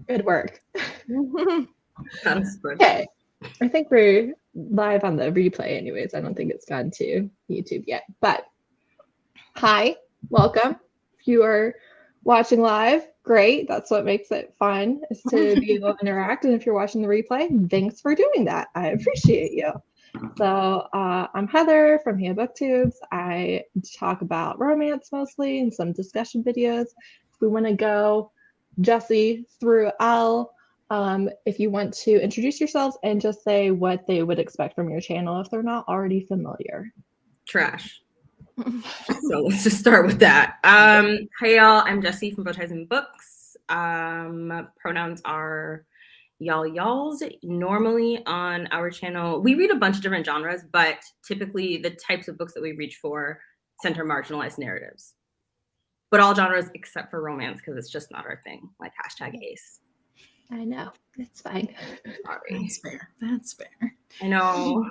Good work. That's good. Okay. I think we're live on the replay anyways. I don't think it's gone to YouTube yet. But hi, welcome. If you are watching live, great. That's what makes it fun, is to be able to interact. And if you're watching the replay, thanks for doing that. I appreciate you. So I'm Heather from BookTube. I talk about romance mostly and some discussion videos. If we want to go Jesse through Al, if you want to introduce yourselves and just say what they would expect from your channel if they're not already familiar. Trash. So let's just start with that. Hey y'all, I'm Jessie from Bowties Books. Pronouns are y'all, y'alls. Normally on our channel, we read a bunch of different genres, but typically the types of books that we reach for center marginalized narratives. But all genres except for romance, because it's just not our thing, like #ace. I know, it's fine. Sorry. That's fair. That's fair. I know.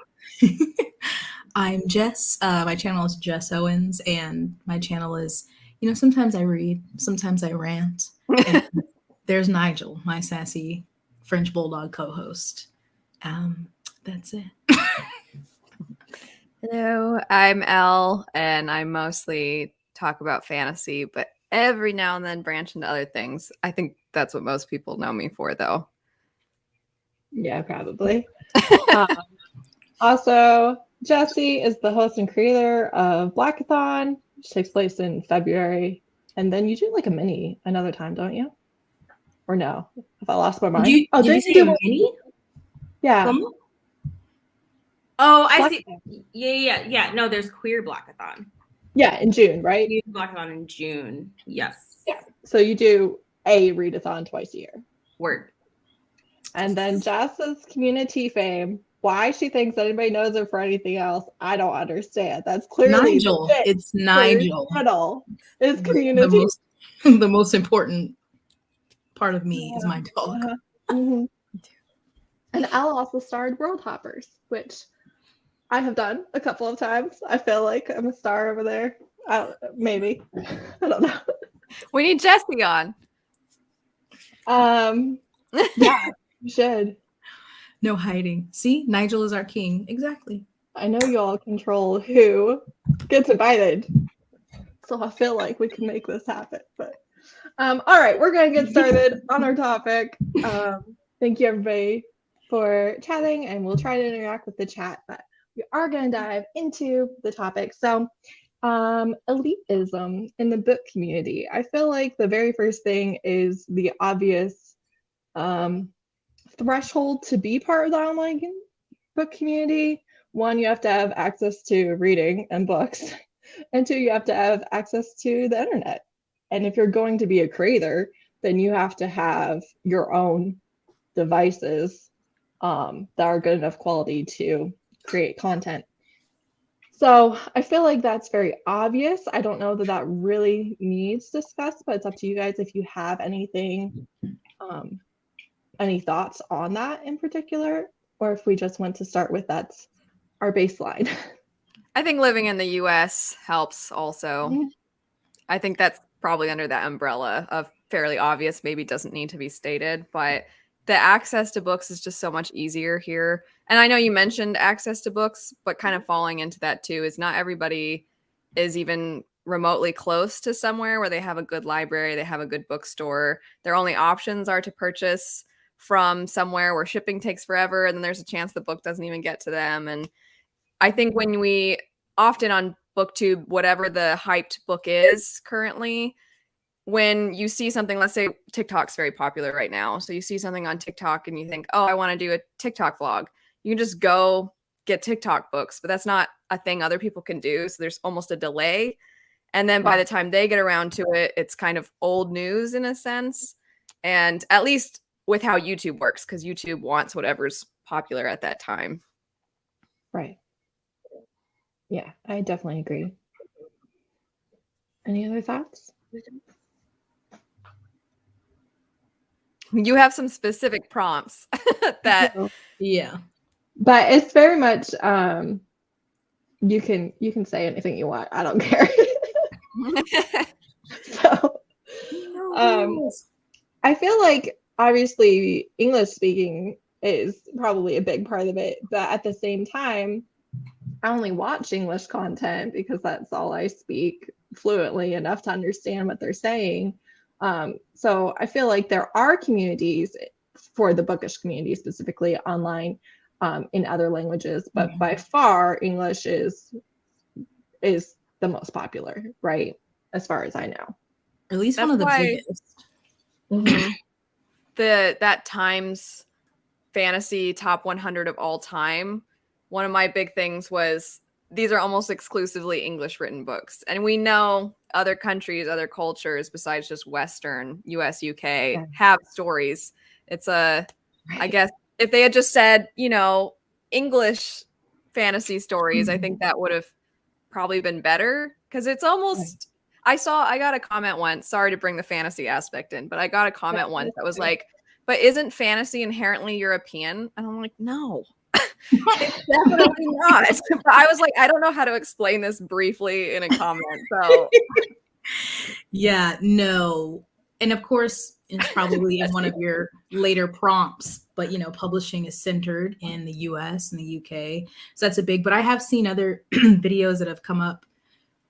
I'm Jess. My channel is Jess Owens, and my channel is, sometimes I read, sometimes I rant. And there's Nigel, my sassy French Bulldog co-host. That's it. Hello, I'm Elle, and I mostly talk about fantasy, but every now and then branch into other things. I think that's what most people know me for, though. Yeah, probably. Also, Jessie is the host and creator of Blackathon, which takes place in February. And then you do like a mini another time, don't you? Or no? If I lost my mind. Did you say a mini? Yeah. Oh, I see. Yeah. No, there's Queer Blackathon. Yeah, in June, right? Queer Blackathon in June. Yes. Yeah. So you do a readathon twice a year. Word. And then Jess's community fame. Why she thinks anybody knows her for anything else, I don't understand. That's clearly Nigel. It's Nigel. It's community. The most important part of me is my dog. Mm-hmm. And Al also starred World Hoppers, which I have done a couple of times. I feel like I'm a star over there. Maybe. I don't know. We need Jessie on. Yeah, you should. No hiding. See, Nigel is our king. Exactly. I know you all control who gets invited, so I feel like we can make this happen. But all right, we're gonna get started on our topic. Thank you everybody for chatting, and we'll try to interact with the chat, but we are gonna dive into the topic. So elitism in the book community. I feel like the very first thing is the obvious threshold to be part of the online book community. One, you have to have access to reading and books, and two, you have to have access to the internet. And if you're going to be a creator, then you have to have your own devices that are good enough quality to create content. So I feel like that's very obvious. I don't know that really needs discussed, but it's up to you guys if you have anything, any thoughts on that in particular, or if we just want to start with that's our baseline. I think living in the US helps also. Mm-hmm. I think that's probably under that umbrella of fairly obvious, maybe doesn't need to be stated, but the access to books is just so much easier here. And I know you mentioned access to books, but kind of falling into that too is not everybody is even remotely close to somewhere where they have a good library, they have a good bookstore. Their only options are to purchase from somewhere where shipping takes forever, and then there's a chance the book doesn't even get to them. And I think when we often on BookTube, whatever the hyped book is currently, when you see something, let's say TikTok's very popular right now. So you see something on TikTok and you think, oh, I want to do a TikTok vlog. You can just go get TikTok books, but that's not a thing other people can do. So there's almost a delay. And then by the time they get around to it, it's kind of old news in a sense. And at least with how YouTube works, because YouTube wants whatever's popular at that time. Right. Yeah, I definitely agree. Any other thoughts? You have some specific prompts that yeah, but it's very much you can say anything you want. I don't care. So I feel like obviously English speaking is probably a big part of it, but at the same time, I only watch English content because that's all I speak fluently enough to understand what they're saying. So I feel like there are communities for the bookish community specifically online in other languages, but by far English is the most popular, right? As far as I know. Or at least That's one of the why- biggest. That Times fantasy top 100 of all time, one of my big things was these are almost exclusively English written books. And we know other countries, other cultures besides just Western, US, UK, have stories. It's I guess if they had just said, you know, English fantasy stories, I think that would have probably been better, because it's almost I got a comment once, sorry to bring the fantasy aspect in, but I got a comment once that was like, but isn't fantasy inherently European? And I'm like, no, it's definitely not. But I was like, I don't know how to explain this briefly in a comment. So Yeah, no. And of course, it's probably in one of your later prompts, but you know, publishing is centered in the US and the UK. So that's a big, but I have seen other videos that have come up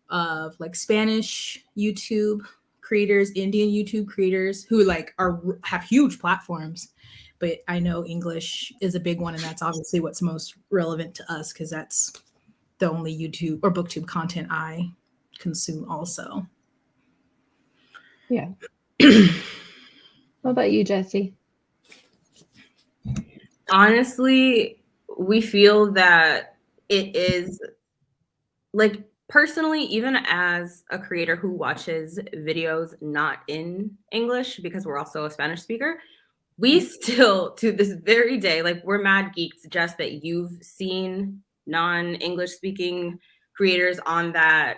of like Spanish YouTube creators, Indian YouTube creators who like have huge platforms. But I know English is a big one, and that's obviously what's most relevant to us because that's the only YouTube or BookTube content I consume also. Yeah. What about you, Jesse? Honestly, we feel that it is like, personally, even as a creator who watches videos not in English, because we're also a Spanish speaker, we still, to this very day, like, we're mad geeks just that you've seen non-English speaking creators on that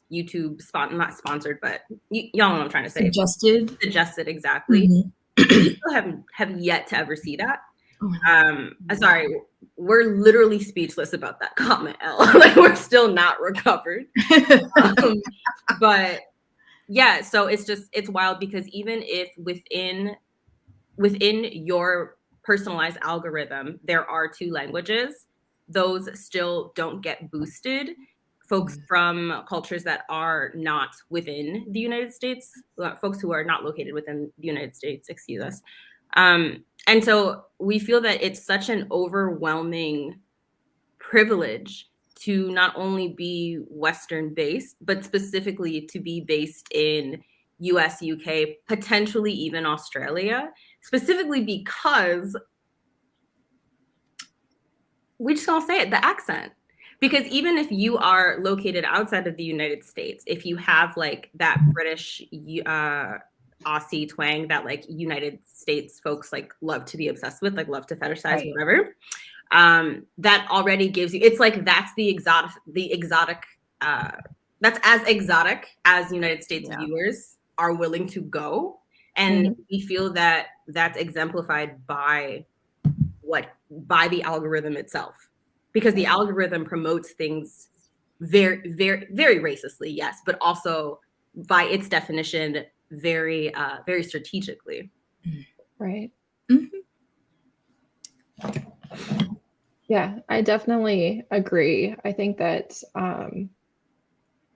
YouTube spot, not sponsored, but y'all know what I'm trying to say. Suggested, exactly. We still have yet to ever see that. Sorry, we're literally speechless about that comment, Elle. Like, we're still not recovered. But yeah, so it's wild because even if within your personalized algorithm, there are 2 languages, those still don't get boosted. Folks from cultures that are not within the United States, folks who are not located within the United States, excuse us. And so we feel that it's such an overwhelming privilege to not only be Western based, but specifically to be based in US, UK, potentially even Australia, specifically because we just gonna say it, the accent. Because even if you are located outside of the United States, if you have like that British Aussie twang that like United States folks like love to be obsessed with, like love to fetishize, whatever, that already gives you, it's like that's the exotic, that's as exotic as United States viewers are willing to go. And we feel that that's exemplified by the algorithm itself, because the algorithm promotes things very, very, very racistly, yes, but also by its definition, very, very strategically. Right. Yeah, I definitely agree. I think that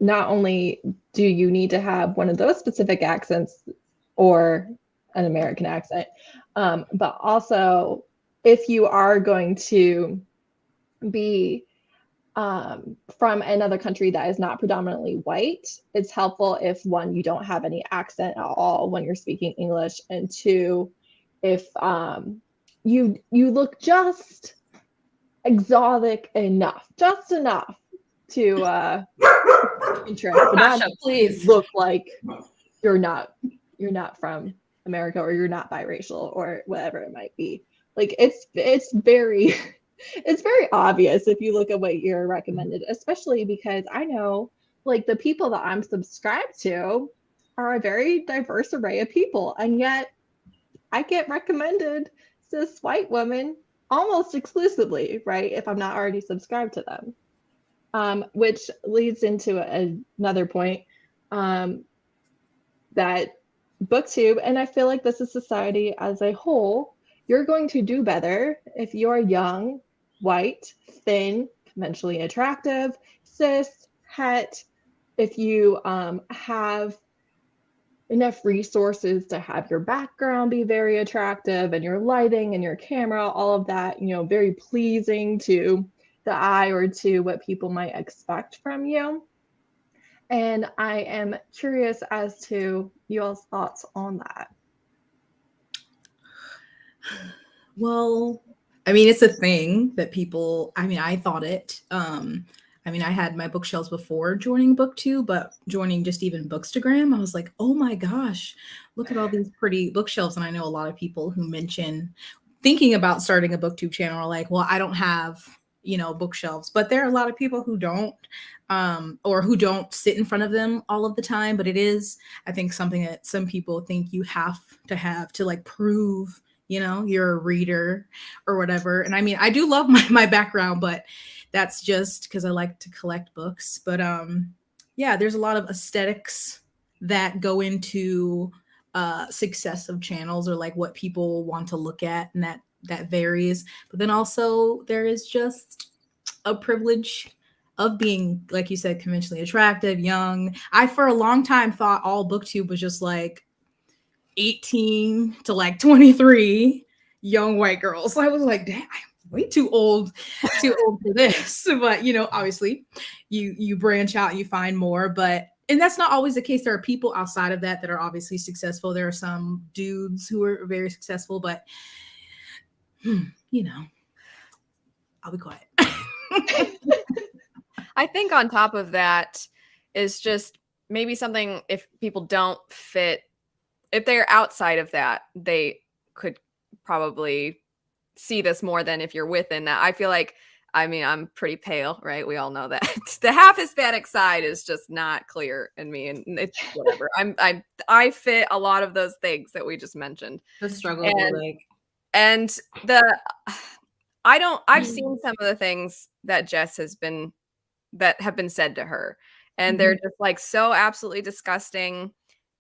not only do you need to have one of those specific accents or an American accent, but also if you are going to be from another country that is not predominantly white, it's helpful if, one, you don't have any accent at all when you're speaking English, and two, if you look just exotic enough, just enough to interest, but not please look like you're not from America, or you're not biracial, or whatever it might be. Like, it's very it's very obvious if you look at what you're recommended, especially because I know like the people that I'm subscribed to are a very diverse array of people, and yet I get recommended cis white women almost exclusively, right? If I'm not already subscribed to them, which leads into another point, that BookTube, and I feel like this is society as a whole, you're going to do better if you're young, white, thin, conventionally attractive, cis, het, if you have enough resources to have your background be very attractive and your lighting and your camera, all of that, very pleasing to the eye or to what people might expect from you. And I am curious as to y'all's thoughts on that. Well, I mean, it's a thing that people, I mean, I thought it. I mean, I had my bookshelves before joining BookTube, but joining just even Bookstagram, I was like, oh my gosh, look at all these pretty bookshelves. And I know a lot of people who mention thinking about starting a BookTube channel are like, well, I don't have, bookshelves, but there are a lot of people who don't, or who don't sit in front of them all of the time. But it is, I think, something that some people think you have to like prove, you're a reader or whatever. And I mean, I do love my background, but that's just because I like to collect books. But yeah, there's a lot of aesthetics that go into success of channels, or like what people want to look at, and that varies. But then also there is just a privilege of being, like you said, conventionally attractive, young. I for a long time thought all BookTube was just like 18 to like 23 young white girls. So I was like, damn, I'm way too old for this. But obviously you branch out, you find more, and that's not always the case. There are people outside of that are obviously successful. There are some dudes who are very successful, but I'll be quiet. I think on top of that is just maybe something, if people don't fit, if they're outside of that, they could probably see this more than if you're within that. I feel like, I mean, I'm pretty pale, right? We all know that. The half Hispanic side is just not clear in me, and it's whatever. I fit a lot of those things that we just mentioned. The struggle, and I've seen some of the things that Jess that have been said to her, and they're just like so absolutely disgusting.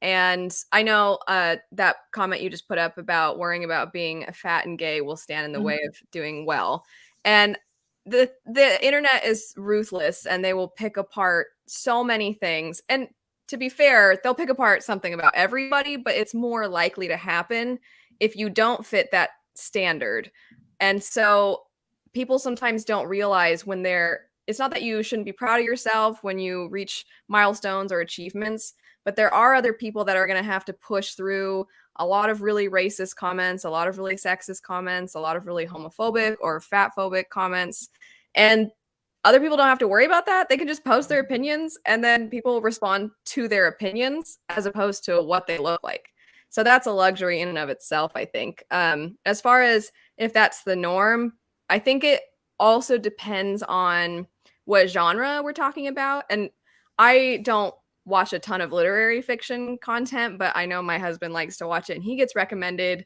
And I know that comment you just put up about worrying about being fat and gay will stand in the way of doing well. And the internet is ruthless, and they will pick apart so many things. And to be fair, they'll pick apart something about everybody, but it's more likely to happen if you don't fit that standard. And so people sometimes don't realize it's not that you shouldn't be proud of yourself when you reach milestones or achievements, but there are other people that are going to have to push through a lot of really racist comments, a lot of really sexist comments, a lot of really homophobic or fatphobic comments. And other people don't have to worry about that. They can just post their opinions, and then people respond to their opinions as opposed to what they look like. So that's a luxury in and of itself, I think. As far as if that's the norm, I think it also depends on what genre we're talking about. And I don't watch a ton of literary fiction content, but I know my husband likes to watch it, and he gets recommended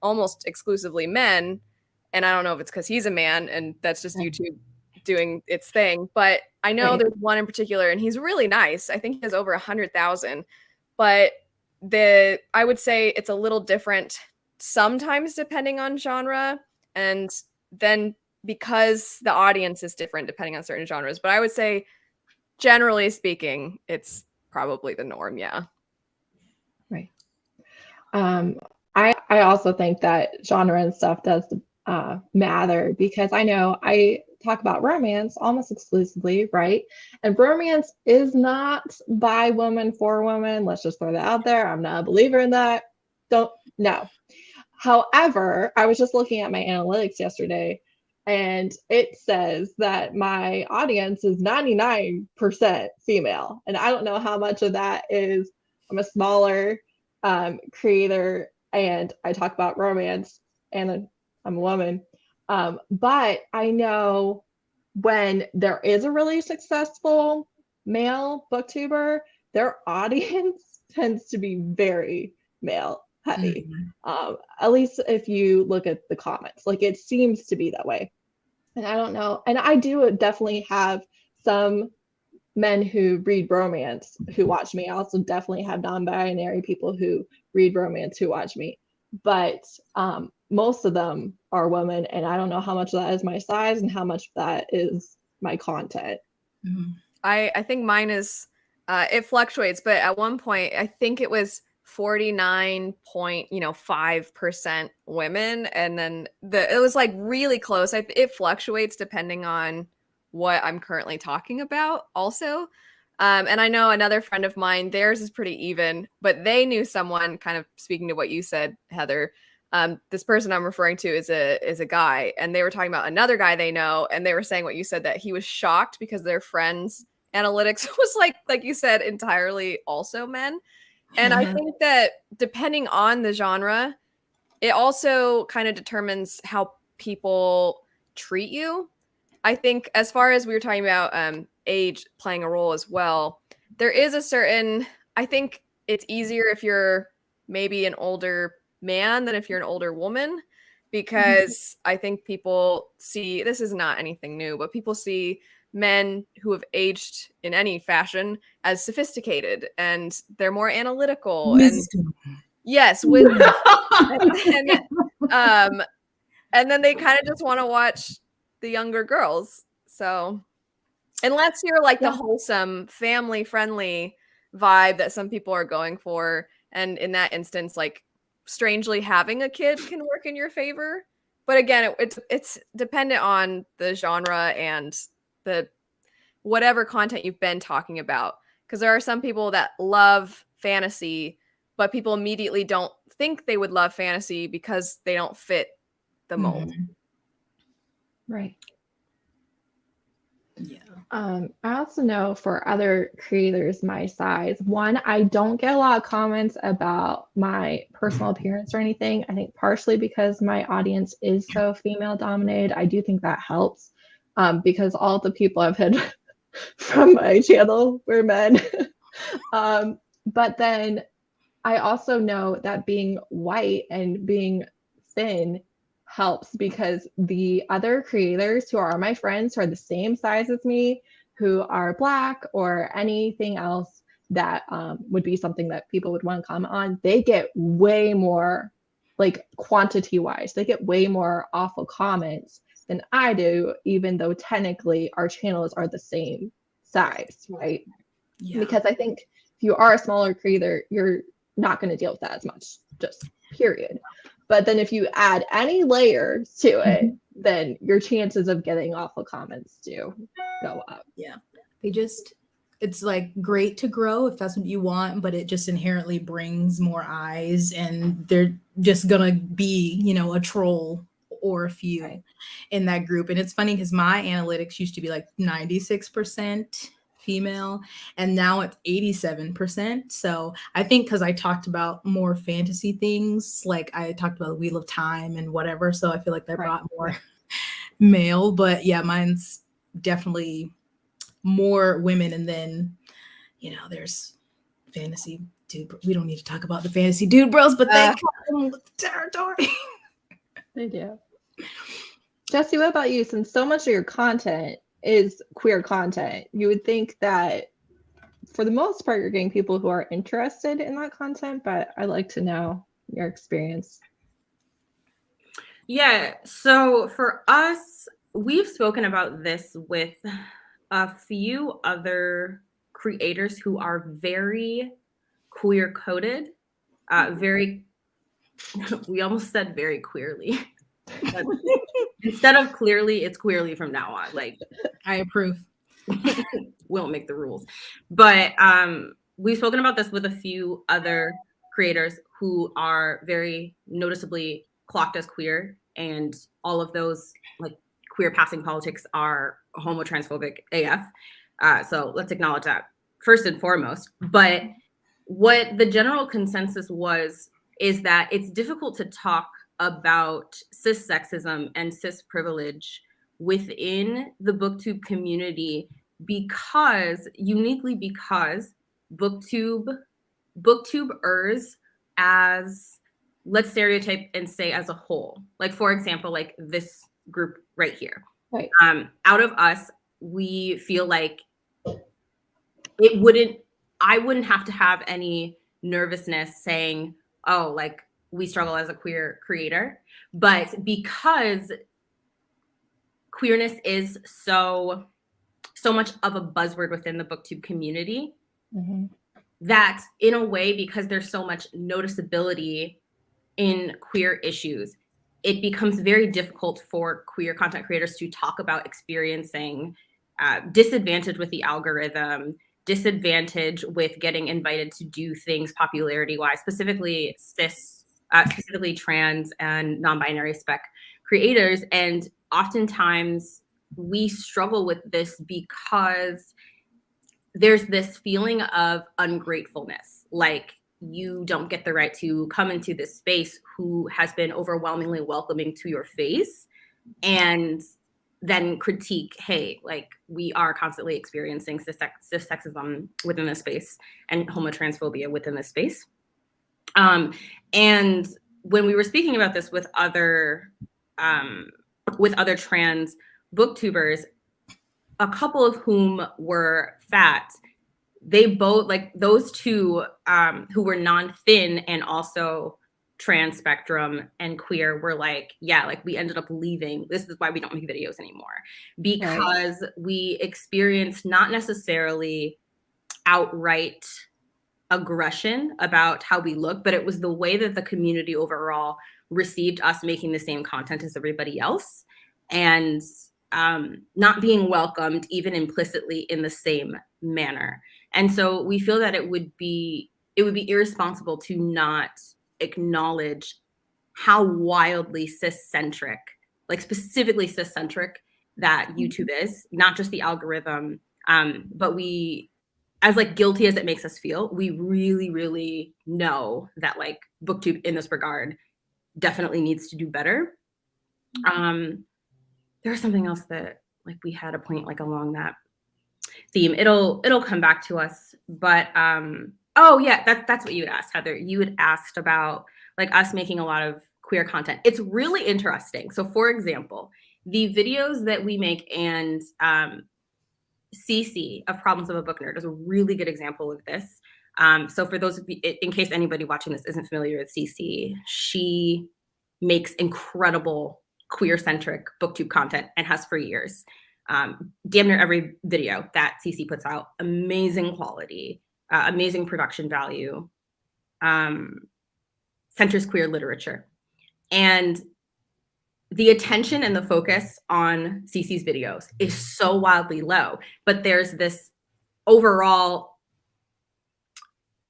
almost exclusively men. And I don't know if it's because he's a man and that's just YouTube doing its thing, but I know there's one in particular, and he's really nice. I think he has over 100,000, but I would say it's a little different sometimes depending on genre, and then because the audience is different depending on certain genres. But I would say, generally speaking, it's probably the norm. Yeah. Right. I also think that genre and stuff does matter, because I know I talk about romance almost exclusively, right? And romance is not by woman for woman. Let's just throw that out there. I'm not a believer in that. No. However, I was just looking at my analytics yesterday, and it says that my audience is 99% female. And I don't know how much of that is, I'm a smaller creator, and I talk about romance, and I'm a woman. But I know when there is a really successful male booktuber, their audience tends to be very male heavy. At least if you look at the comments, like it seems to be that way. And I don't know. And I do definitely have some men who read romance who watch me. I also definitely have non-binary people who read romance who watch me. But most of them are women, and I don't know how much of that is my size and how much of that is my content. Mm-hmm. I think mine is it fluctuates, but at one point I think it was 49.5% women, and then it was like really close. It fluctuates depending on what I'm currently talking about also. And I know another friend of mine, theirs is pretty even, but they knew someone, kind of speaking to what you said, Heather. This person I'm referring to is a guy, and they were talking about another guy they know, and they were saying what you said, that he was shocked because their friends' analytics was like you said, entirely also men. And I think that depending on the genre, it also kind of determines how people treat you. I think as far as we were talking about age playing a role as well, there is a certain, I think it's easier if you're maybe an older man than if you're an older woman, because I think people see, this is not anything new, but people see men who have aged in any fashion as sophisticated, and they're more analytical. Wisdom. And yes, with and then they kind of just want to watch the younger girls. So unless you're like the wholesome, family friendly vibe that some people are going for, and in that instance, like strangely having a kid can work in your favor. But again, it's dependent on the genre and the whatever content you've been talking about, because there are some people that love fantasy, but people immediately don't think they would love fantasy because they don't fit the mold. Right. Yeah. I also know for other creators my size, one, I don't get a lot of comments about my personal appearance or anything. I think partially because my audience is so female dominated. I do think that helps, because all the people I've had from my channel were men. But then I also know that being white and being thin helps, because the other creators who are my friends who are the same size as me, who are Black or anything else that would be something that people would want to comment on, they get way more, like quantity wise, they get way more awful comments than I do, even though technically our channels are the same size, right? Yeah. Because I think if you are a smaller creator, you're not going to deal with that as much, just period. But then if you add any layers to it, then your chances of getting awful comments do go up. Yeah. It's like great to grow if that's what you want, but it just inherently brings more eyes, and they're just gonna be, a troll or a few in that group. And it's funny because my analytics used to be like 96% female, and now it's 87%. So I think because I talked about more fantasy things, like I talked about the Wheel of Time and whatever, so I feel like that brought more male. But yeah, mine's definitely more women, and then there's fantasy dude. We don't need to talk about the fantasy dude bros, but they come with the territory. They do. Jesse, what about you? Since so much of your content is queer content, you would think that for the most part you're getting people who are interested in that content, but I'd like to know your experience. Yeah, so for us, we've spoken about this with a few other creators who are very queer coded, we almost said very queerly. Instead of clearly, it's queerly from now on. Like, I approve. We'll make the rules. But we've spoken about this with a few other creators who are very noticeably clocked as queer, and all of those like queer passing politics are homotransphobic AF. So let's acknowledge that first and foremost. But what the general consensus is that it's difficult to talk about cis sexism and cis privilege within the BookTube community, uniquely because booktubers as, let's stereotype and say as a whole, like for example, like this group right here. Right. Out of us, we feel like I wouldn't have to have any nervousness saying, oh, like we struggle as a queer creator. But because queerness is so much of a buzzword within the BookTube community, that in a way, because there's so much noticeability in queer issues, it becomes very difficult for queer content creators to talk about experiencing disadvantage with the algorithm, disadvantage with getting invited to do things popularity-wise, specifically specifically trans and non-binary spec creators. And oftentimes we struggle with this because there's this feeling of ungratefulness, like you don't get the right to come into this space who has been overwhelmingly welcoming to your face, and then critique, hey, like we are constantly experiencing cis-sexism within this space and homotransphobia within this space. And when we were speaking about this with other trans booktubers, a couple of whom were fat, they both, like those two who were non-thin and also trans spectrum and queer, were like, yeah, like we ended up leaving. This is why we don't make videos anymore, because we experienced not necessarily outright aggression about how we look, but it was the way that the community overall received us making the same content as everybody else, and not being welcomed even implicitly in the same manner. And so we feel that it would be irresponsible to not acknowledge how wildly cis-centric, like specifically cis-centric, that YouTube is, not just the algorithm, but we, as like guilty as it makes us feel, we really, really know that like BookTube in this regard definitely needs to do better. There's something else that like we had a point like along that theme. It'll come back to us, but oh yeah, that's what you had asked, Heather. You had asked about like us making a lot of queer content. It's really interesting. So for example, the videos that we make, and CC of Problems of a Book Nerd is a really good example of this. So for those of you, in case anybody watching this isn't familiar with CC, she makes incredible queer-centric BookTube content and has for years. Damn near every video that CC puts out, amazing quality, amazing production value, centers queer literature. And the attention and the focus on CC's videos is so wildly low, but there's this overall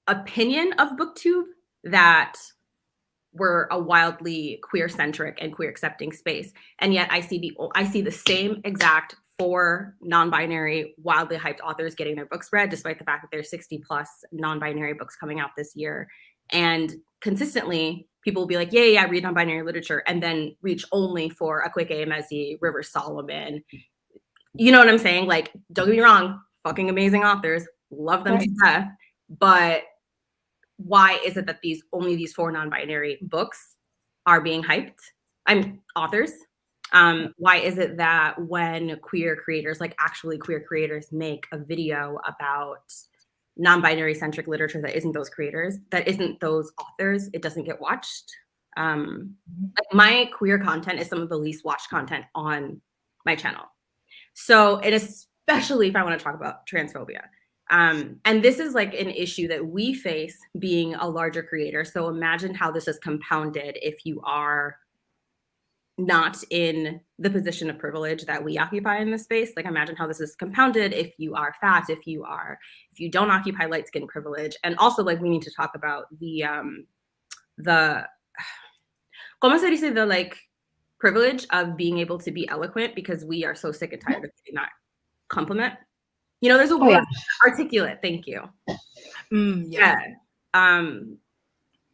opinion of BookTube that we're a wildly queer-centric and queer-accepting space. And yet I see the same exact 4 non-binary, wildly hyped authors getting their books read, despite the fact that there's 60+ non-binary books coming out this year. And consistently, people will be like, yeah, read non-binary literature, and then reach only for a quick Mezzi, River Solomon. You know what I'm saying? Like, don't get me wrong, fucking amazing authors, love them to death, but why is it that only these 4 non-binary books are being hyped? Authors. Why is it that when queer creators, like actually queer creators, make a video about non-binary centric literature that isn't those creators, that isn't those authors, it doesn't get watched? Like my queer content is some of the least watched content on my channel. So, and especially if I want to talk about transphobia. And this is like an issue that we face being a larger creator. So imagine how this is compounded if you are not in the position of privilege that we occupy in this space. Like imagine how this is compounded if you are fat, if you don't occupy light skin privilege. And also like we need to talk about the como se dice, the like privilege of being able to be eloquent, because we are so sick and tired of getting that compliment. You know, there's a word, articulate. Thank you. Yeah.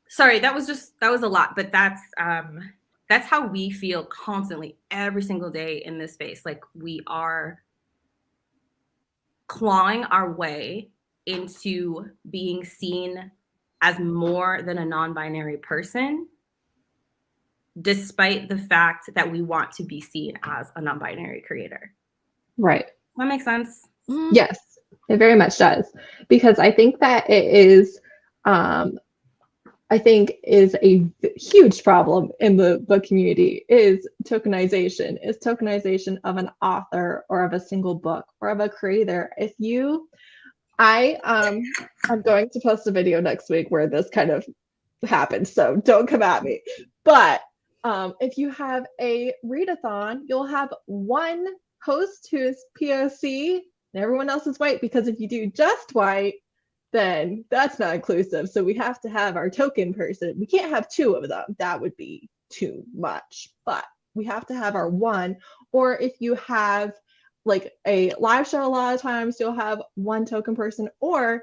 Sorry, that was a lot, but that's how we feel constantly every single day in this space. Like we are clawing our way into being seen as more than a non-binary person, despite the fact that we want to be seen as a non-binary creator. Right. That makes sense. Yes. It very much does, because I think that it is, I think is a huge problem in the book community is tokenization of an author or of a single book or of a creator. I'm going to post a video next week where this kind of happens, so don't come at me. But if you have a readathon, you'll have one host who's POC and everyone else is white, because if you do just white, then that's not inclusive. So we have to have our token person. We can't have two of them. That would be too much. But we have to have our one. Or if you have like a live show, a lot of times you'll have one token person, or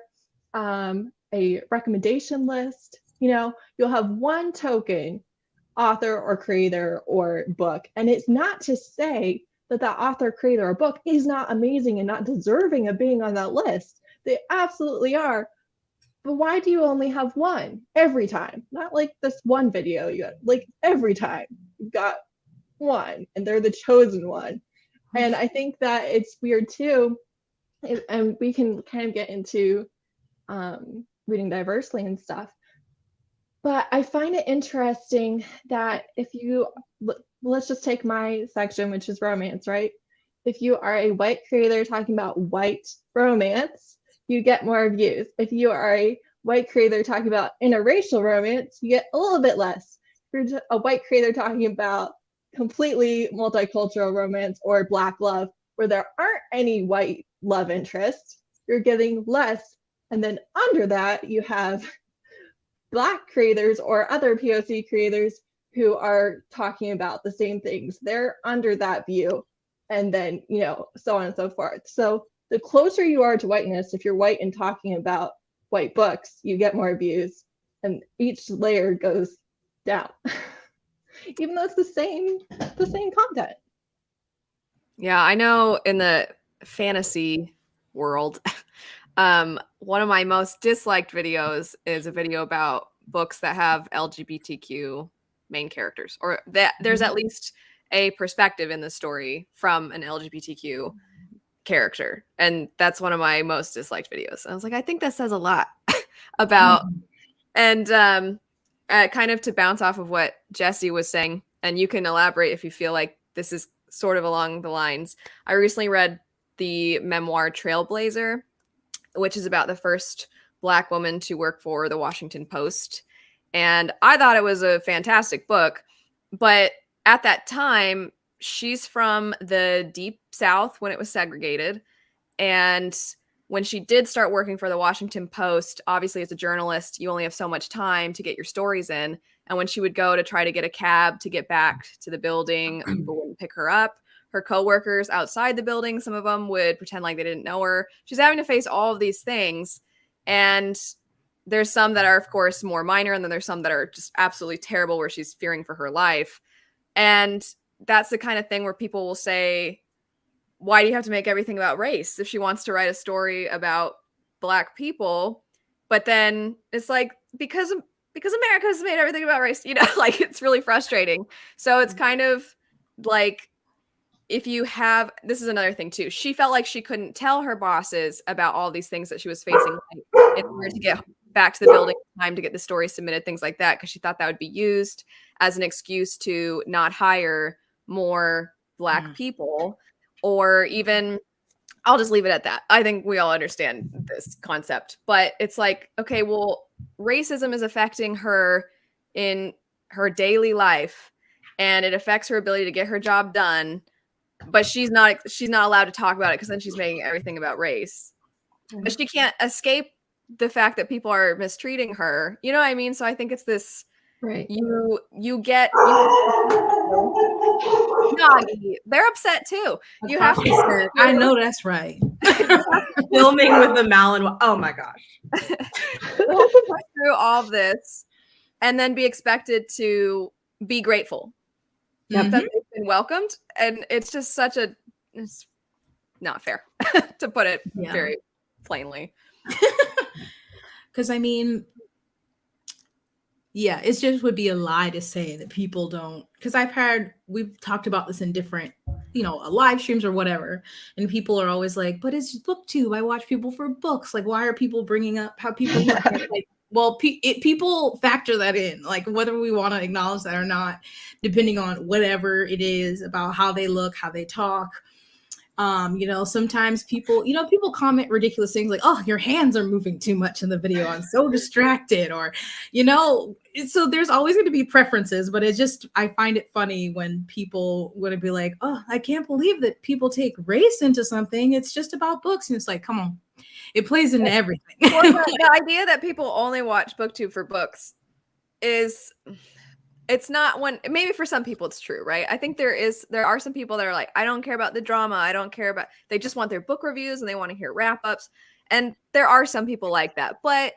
a recommendation list. You know, you'll have one token author or creator or book. And it's not to say that that author, creator, or book is not amazing and not deserving of being on that list. They absolutely are. But why do you only have one every time? Not like this one video, you got like every time you've got one and they're the chosen one. And I think that it's weird too. And we can kind of get into reading diversely and stuff. But I find it interesting that if you, let's just take my section, which is romance, right? If you are a white creator talking about white romance, you get more views. If you are a white creator talking about interracial romance, you get a little bit less. If you're a white creator talking about completely multicultural romance or Black love, where there aren't any white love interests, you're getting less. And then under that, you have Black creators or other POC creators who are talking about the same things. They're under that view. And then, you know, so on and so forth. So the closer you are to whiteness, if you're white and talking about white books, you get more views, and each layer goes down, even though it's the same content. Yeah, I know in the fantasy world, one of my most disliked videos is a video about books that have LGBTQ main characters, or that there's at least a perspective in the story from an LGBTQ character. And that's one of my most disliked videos. I was like, I think that says a lot about, and kind of to bounce off of what Jessie was saying, and you can elaborate if you feel like this is sort of along the lines. I recently read the memoir Trailblazer, which is about the first Black woman to work for the Washington Post. And I thought it was a fantastic book, but at that time, she's from the deep South when it was segregated. And when she did start working for the Washington Post, obviously as a journalist, you only have so much time to get your stories in. And when she would go to try to get a cab to get back to the building, people wouldn't pick her up. Her coworkers outside the building, some of them would pretend like they didn't know her. She's having to face all of these things. And there's some that are, of course, more minor. And then there's some that are just absolutely terrible where she's fearing for her life. And that's the kind of thing where people will say, why do you have to make everything about race if she wants to write a story about Black people? But then it's like, because America's made everything about race, you know, like it's really frustrating. So it's kind of like, if you have, this is another thing too, she felt like she couldn't tell her bosses about all these things that she was facing in order to get back to the building in time to get the story submitted, things like that, because she thought that would be used as an excuse to not hire more Black people. Or even, I'll just leave it at that. I think we all understand this concept, but it's like, okay, well, racism is affecting her in her daily life and it affects her ability to get her job done, but she's not allowed to talk about it because then she's making everything about race. But she can't escape the fact that people are mistreating her. You know what I mean? So I think it's this, right. They're upset too. You have to. I know that's right. Filming with the Malin. Oh my gosh. We'll have to push through all of this and then be expected to be grateful that they've been welcomed. And it's just it's not fair to put it very plainly. Because I mean, Yeah, it just would be a lie to say that people don't, because we've talked about this in different, live streams or whatever, and people are always like, but it's BookTube. I watch people for books. Like, why are people bringing up how people look? Like, well, people factor that in, like whether we want to acknowledge that or not, depending on whatever it is about how they look, how they talk. Sometimes people comment ridiculous things like, oh, your hands are moving too much in the video, I'm so distracted, or so there's always going to be preferences, but I find it funny when people would be like, oh, I can't believe that people take race into something, it's just about books. And it's like, come on, it plays into everything. Well, the idea that people only watch BookTube for books is, it's not one, maybe for some people it's true, right? I think there are some people that are like, I don't care about the drama, I don't care about, they just want their book reviews and they want to hear wrap-ups. And there are some people like that, but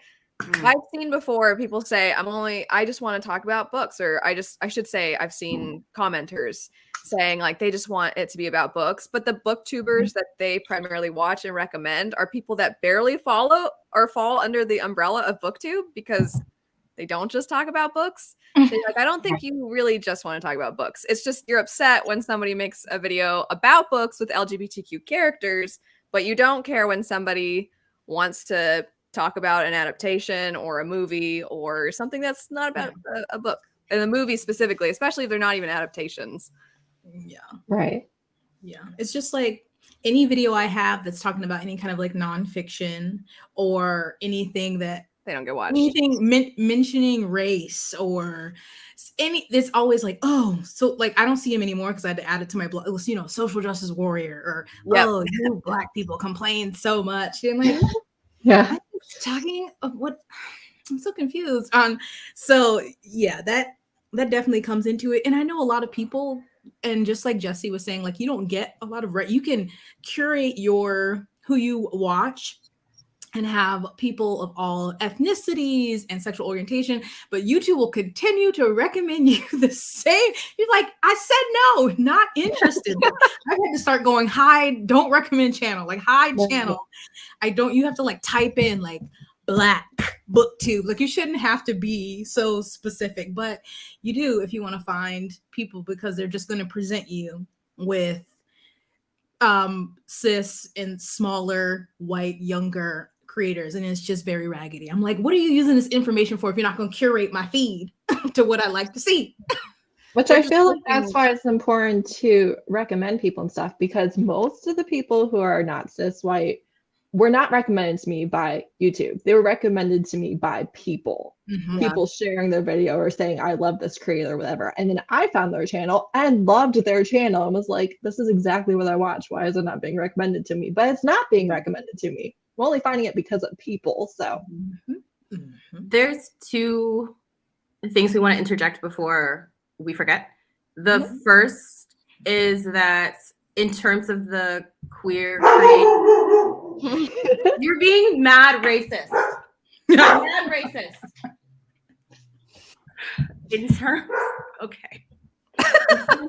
I've seen before people say, I just want to talk about books, or I should say I've seen commenters saying like they just want it to be about books, but the booktubers that they primarily watch and recommend are people that barely follow or fall under the umbrella of BookTube, because they don't just talk about books. So like, I don't think you really just want to talk about books. It's just you're upset when somebody makes a video about books with LGBTQ characters, but you don't care when somebody wants to talk about an adaptation or a movie or something that's not about a book. And the movie specifically, especially if they're not even adaptations. Yeah. Right. Yeah. It's just like any video I have that's talking about any kind of like nonfiction or anything that they don't get watched. Anything mentioning race or it's always like, oh, so like I don't see him anymore because I had to add it to my blog. It was, social justice warrior, or oh, you Black people complain so much. And I'm like, yeah, I'm talking of what? I'm so confused. So yeah, that definitely comes into it. And I know a lot of people, and just like Jesse was saying, like you don't get a lot of you can curate who you watch and have people of all ethnicities and sexual orientation, but YouTube will continue to recommend you the same. You're like, I said no, not interested. I had to start going, hide, don't recommend channel, like hide channel. You have to like type in like Black BookTube. Like you shouldn't have to be so specific, but you do if you want to find people, because they're just going to present you with cis and smaller white younger creators, and it's just very raggedy. I'm like, what are you using this information for if you're not going to curate my feed to what I like to see? Which I feel like that's why it's important to recommend people and stuff, because most of the people who are not cis white were not recommended to me by YouTube. They were recommended to me by people. People sharing their video or saying, I love this creator or whatever. And then I found their channel and loved their channel and was like, this is exactly what I watch. Why is it not being recommended to me? But it's not being recommended to me. I'm only finding it because of people. So there's two things we want to interject before we forget. The first is that in terms of the queer you're being mad racist. Mad racist. In terms, okay. I'll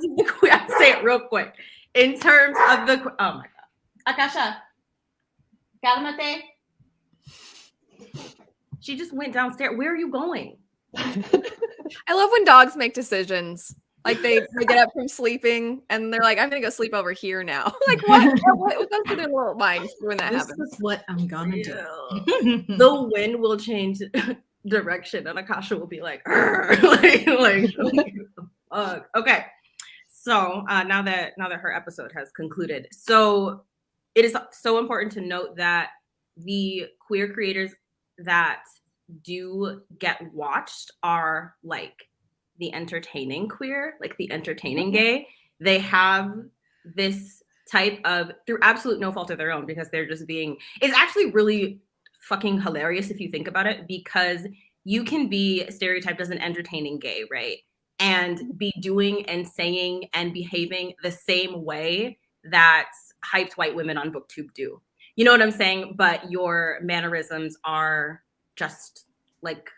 say it real quick. In terms of the, oh my God. Akasha, cálmate. She just went downstairs. Where are you going? I love when dogs make decisions. Like they get up from sleeping and they're like, I'm gonna go sleep over here now. Like what goes through their little minds when that happens? This is what I'm gonna do. The wind will change direction and Akasha will be like, okay. So now that her episode has concluded, so it is so important to note that the queer creators that do get watched are like the entertaining queer, like the entertaining gay. They have this type of, through absolute no fault of their own, because they're just being, it's actually really fucking hilarious if you think about it, because you can be stereotyped as an entertaining gay, right? And be doing and saying and behaving the same way that hyped white women on BookTube do. You know what I'm saying? But your mannerisms are just like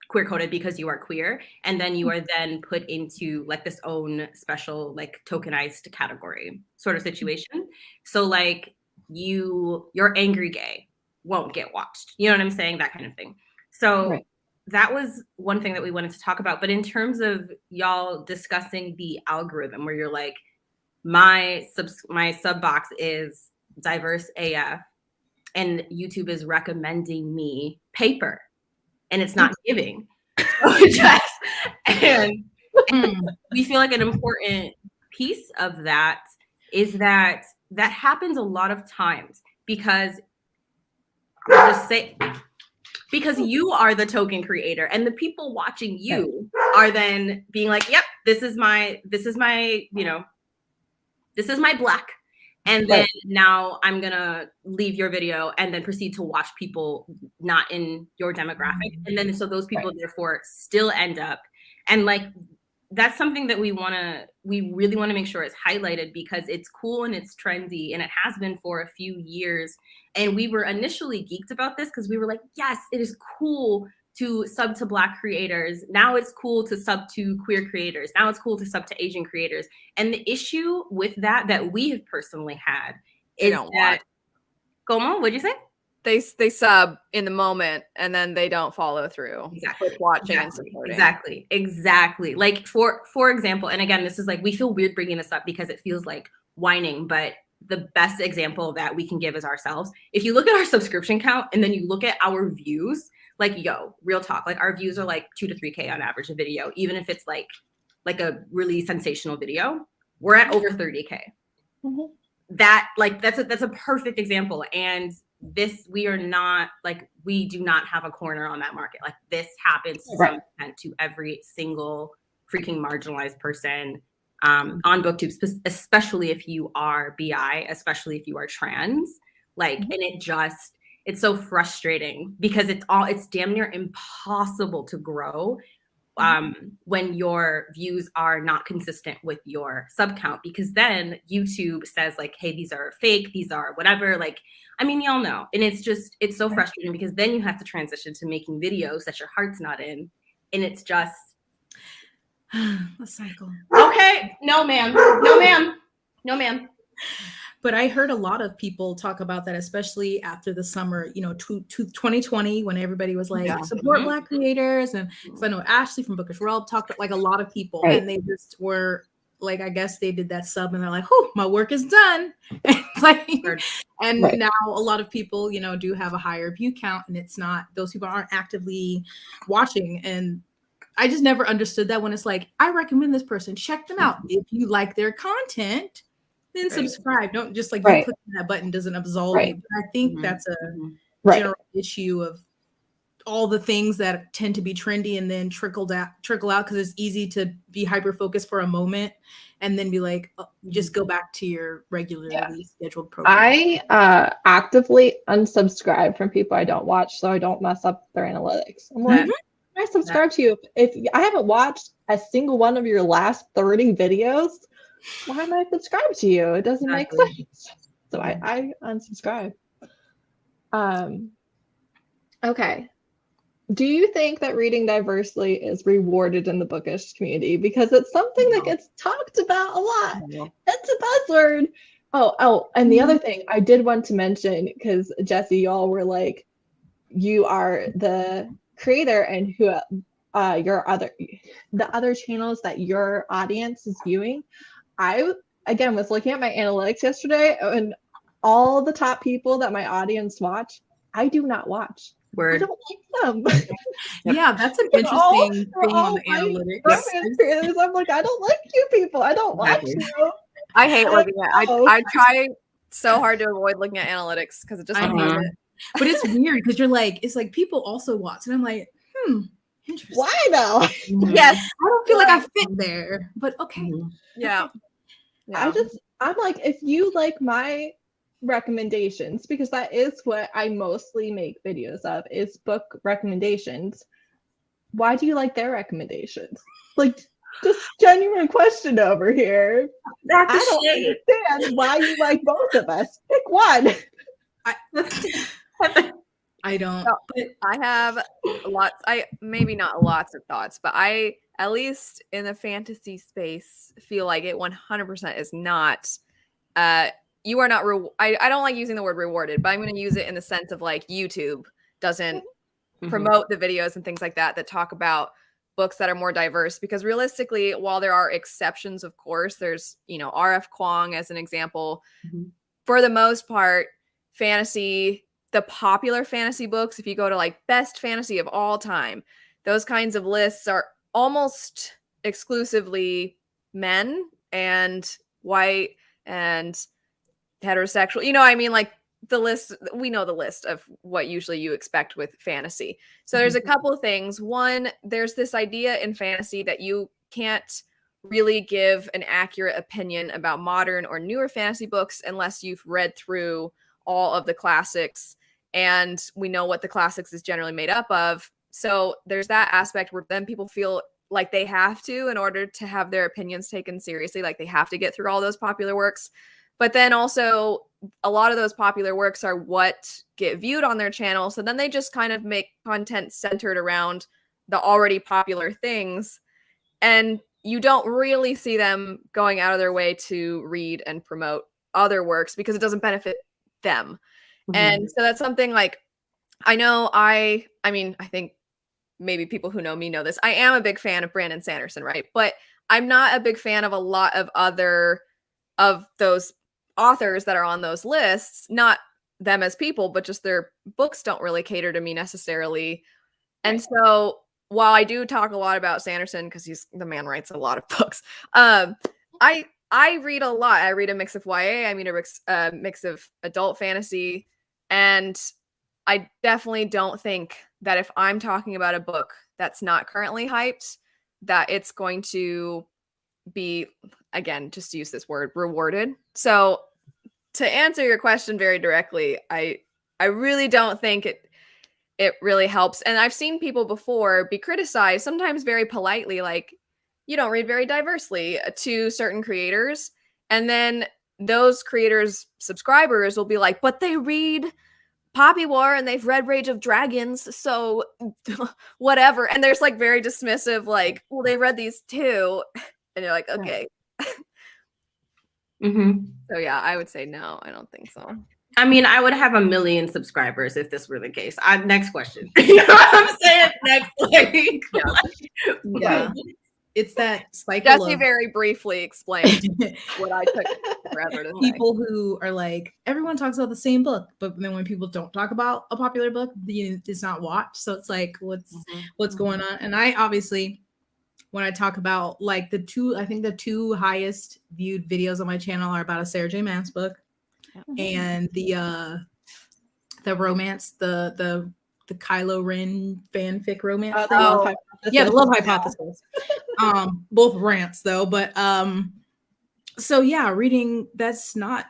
queer coded because you are queer, and then you are then put into like this own special like tokenized category sort of situation. So like your angry gay won't get watched, you know what I'm saying, that kind of thing. So that was one thing that we wanted to talk about. But in terms of y'all discussing the algorithm, where you're like, my sub box is diverse AF, and YouTube is recommending me paper, and it's not giving. And we feel like an important piece of that is that happens a lot of times because you are the token creator, and the people watching you are then being like, yep, this is my black. And then now I'm gonna leave your video and then proceed to watch people not in your demographic. And then so those people therefore still end up, and like that's something that we really want to make sure is highlighted, because it's cool and it's trendy, and it has been for a few years. And we were initially geeked about this because we were like, yes, it is cool to sub to Black creators. Now it's cool to sub to queer creators. Now it's cool to sub to Asian creators. And the issue with that we have personally had is that, Como, what'd you say? They sub in the moment and then they don't follow through with watching and supporting. Exactly. Like for example, and again, this is like, we feel weird bringing this up because it feels like whining, but the best example that we can give is ourselves. If you look at our subscription count and then you look at our views, like, real talk, like our views are like 2 to 3K on average a video, even if it's like a really sensational video, we're at over 30K. Mm-hmm. That's a perfect example. And we do not have a corner on that market. Like, this happens to some extent to every single freaking marginalized person on BookTube, especially if you are BI, especially if you are trans. Like, and it's so frustrating because it's damn near impossible to grow when your views are not consistent with your sub count, because then YouTube says like, hey, these are fake, these are whatever. Like, I mean, y'all know. And it's so frustrating because then you have to transition to making videos that your heart's not in. And it's just the cycle. Okay. No, ma'am. No, ma'am. No, ma'am. But I heard a lot of people talk about that, especially after the summer, 2020, when everybody was like, support Black creators. And so I know Ashley from Bookish World talked, like, a lot of people, and they just were like, I guess they did that sub and they're like, oh, my work is done. And now a lot of people, do have a higher view count, and it's not, those people aren't actively watching. And I just never understood that, when it's like, I recommend this person, check them out. If you like their content, then subscribe. Don't just like you clicking that button doesn't absolve you. But I think that's a general issue of all the things that tend to be trendy and then trickle out because it's easy to be hyper focused for a moment and then be like, just go back to your regularly scheduled program. I actively unsubscribe from people I don't watch so I don't mess up their analytics. I'm like, I subscribe to you. If I haven't watched a single one of your last 30 videos, why am I subscribed to you? It doesn't make sense. So I unsubscribe. Okay. Do you think that reading diversely is rewarded in the bookish community? Because it's something that gets talked about a lot. It's a buzzword. Oh, and the other thing I did want to mention, because Jesse, y'all were like, you are the creator, and who the other channels that your audience is viewing. I, again, was looking at my analytics yesterday, and all the top people that my audience watch, I do not watch. I don't like them. Yeah, that's an interesting thing on the analytics. I'm like, I don't like you people. I don't watch you. I hate looking at I try so hard to avoid looking at analytics because it just it. But it's weird because it's like people also watch, and I'm like, interesting. Why though? Yes, I don't feel like I fit there, but okay. Yeah. I'm like, if you like my recommendations, because that is what I mostly make videos of, is book recommendations, why do you like their recommendations? Like, just genuine question over here. I don't understand why you like both of us. Pick one. I don't. No, but I have maybe not lots of thoughts, but I, at least in the fantasy space, feel like it 100% is not. You are not. I don't like using the word rewarded, but I'm going to use it in the sense of like YouTube doesn't promote the videos and things like that that talk about books that are more diverse, because realistically, while there are exceptions, of course, there's, R.F. Kuang as an example. For the most part, fantasy, the popular fantasy books, if you go to like best fantasy of all time, those kinds of lists are almost exclusively men and white and heterosexual. I mean, like the list, we know the list of what usually you expect with fantasy. So there's a couple of things. One, there's this idea in fantasy that you can't really give an accurate opinion about modern or newer fantasy books unless you've read through all of the classics, and we know what the classics is generally made up of. So there's that aspect where then people feel like they have to, in order to have their opinions taken seriously, like they have to get through all those popular works. But then also a lot of those popular works are what get viewed on their channel. So then they just kind of make content centered around the already popular things. And you don't really see them going out of their way to read and promote other works because it doesn't benefit them. And so that's something like, I mean, I think maybe people who know me know this. I am a big fan of Brandon Sanderson, right? But I'm not a big fan of a lot of other of those authors that are on those lists, not them as people, but just their books don't really cater to me necessarily. And so while I do talk a lot about Sanderson, because the man writes a lot of books, I read a lot. I read a mix of YA, I mean a mix of adult fantasy, and I definitely don't think that if I'm talking about a book that's not currently hyped, that it's going to be, again, just to use this word, rewarded. So to answer your question very directly, I really don't think it really helps. And I've seen people before be criticized, sometimes very politely, like, you don't read very diversely, to certain creators. And then those creators' subscribers will be like, but they read Poppy War and they've read Rage of Dragons, so whatever. And there's like very dismissive, like, well, they read these too. And you're like, okay. So yeah, I would say no, I don't think so. I mean, I would have 1 million subscribers if this were the case. Next question. You know what I'm saying? Next, like, yeah. It's that cycle. Jesse very briefly explained what I took forever to say. People who are like, everyone talks about the same book, but then when people don't talk about a popular book, it's not watched. So it's like, what's going on? And I obviously, when I talk about like the two highest viewed videos on my channel are about a Sarah J. Maas book and the romance, the Kylo Ren fanfic romance. The Love Hypothesis. Both rants though, but so yeah, reading, that's not,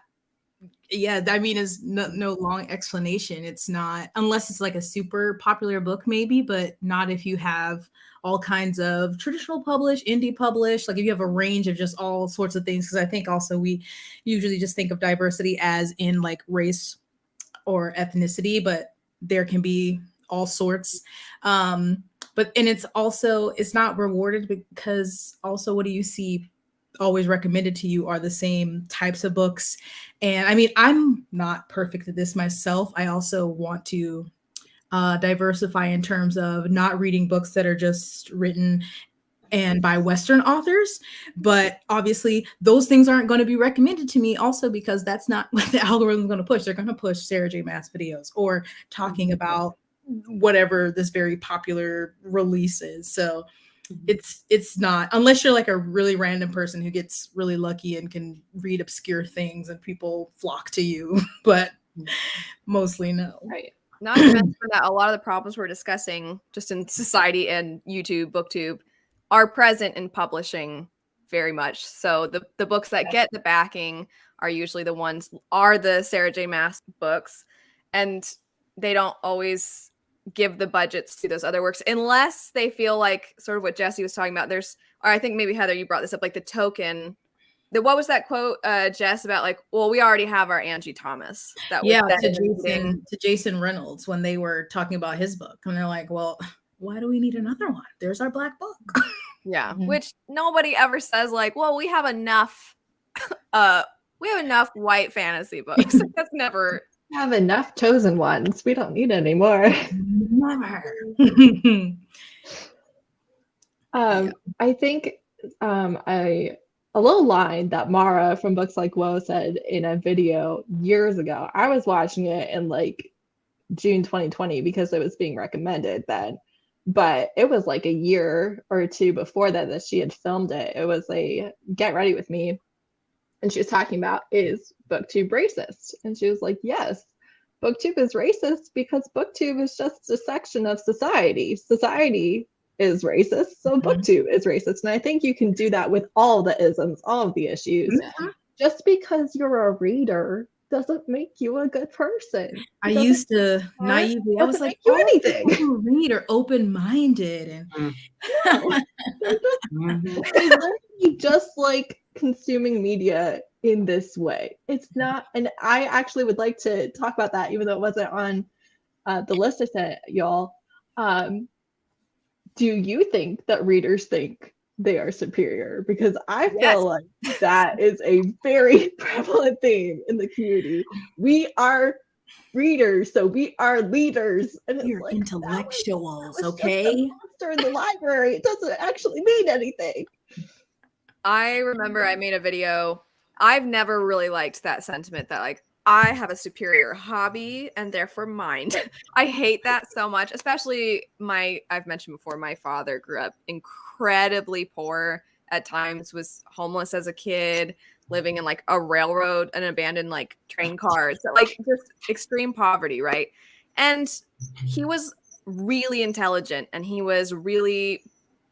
I mean, is no long explanation. It's not, unless it's like a super popular book maybe, but not if you have all kinds of traditional published, indie published, like if you have a range of just all sorts of things. Because I think also we usually just think of diversity as in like race or ethnicity, but there can be all sorts. But it's not rewarded because also what do you see always recommended to you are the same types of books. And I mean, I'm not perfect at this myself. I also want to diversify in terms of not reading books that are just written and by Western authors. But obviously those things aren't going to be recommended to me also because that's not what the algorithm is going to push. They're going to push Sarah J. Maas videos or talking about whatever this very popular release is. So it's not, unless you're like a really random person who gets really lucky and can read obscure things and people flock to you, but mostly no. Right. Not to mention that a lot of the problems we're discussing just in society and YouTube, BookTube, are present in publishing very much. So the books that get the backing are usually the Sarah J. Maas books, and they don't always give the budgets to those other works unless they feel like sort of what Jesse was talking about. Or I think maybe Heather, you brought this up, like the token. What was that quote, Jess, about like, well, we already have our Angie Thomas. That was to Jason Reynolds when they were talking about his book, and they're like, well, why do we need another one? There's our black book. Yeah, which nobody ever says like, well, we have enough white fantasy books. That's never. We have enough chosen ones. We don't need any more. Never. I think a little line that Mara from Books Like Woe said in a video years ago. I was watching it in like June 2020 because it was being recommended then. But it was like a year or two before that she had filmed it. It was a Get Ready With Me. And she was talking about, is BookTube racist? And she was like, yes, BookTube is racist because BookTube is just a section of society. Society is racist, so BookTube is racist. And I think you can do that with all the isms, all of the issues. Just because you're a reader doesn't make you a good person. I used to naively, I was like, you anything. Read or open-minded, and just like consuming media in this way. It's not, and I actually would like to talk about that, even though it wasn't on the list I sent y'all. Do you think that readers think they are superior? Because I feel like that is a very prevalent theme in the community. We are readers, so we are leaders. And you're like, intellectuals, okay? Just a monster in the library. It doesn't actually mean anything. I remember I made a video. I've never really liked that sentiment that like I have a superior hobby and therefore mind. I hate that so much, especially I've mentioned before, my father grew up incredibly poor, at times was homeless as a kid, living in like a railroad, an abandoned like train cars, like just extreme poverty, right? And he was really intelligent and he was really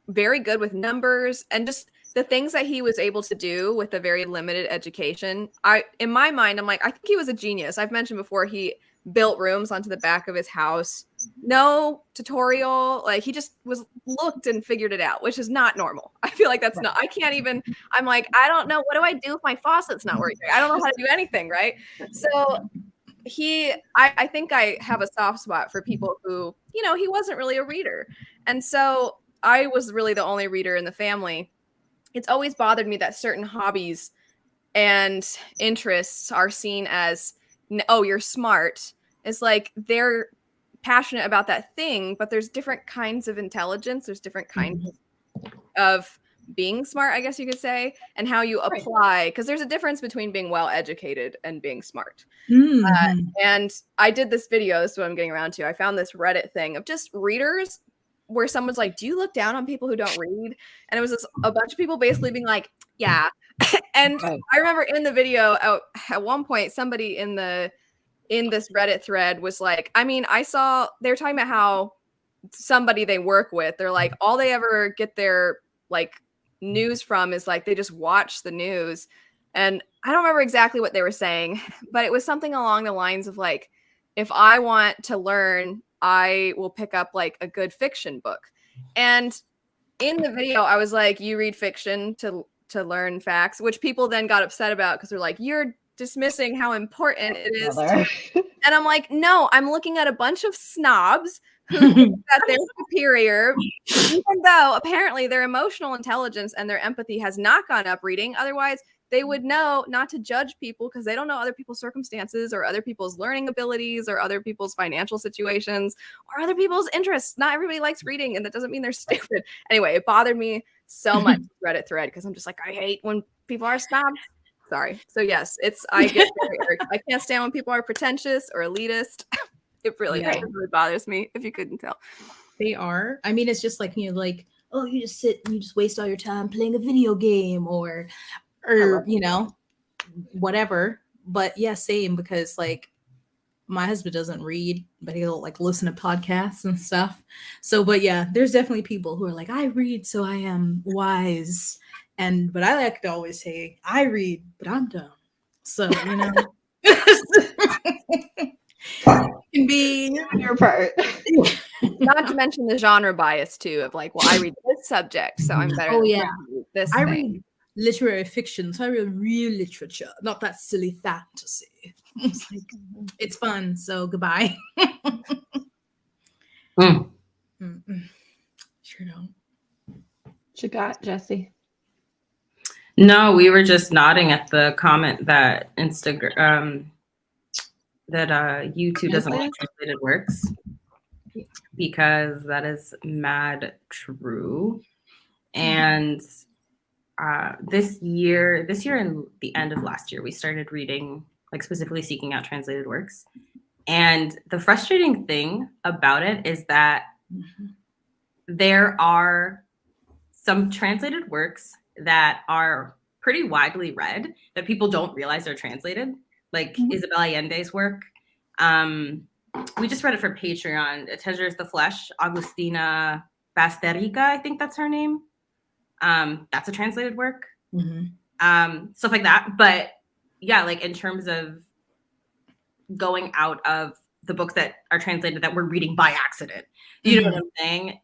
very good with numbers and just the things that he was able to do with a very limited education. In my mind, I'm like, I think he was a genius. I've mentioned before, he built rooms onto the back of his house. No tutorial. Like he just looked and figured it out, which is not normal. I feel like that's not, I can't even, I'm like, I don't know. What do I do if my faucet's not working? I don't know how to do anything. Right. So I think I have a soft spot for people who, he wasn't really a reader. And so I was really the only reader in the family. It's always bothered me that certain hobbies and interests are seen as, oh, you're smart. It's like they're passionate about that thing, but there's different kinds of intelligence. There's different kinds of being smart, I guess you could say, and how you apply, because there's a difference between being well educated and being smart. And I did this video. This is what I'm getting around to. I found this Reddit thing of just readers where someone's like, do you look down on people who don't read? And it was a bunch of people basically being like, yeah. And I remember in the video at one point, somebody in this Reddit thread was like, I mean, they're talking about how somebody they work with, they're like, all they ever get their like news from is like, they just watch the news. And I don't remember exactly what they were saying, but it was something along the lines of like, if I want to learn, I will pick up like a good fiction book. And in the video, I was like, you read fiction to learn facts, which people then got upset about because they're like, you're dismissing how important it is. And I'm like, no, I'm looking at a bunch of snobs who think that they're superior, even though apparently their emotional intelligence and their empathy has not gone up reading. Otherwise, they would know not to judge people because they don't know other people's circumstances or other people's learning abilities or other people's financial situations or other people's interests. Not everybody likes reading, and that doesn't mean they're stupid. Anyway, it bothered me so much, Reddit thread, because I'm just like, I hate when people are snobs. Sorry. So yes, I get very irked. I can't stand when people are pretentious or elitist. It really bothers me, if you couldn't tell. They are. I mean, it's just like, like, oh, you just sit and you just waste all your time playing a video game or whatever. But yeah, same, because like my husband doesn't read, but he'll like listen to podcasts and stuff. So, but yeah, there's definitely people who are like, I read, so I am wise. But I like to always say, I read, but I'm dumb. So, can be your part. Not to mention the genre bias too, of like, well, I read this subject, so I'm better. This I thing. read literary fiction, so I read real literature, not that silly fantasy. It's like, it's fun, so goodbye. Sure don't. What you got, Jesse? No, we were just nodding at the comment that Instagram, that YouTube doesn't like translated works. because that is mad true. And this year and the end of last year, we started reading, like specifically seeking out translated works. And the frustrating thing about it is that there are some translated works that are pretty widely read that people don't realize are translated, like Isabel Allende's work. We just read it for Patreon. It Treasures the Flesh, Agustina Basterica, I think that's her name. That's a translated work. Stuff like that. But yeah, like in terms of going out of the books that are translated that we're reading by accident, you know what I'm saying?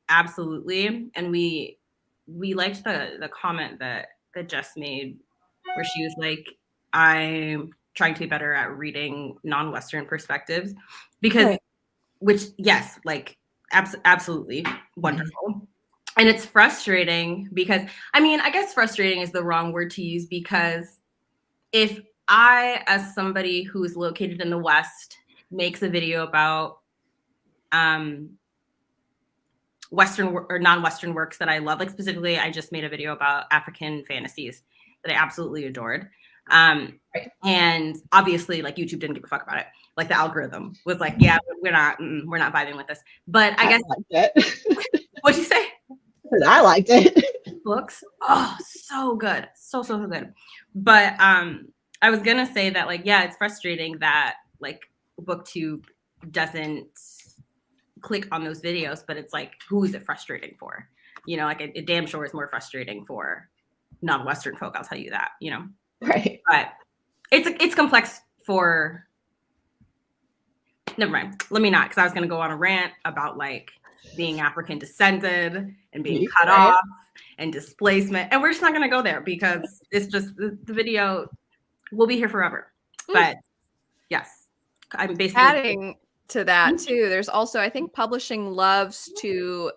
Absolutely. And we liked the comment that Jess made, where she was like, I'm trying to be better at reading non-Western perspectives, because which, yes, like absolutely wonderful. And it's frustrating because, I mean, I guess frustrating is the wrong word to use, because if I, as somebody who's located in the West, makes a video about Western or non-Western works that I love, like specifically, I just made a video about African fantasies that I absolutely adored. And obviously, like, YouTube didn't give a fuck about it. Like, the algorithm was like, yeah, we're not vibing with this. But I guess, what'd you say? I liked it. Books, oh, so good, so good. But I was gonna say that, like, yeah, it's frustrating that like BookTube doesn't click on those videos, but it's like, who is it frustrating for? You know, like it damn sure is more frustrating for non-Western folk. I'll tell you that. You know, right? But it's complex for. Never mind. Let me not, because I was gonna go on a rant about like being African descended and being cut off and displacement, and we're just not gonna go there because it's just the video will be here forever. But yes, I'm basically adding to that too. There's also, I think publishing loves to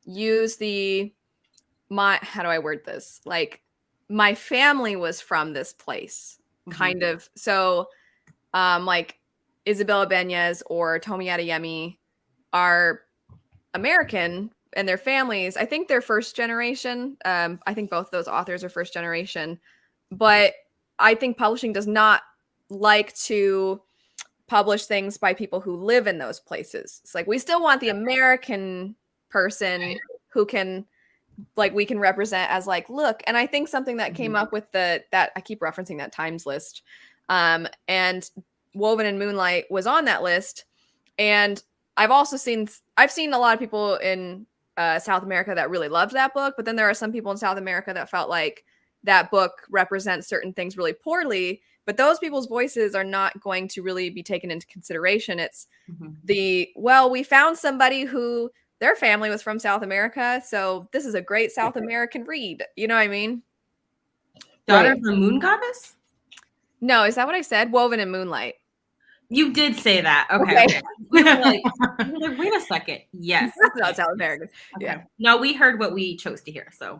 use how do I word this? Like, my family was from this place, kind of. So like Isabella Beñez or Tomi Adeyemi are American, and their families, I think they're first generation. I think both those authors are first generation, but I think publishing does not like to publish things by people who live in those places. It's like, we still want the American person who can, like, we can represent as like, look. And I think something that came up with that I keep referencing that Times list, and Woven in Moonlight was on that list. And I've seen a lot of people in South America that really loved that book, but then there are some people in South America that felt like that book represents certain things really poorly, but those people's voices are not going to really be taken into consideration. It's we found somebody who their family was from South America, so this is a great South American read. You know what I mean? Daughter of the Moon Goddess? No, is that what I said? Woven in Moonlight. You did say that. Okay. We were like, wait a second. Yes. That's not South American. Okay. Yeah. No, we heard what we chose to hear. So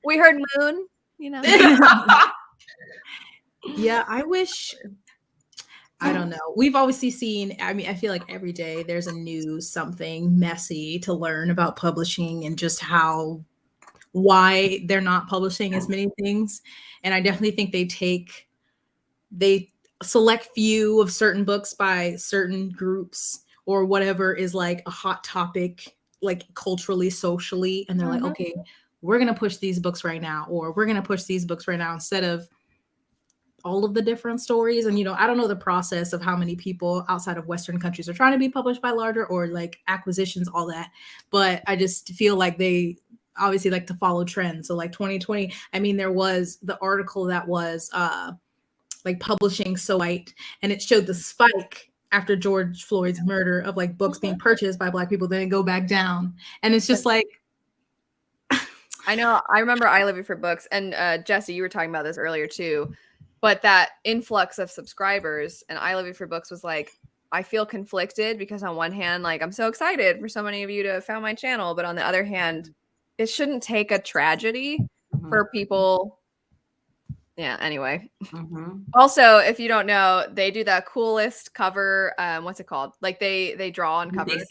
we heard moon, you know. Yeah, I wish, I don't know. We've obviously seen, I mean, I feel like every day there's a new something messy to learn about publishing and just why they're not publishing as many things. And I definitely think they select few of certain books by certain groups or whatever is like a hot topic, like culturally, socially. And they're like, okay, we're going to push these books right now, or we're going to push these books right now, instead of all of the different stories. And, you know, I don't know the process of how many people outside of Western countries are trying to be published by larger, or like acquisitions, all that. But I just feel like they obviously like to follow trends. So like 2020, I mean, there was the article that was like publishing so white, and it showed the spike after George Floyd's murder of like books being purchased by Black people, then go back down. And it's just like, I know, I remember I Love You for Books, and Jesse, you were talking about this earlier too, but that influx of subscribers, and I Love You for Books was like, I feel conflicted, because on one hand, like, I'm so excited for so many of you to have found my channel, but on the other hand, it shouldn't take a tragedy for people Yeah, anyway. Mm-hmm. Also, if you don't know, they do the coolest cover. What's it called? Like they draw on covers.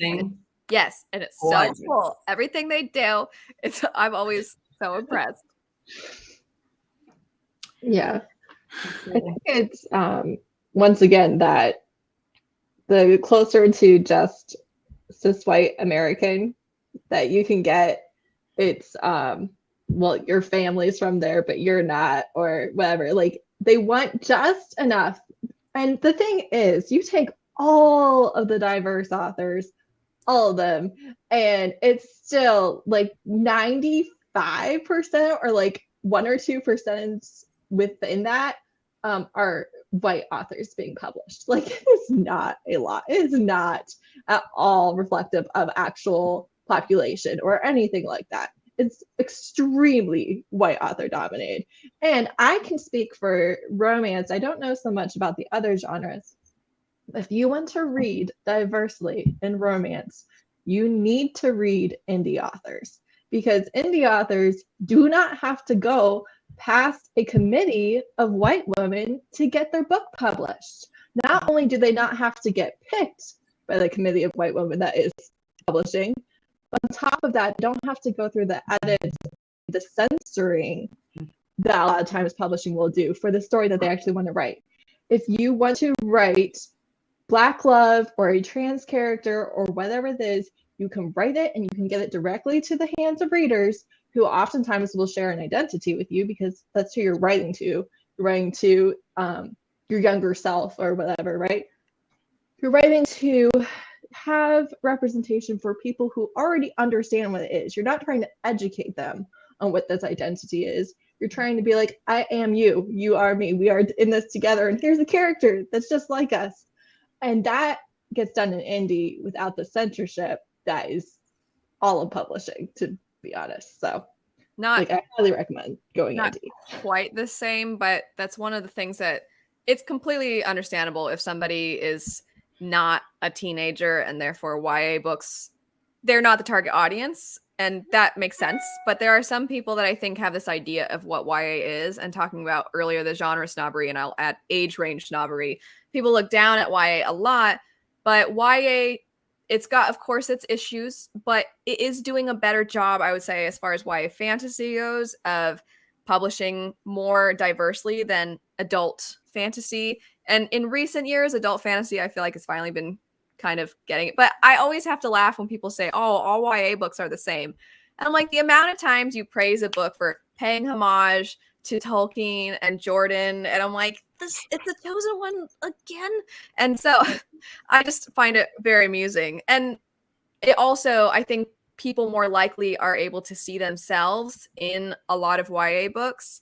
Yes, and it's so cool. Everything they do, I'm always so impressed. Yeah. I think it's once again that the closer to just cis white American that you can get, it's well, your family's from there, but you're not, or whatever. Like, they want just enough. And the thing is, you take all of the diverse authors, all of them, and it's still like 95% or like 1 or 2% within that are white authors being published. Like, it's not a lot. It is not at all reflective of actual population or anything like that. It's extremely white author dominated. And I can speak for romance. I don't know so much about the other genres. If you want to read diversely in romance, you need to read indie authors, because indie authors do not have to go past a committee of white women to get their book published. Not only do they not have to get picked by the committee of white women that is publishing, but on top of that, don't have to go through the edits, the censoring that a lot of times publishing will do for the story that they actually want to write. If you want to write Black love or a trans character or whatever it is, you can write it and you can get it directly to the hands of readers, who oftentimes will share an identity with you because that's who you're writing to. You're writing to your younger self or whatever, right? You're writing to have representation for people who already understand what it is. You're not trying to educate them on what this identity is. You're trying to be like, I am you, you are me, we are in this together, and here's a character that's just like us. And that gets done in indie without the censorship that is all of publishing, to be honest. So I highly recommend going indie. Quite the same, but that's one of the things that it's completely understandable if somebody is not a teenager and therefore YA books, they're not the target audience, and that makes sense. But there are some people that I think have this idea of what YA is, and talking about earlier the genre snobbery, and I'll add age range snobbery. People look down at YA a lot, but YA, it's got, of course, its issues, but it is doing a better job, I would say, as far as YA fantasy goes, of publishing more diversely than adult fantasy. And in recent years, adult fantasy, I feel like, has finally been kind of getting it. But I always have to laugh when people say, oh, all YA books are the same. And I'm like, the amount of times you praise a book for paying homage to Tolkien and Jordan, and I'm like, it's a chosen one again. And so I just find it very amusing. And it also, I think people more likely are able to see themselves in a lot of YA books.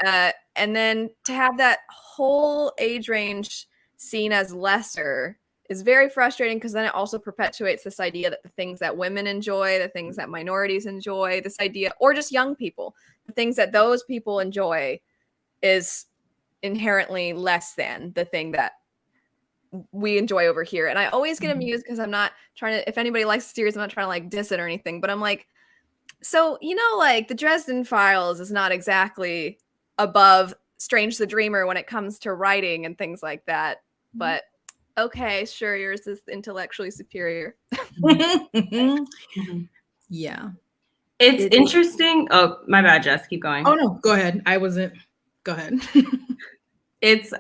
And then to have that whole age range seen as lesser is very frustrating, because then it also perpetuates this idea that the things that women enjoy, the things that minorities enjoy, this idea, or just young people, the things that those people enjoy is inherently less than the thing that we enjoy over here. And I always get amused, because I'm not trying to, if anybody likes the series, I'm not trying to like diss it or anything, but I'm like, so, you know, like the Dresden Files is not exactly above Strange the Dreamer when it comes to writing and things like that. But okay, sure, yours is intellectually superior. Yeah. It's interesting. Oh, my bad, Jess. Keep going. Oh, no, go ahead. Go ahead. It's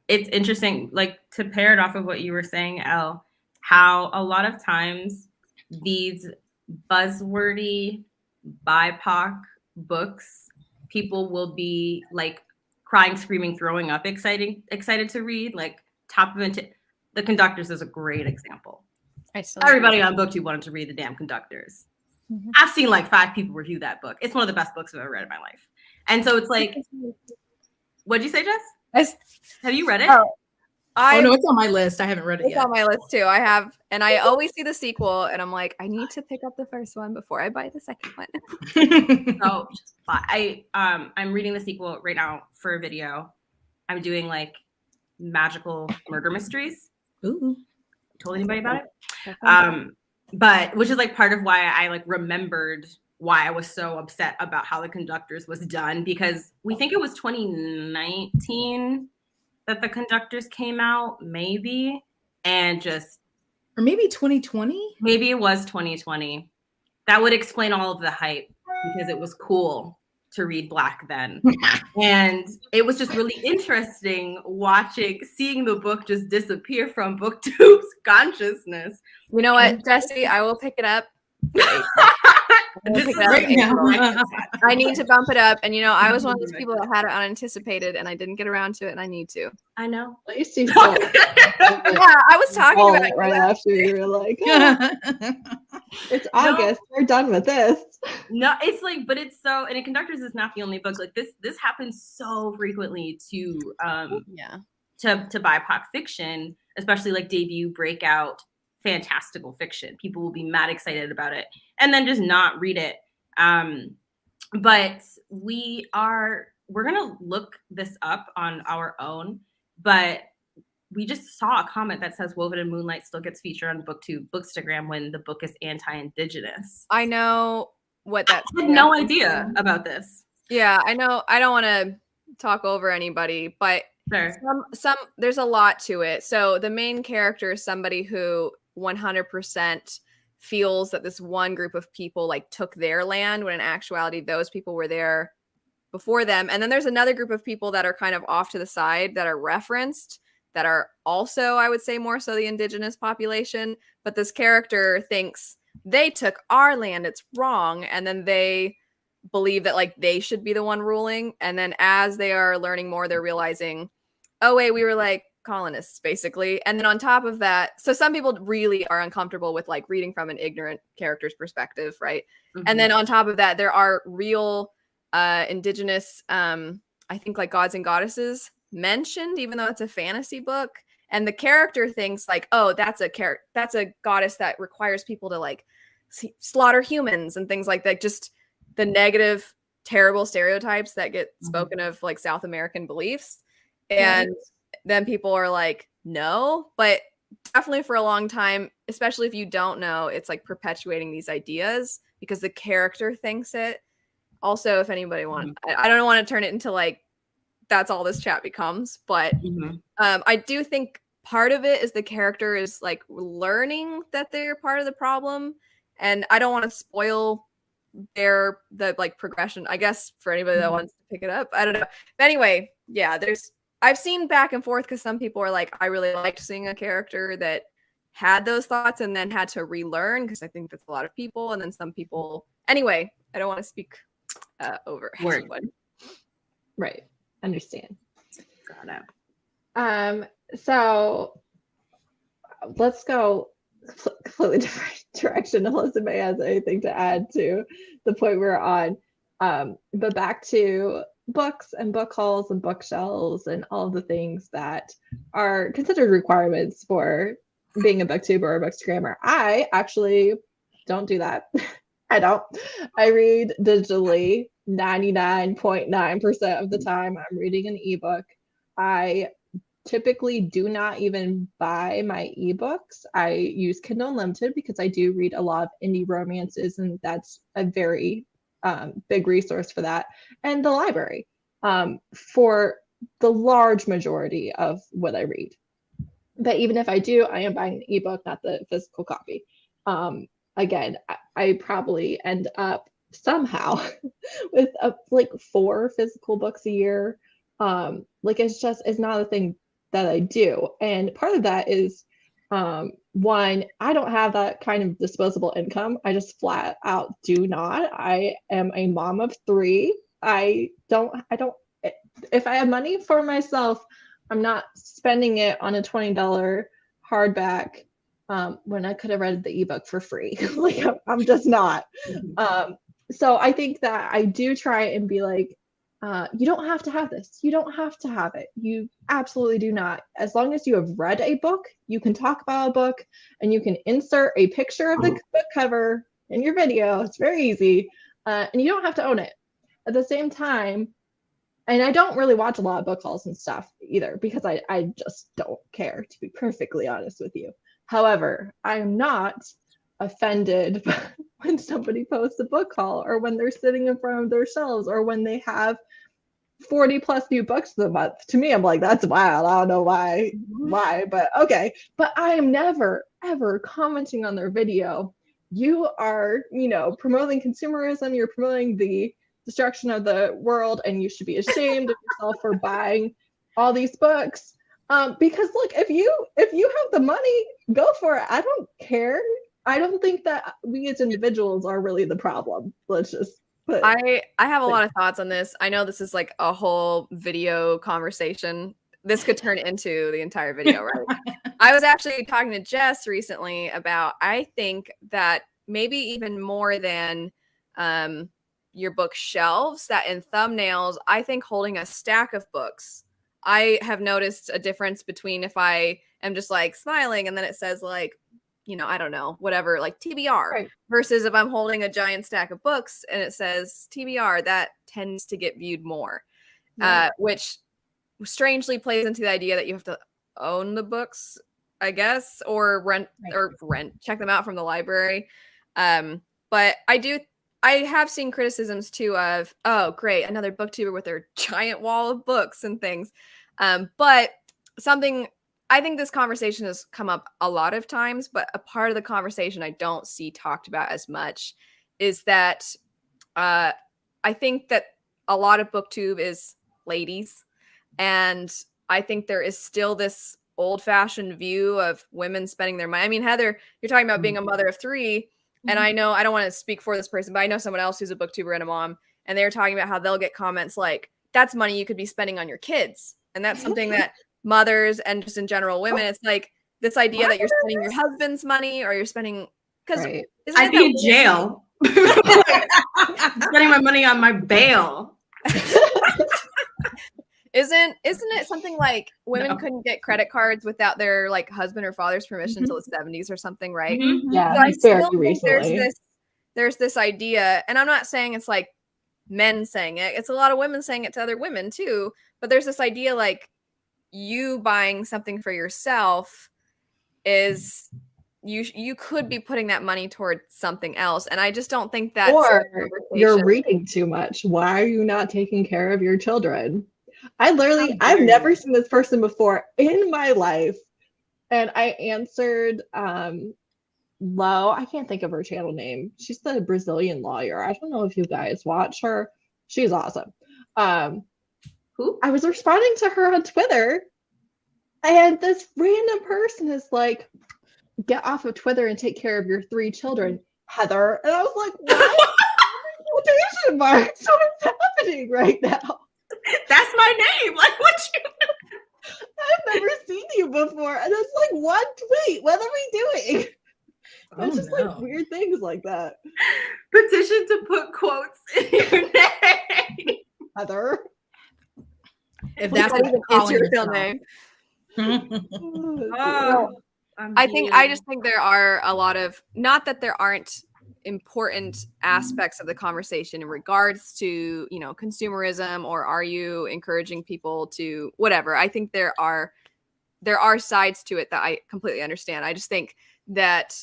interesting, like, to pair it off of what you were saying, Elle, how a lot of times these buzzwordy BIPOC books, people will be like crying, screaming, throwing up, excited to read. Like top of it, The Conductors is a great example. Everybody on BookTube wanted to read The Damn Conductors. Mm-hmm. I've seen like 5 people review that book. It's one of the best books I've ever read in my life. And so it's like, what'd you say, Jess? Have you read it? Oh, no, it's on my list. I haven't read it yet. It's on my list too. I have, and I always see the sequel, and I'm like, I need to pick up the first one before I buy the second one. So I'm reading the sequel right now for a video. I'm doing like magical murder mysteries. Ooh. Told anybody about it? But which is like part of why I like remembered why I was so upset about how The Conductors was done, because we think it was 2019 that The Conductors came out, maybe, and just... Or maybe 2020? Maybe it was 2020. That would explain all of the hype, because it was cool to read Black then. And it was just really interesting seeing the book just disappear from BookTube's consciousness. You know what, Jesse? I will pick it up. This is right now. I need to bump it up. And, you know, I was one of those people that had it unanticipated, and I didn't get around to it, and I need to. I know. At least you saw it. Yeah, I was talking about it right after you were like, oh, it's August. We're done with this. No, it's like, but it's so, and Conductors is not the only book. Like this happens so frequently to BIPOC fiction, especially like debut, breakout, fantastical fiction. People will be mad excited about it and then just not read it. But we're gonna look this up on our own, but we just saw a comment that says Woven in Moonlight still gets featured on BookTube Bookstagram when the book is anti-Indigenous. I know what that. I had no idea about this. Yeah, I know. I don't want to talk over anybody, but sure. There's a lot to it. So the main character is somebody who 100% feels that this one group of people like took their land, when in actuality those people were there before them. And then there's another group of people that are kind of off to the side that are referenced, that are also, I would say, more so the indigenous population. But this character thinks they took our land, it's wrong. And then they believe that like they should be the one ruling. And then as they are learning more, they're realizing, oh wait, we were like colonists basically. And then on top of that, so some people really are uncomfortable with like reading from an ignorant character's perspective, right? Mm-hmm. And then on top of that, there are real indigenous I think like gods and goddesses mentioned, even though it's a fantasy book. And the character thinks like, oh, that's a goddess that requires people to like slaughter humans and things like that. Just the negative, terrible stereotypes that get spoken of like South American beliefs. And then people are like, no, but definitely for a long time, especially if you don't know, it's like perpetuating these ideas because the character thinks it. Also, if anybody wants, I don't want to turn it into like, that's all this chat becomes, but I do think part of it is the character is like learning that they're part of the problem. And I don't want to spoil the like progression, I guess, for anybody that wants to pick it up. I don't know. But anyway, yeah, I've seen back and forth because some people are like, I really liked seeing a character that had those thoughts and then had to relearn, because I think that's a lot of people. And then some people, anyway, I don't want to speak over anyone. Right. Understand. Got it. So let's go completely different direction unless anybody has anything to add to the point we're on. But back to books and book hauls and bookshelves and all of the things that are considered requirements for being a booktuber or a bookstagrammer. I actually don't do that. I don't. I read digitally 99.9% of the time. I'm reading an ebook. I typically do not even buy my ebooks. I use Kindle Unlimited because I do read a lot of indie romances, and that's a very big resource for that. And the library for the large majority of what I read. But even if I do, I am buying an ebook, not the physical copy. Again, I probably end up somehow with like 4 physical books a year. Like it's not a thing that I do. And part of that is one, I don't have that kind of disposable income. I just flat out do not. I am a mom of 3. I don't if I have money for myself, I'm not spending it on a $20 hardback when I could have read the ebook for free. Like I'm just not. So I think that I do try and be like, you don't have to have this. You don't have to have it. You absolutely do not. As long as you have read a book, you can talk about a book and you can insert a picture of the book cover in your video. It's very easy. And you don't have to own it. At the same time, and I don't really watch a lot of book hauls and stuff either because I just don't care, to be perfectly honest with you. However, I am not offended when somebody posts a book haul, or when they're sitting in front of their shelves, or when they have 40 plus new books a month. To me, I'm like, that's wild. I don't know why, but okay. But I am never, ever commenting on their video. You are, promoting consumerism. You're promoting the destruction of the world, and you should be ashamed of yourself for buying all these books. Because look, if you have the money, go for it. I don't care. I don't think that we as individuals are really the problem. Let's just put. I have a lot of thoughts on this. I know this is like a whole video conversation. This could turn into the entire video, right? I was actually talking to Jess recently about, I think that maybe even more than your bookshelves, that in thumbnails, I think holding a stack of books, I have noticed a difference between if I am just like smiling and then it says like, I don't know, whatever, like TBR, Right. versus if I'm holding a giant stack of books and it says TBR, that tends to get viewed more, which strangely plays into the idea that you have to own the books, I guess, or rent, check them out from the library. But I have seen criticisms too of, oh, great, another booktuber with their giant wall of books and things. But something, I think this conversation has come up a lot of times, but a part of the conversation I don't see talked about as much is that I think that a lot of BookTube is ladies. And I think there is still this old-fashioned view of women spending their money. I mean, Heather, you're talking about being a mother of 3. And I know, I don't want to speak for this person, but I know someone else who's a booktuber and a mom, and they're talking about how they'll get comments like, that's money you could be spending on your kids. And that's something that mothers and just in general women, it's like this idea that you're spending your husband's money, or you're spending, because I'd be in jail. Spending my money on my bail. Isn't it something like women couldn't get credit cards without their like husband or father's permission until the 70s or something, right? Yeah, so I still think recently. there's this idea, and I'm not saying it's like men saying it, it's a lot of women saying it to other women too, but there's this idea like you buying something for yourself is you could be putting that money toward something else, and I just don't think that's, or you're reading too much. Why are you not taking care of your children? I've never seen this person before in my life. And I answered Lo, I can't think of her channel name. She's the Brazilian lawyer. I don't know if you guys watch her. She's awesome. Who? I was responding to her on Twitter, and this random person is like, get off of Twitter and take care of your 3 children, Heather. And I was like, what? Quotation marks. What's happening right now? That's my name. Like, what you I've never seen you before. And it's like, one tweet. What are we doing? It's just like weird things like that. Petition to put quotes in your name. Heather. If that's what you're calling your real name. I just think there are a lot of, not that there aren't important aspects of the conversation in regards to, consumerism, or are you encouraging people to whatever. I think there are sides to it that I completely understand. I just think that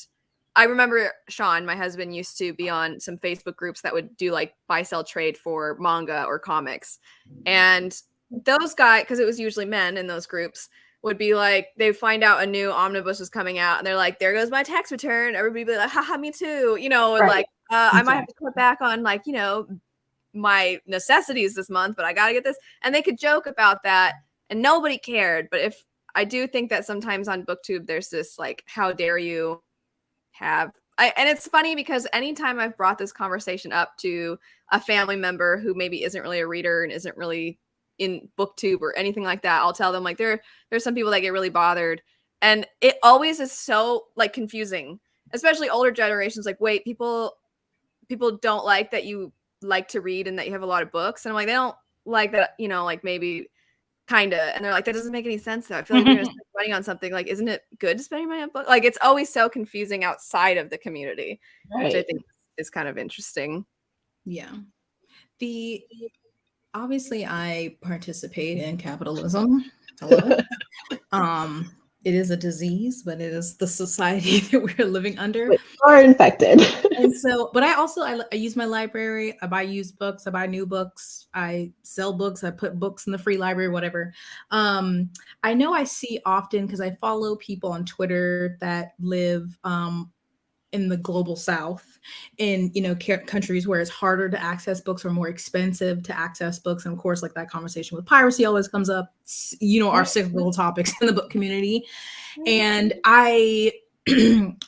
I remember Sean, my husband, used to be on some Facebook groups that would do like buy, sell, trade for manga or comics. And those guys, because it was usually men in those groups, would be like, they find out a new omnibus is coming out and they're like, there goes my tax return. Everybody would be like, haha, me too. Like, I might have to cut back on like, my necessities this month, but I got to get this. And they could joke about that and nobody cared. But I do think that sometimes on BookTube, there's this like, how dare you have, and it's funny because anytime I've brought this conversation up to a family member who maybe isn't really a reader and isn't really in BookTube or anything like that, I'll tell them like there's some people that get really bothered, and it always is so like confusing, especially older generations. Like, wait, people don't like that you like to read and that you have a lot of books, and I'm like, they don't like that, like maybe kinda, and they're like, that doesn't make any sense though. I feel like you're gonna spend money on something, like, isn't it good to spend money on books? Like, it's always so confusing outside of the community, which I think is kind of interesting. Yeah. Obviously I participate in capitalism. Hello. it is a disease, but it is the society that we're living under. We are infected. And so, but I use my library. I buy used books. I buy new books. I sell books. I put books in the free library, whatever. I know I see often, because I follow people on Twitter that live in the global south, in countries where it's harder to access books or more expensive to access books. And of course, like, that conversation with piracy always comes up, our cyclical topics in the book community. And I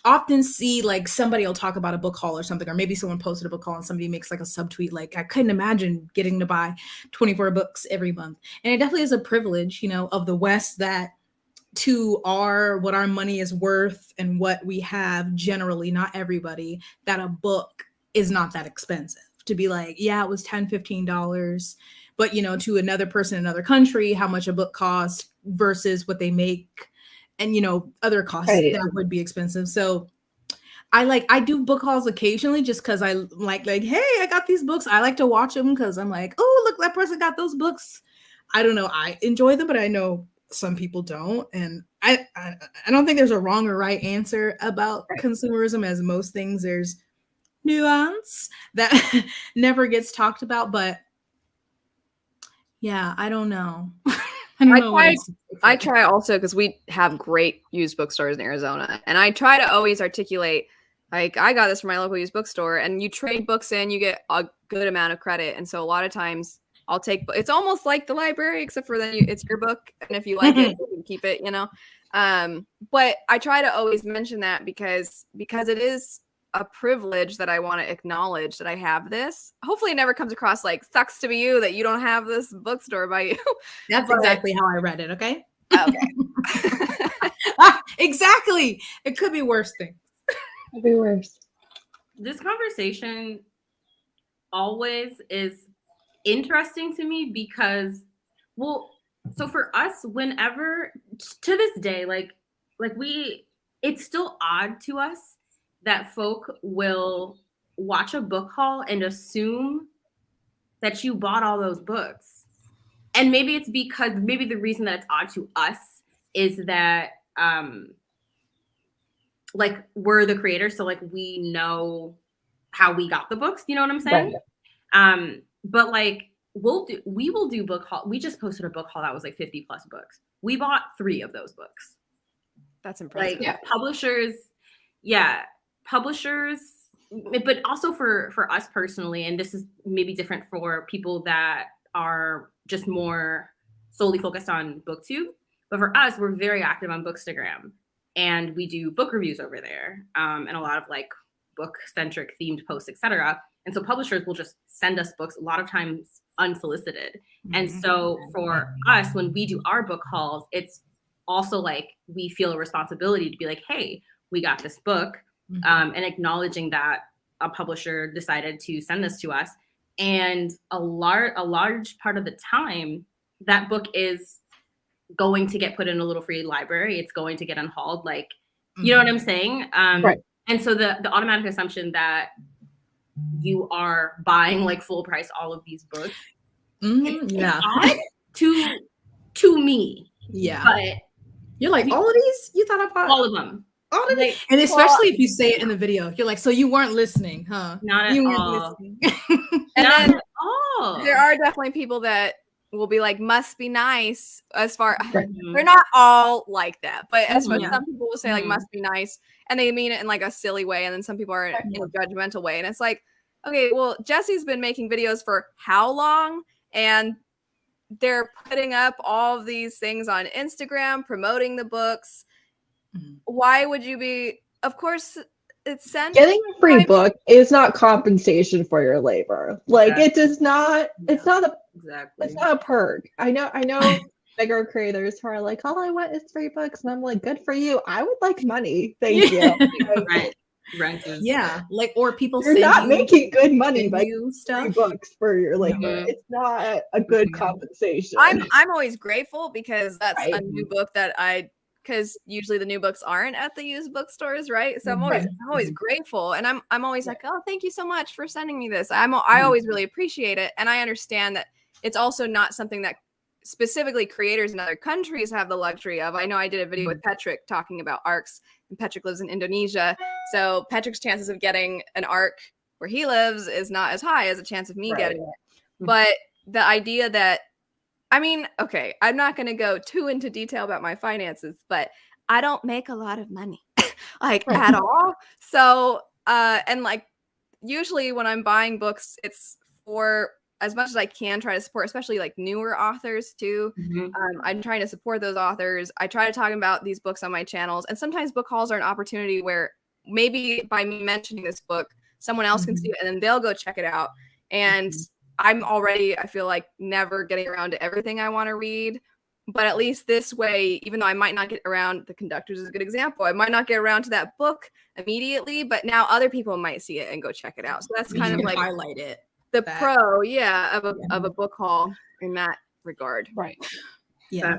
often see, like, somebody will talk about a book haul or something, or maybe someone posted a book haul and somebody makes like a subtweet, like, I couldn't imagine getting to buy 24 books every month. And it definitely is a privilege, of the West, that to what our money is worth and what we have, generally, not everybody, that a book is not that expensive. To be like, yeah, it was $10-15, but to another person in another country, how much a book costs versus what they make, and other costs that would be expensive. So I do book hauls occasionally, just because I like, hey, I got these books. I like to watch them because I'm like, oh, look, that person got those books. I don't know, I enjoy them, but I know some people don't. And I don't think there's a wrong or right answer about consumerism. As most things, there's nuance that never gets talked about. But yeah, I don't know. I try also, because we have great used bookstores in Arizona, and I try to always articulate, like, I got this from my local used bookstore, and you trade books in, you get a good amount of credit. And so a lot of times I'll take, it's almost like the library, except for then it's your book, and if you like it, you can keep it, but I try to always mention that because it is a privilege that I want to acknowledge, that I have this. Hopefully it never comes across like, sucks to be you that you don't have this bookstore by you. That's exactly how I read it. Okay. Exactly. It could be worse things. Could be worse. This conversation always is interesting to me because, so for us, whenever, to this day, it's still odd to us that folk will watch a book haul and assume that you bought all those books. And maybe it's because, maybe the reason that it's odd to us is that, we're the creators, so we know how we got the books, you know what I'm saying? Right. But we will do book haul. We just posted a book haul that was 50 plus books. We bought 3 of those books. That's impressive. Publishers, but also for us personally, and this is maybe different for people that are just more solely focused on BookTube. But for us, we're very active on Bookstagram, and we do book reviews over there, and a lot of book-centric themed posts, etc. And so publishers will just send us books, a lot of times unsolicited. Mm-hmm. And so for us, when we do our book hauls, it's also we feel a responsibility to be like, hey, we got this book, and acknowledging that a publisher decided to send this to us. And a large part of the time, that book is going to get put in a little free library. It's going to get unhauled. You know what I'm saying? Right. And so the automatic assumption that you are buying full price all of these books, it's odd to me. Yeah. But you're like, all of these? You thought I bought all of them. All of it? And especially if you say it in the video, you're like, so you weren't listening, huh? Not at all. Not at all. There are definitely people that will be like, must be nice, as far they're not all like that, but as far some people will say must be nice, and they mean it in a silly way, and then some people are in a judgmental way, and it's like, okay, well, Jesse's been making videos for how long, and they're putting up all of these things on Instagram promoting the books. Why would you be? Of course, it's getting a free book is not compensation for your labor. It does not. It's not a It's not a perk. I know bigger creators who are like, all I want is free books, and I'm like, good for you. I would like money. Thank you. Rent is, or people. You're not making good money by free books for your labor. It's not a good compensation. I'm always grateful because that's a new book that because usually the new books aren't at the used bookstores, right? So I'm always grateful, and I'm always like, oh, thank you so much for sending me this. I always really appreciate it, and I understand that it's also not something that specifically creators in other countries have the luxury of. I know I did a video with Patrick talking about ARCs, and Patrick lives in Indonesia. So Patrick's chances of getting an ARC where he lives is not as high as a chance of me getting it. But the idea that, I mean, okay, I'm not going to go too into detail about my finances, but I don't make a lot of money, like at all. So, and like usually when I'm buying books, it's for as much as I can try to support, especially like newer authors too. I'm trying to support those authors. I try to talk about these books on my channels. And sometimes book hauls are an opportunity where maybe by me mentioning this book, someone else can see it and then they'll go check it out. And I'm already, I feel like, never getting around to everything I want to read. But at least this way, even though I might not get around, The Conductors is a good example. I might not get around to that book immediately, but now other people might see it and go check it out. So that's kind of like highlight it. The pro, of a book haul in that regard. Right. Yeah.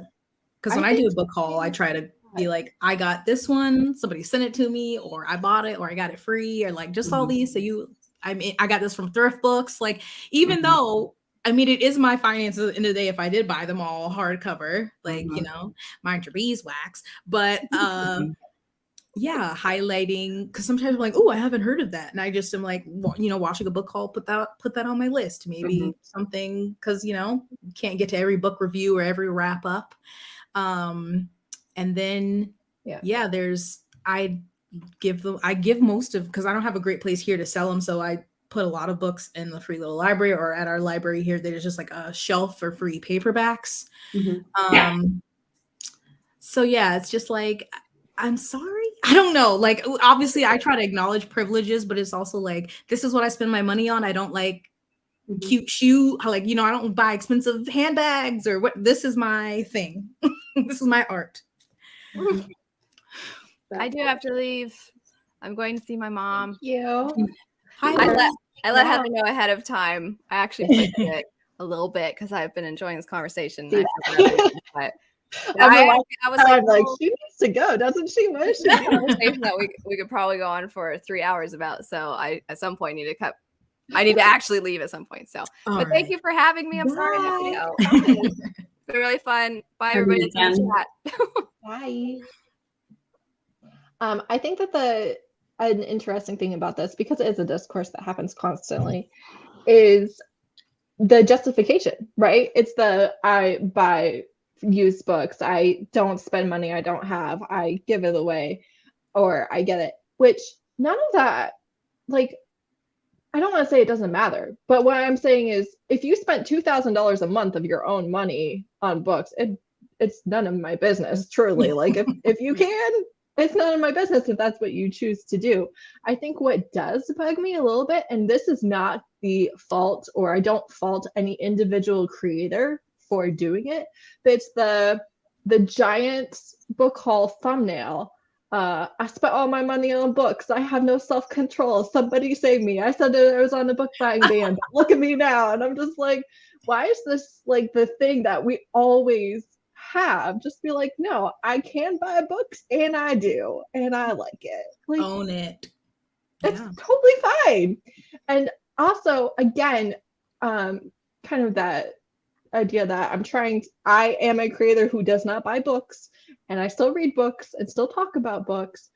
Because when I do a book haul, I try to be like, I got this one, somebody sent it to me, or I bought it, or I got it free, or like just all these. So I got this from thrift books. Like, even though, I mean, it is my finances at the end of the day if I did buy them all hardcover, like, you know, mind your beeswax. But yeah, highlighting, because sometimes I'm like, oh, I haven't heard of that. And I just am like, you know, watching a book haul, put that on my list. Maybe something, because, you know, you can't get to every book review or every wrap up. And then, I give most of, because I don't have a great place here to sell them. So I put a lot of books in the free little library, or at our library here, there's just like a shelf for free paperbacks. So yeah, it's just like, I'm sorry. I don't know. Like, obviously I try to acknowledge privileges, but it's also like, this is what I spend my money on. I don't like cute shoe. Like, you know, I don't buy expensive handbags or what. This is my thing. This is my art. I do have to leave. I'm going to see my mom. Thank you. I let Heather know ahead of time. I actually pushed it a little bit because I've been enjoying this conversation. But I was like, she needs to go, doesn't she? Wish a conversation that we could probably go on for 3 hours about. So I at some point need to cut. I need to actually leave at some point. So, but thank you for having me. I'm sorry I have to go. It's been really fun. Bye, everybody. Bye. I think that an interesting thing about this, because it is a discourse that happens constantly, is the justification, right? It's I buy used books, I don't spend money I don't have, I give it away, or I get it, which none of that, like, I don't want to say it doesn't matter, but what I'm saying is, if you spent $2,000 a month of your own money on books, it's none of my business, truly. Like, if you can, it's none of my business if that's what you choose to do. I think what does bug me a little bit, and this is not the fault, or I don't fault any individual creator for doing it, but it's the giant book haul thumbnail. I spent all my money on books. I have no self-control. Somebody save me. I said that I was on a book buying ban. Look at me now. And I'm just like, why is this like the thing that we always have? Just be like, no, I can buy books, and I do, and I like it. Like, own it. It's totally fine. And also, again, kind of that idea that I am a creator who does not buy books, and I still read books and still talk about books.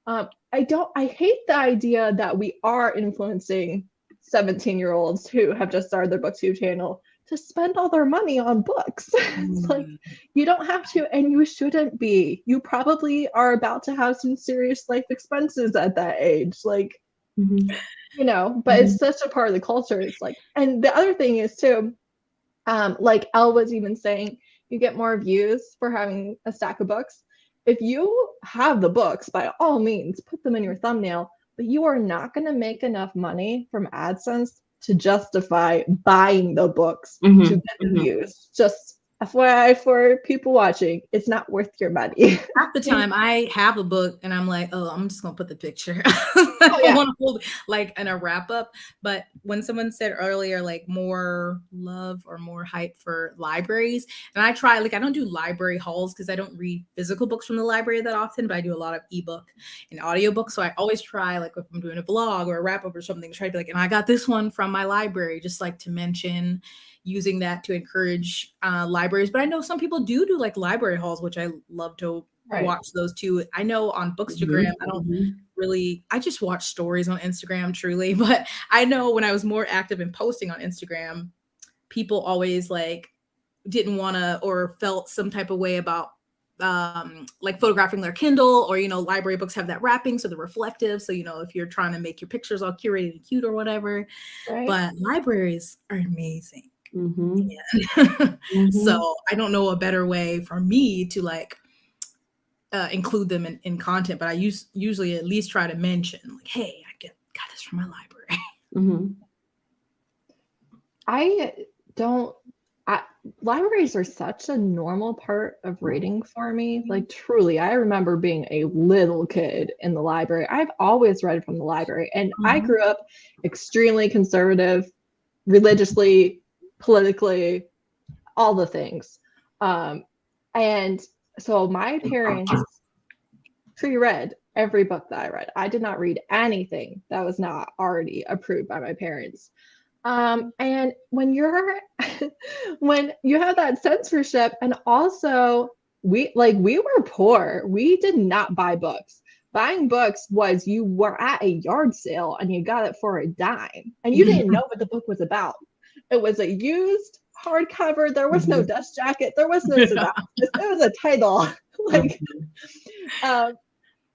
I hate the idea that we are influencing 17-year-olds who have just started their BookTube channel to spend all their money on books. It's like, you don't have to, and you shouldn't be. You probably are about to have some serious life expenses at that age. Like, you know, but it's such a part of the culture. It's like, and the other thing is too, like Elle was even saying, you get more views for having a stack of books. If you have the books, by all means, put them in your thumbnail, but you are not going to make enough money from AdSense to justify buying the books to get the views. Just FYI for people watching, it's not worth your money. Half the time I have a book and I'm like, oh, I'm just gonna put the picture. I don't want to hold like in a wrap up. But when someone said earlier, like more love or more hype for libraries, and I try, like, I don't do library hauls because I don't read physical books from the library that often, but I do a lot of ebook and audiobook. So I always try, like, if I'm doing a vlog or a wrap up or something, try to be like, and I got this one from my library, just like to mention, using that to encourage libraries. But I know some people do like library hauls, which I love to watch those too. I know on Bookstagram, I don't really, I just watch stories on Instagram truly, but I know when I was more active in posting on Instagram, people always like didn't want to or felt some type of way about like photographing their Kindle, or, you know, library books have that wrapping, so they're reflective. So, you know, if you're trying to make your pictures all curated and cute or whatever, but libraries are amazing. So I don't know a better way for me to like include them in content, but I usually at least try to mention like, hey, I got this from my library. Libraries are such a normal part of reading for me. Like, truly, I remember being a little kid in the library. I've always read from the library, and I grew up extremely conservative, religiously, politically, all the things. And so my parents pre-read every book that I read. I did not read anything that was not already approved by my parents. And when when you have that censorship, and also we were poor, we did not buy books. Buying books was you were at a yard sale and you got it for a dime, and you didn't know what the book was about. It was a used hardcover. There was no dust jacket. There was no synopsis. It was a title.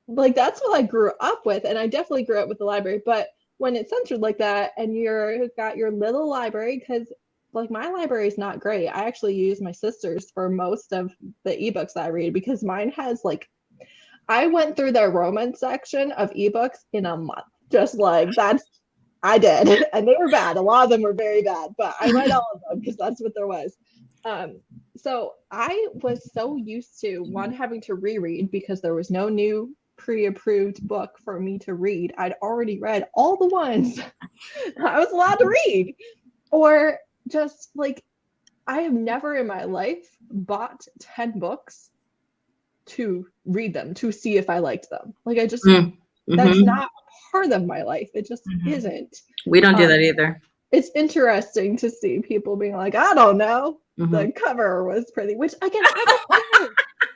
Like that's what I grew up with, and I definitely grew up with the library. But when it's censored like that, and you've got your little library, because like my library is not great. I actually use my sister's for most of the ebooks that I read, because mine has like, I went through their romance section of ebooks in a month. Just like I did. And they were bad. A lot of them were very bad, but I read all of them because that's what there was. So I was so used to one having to reread because there was no new pre-approved book for me to read. I'd already read all the ones I was allowed to read. Or just like, I have never in my life bought 10 books to read them, to see if I liked them. Like I just, that's not part of my life. It just isn't. We don't do that either. It's interesting to see people being like, I don't know, the cover was pretty, which again,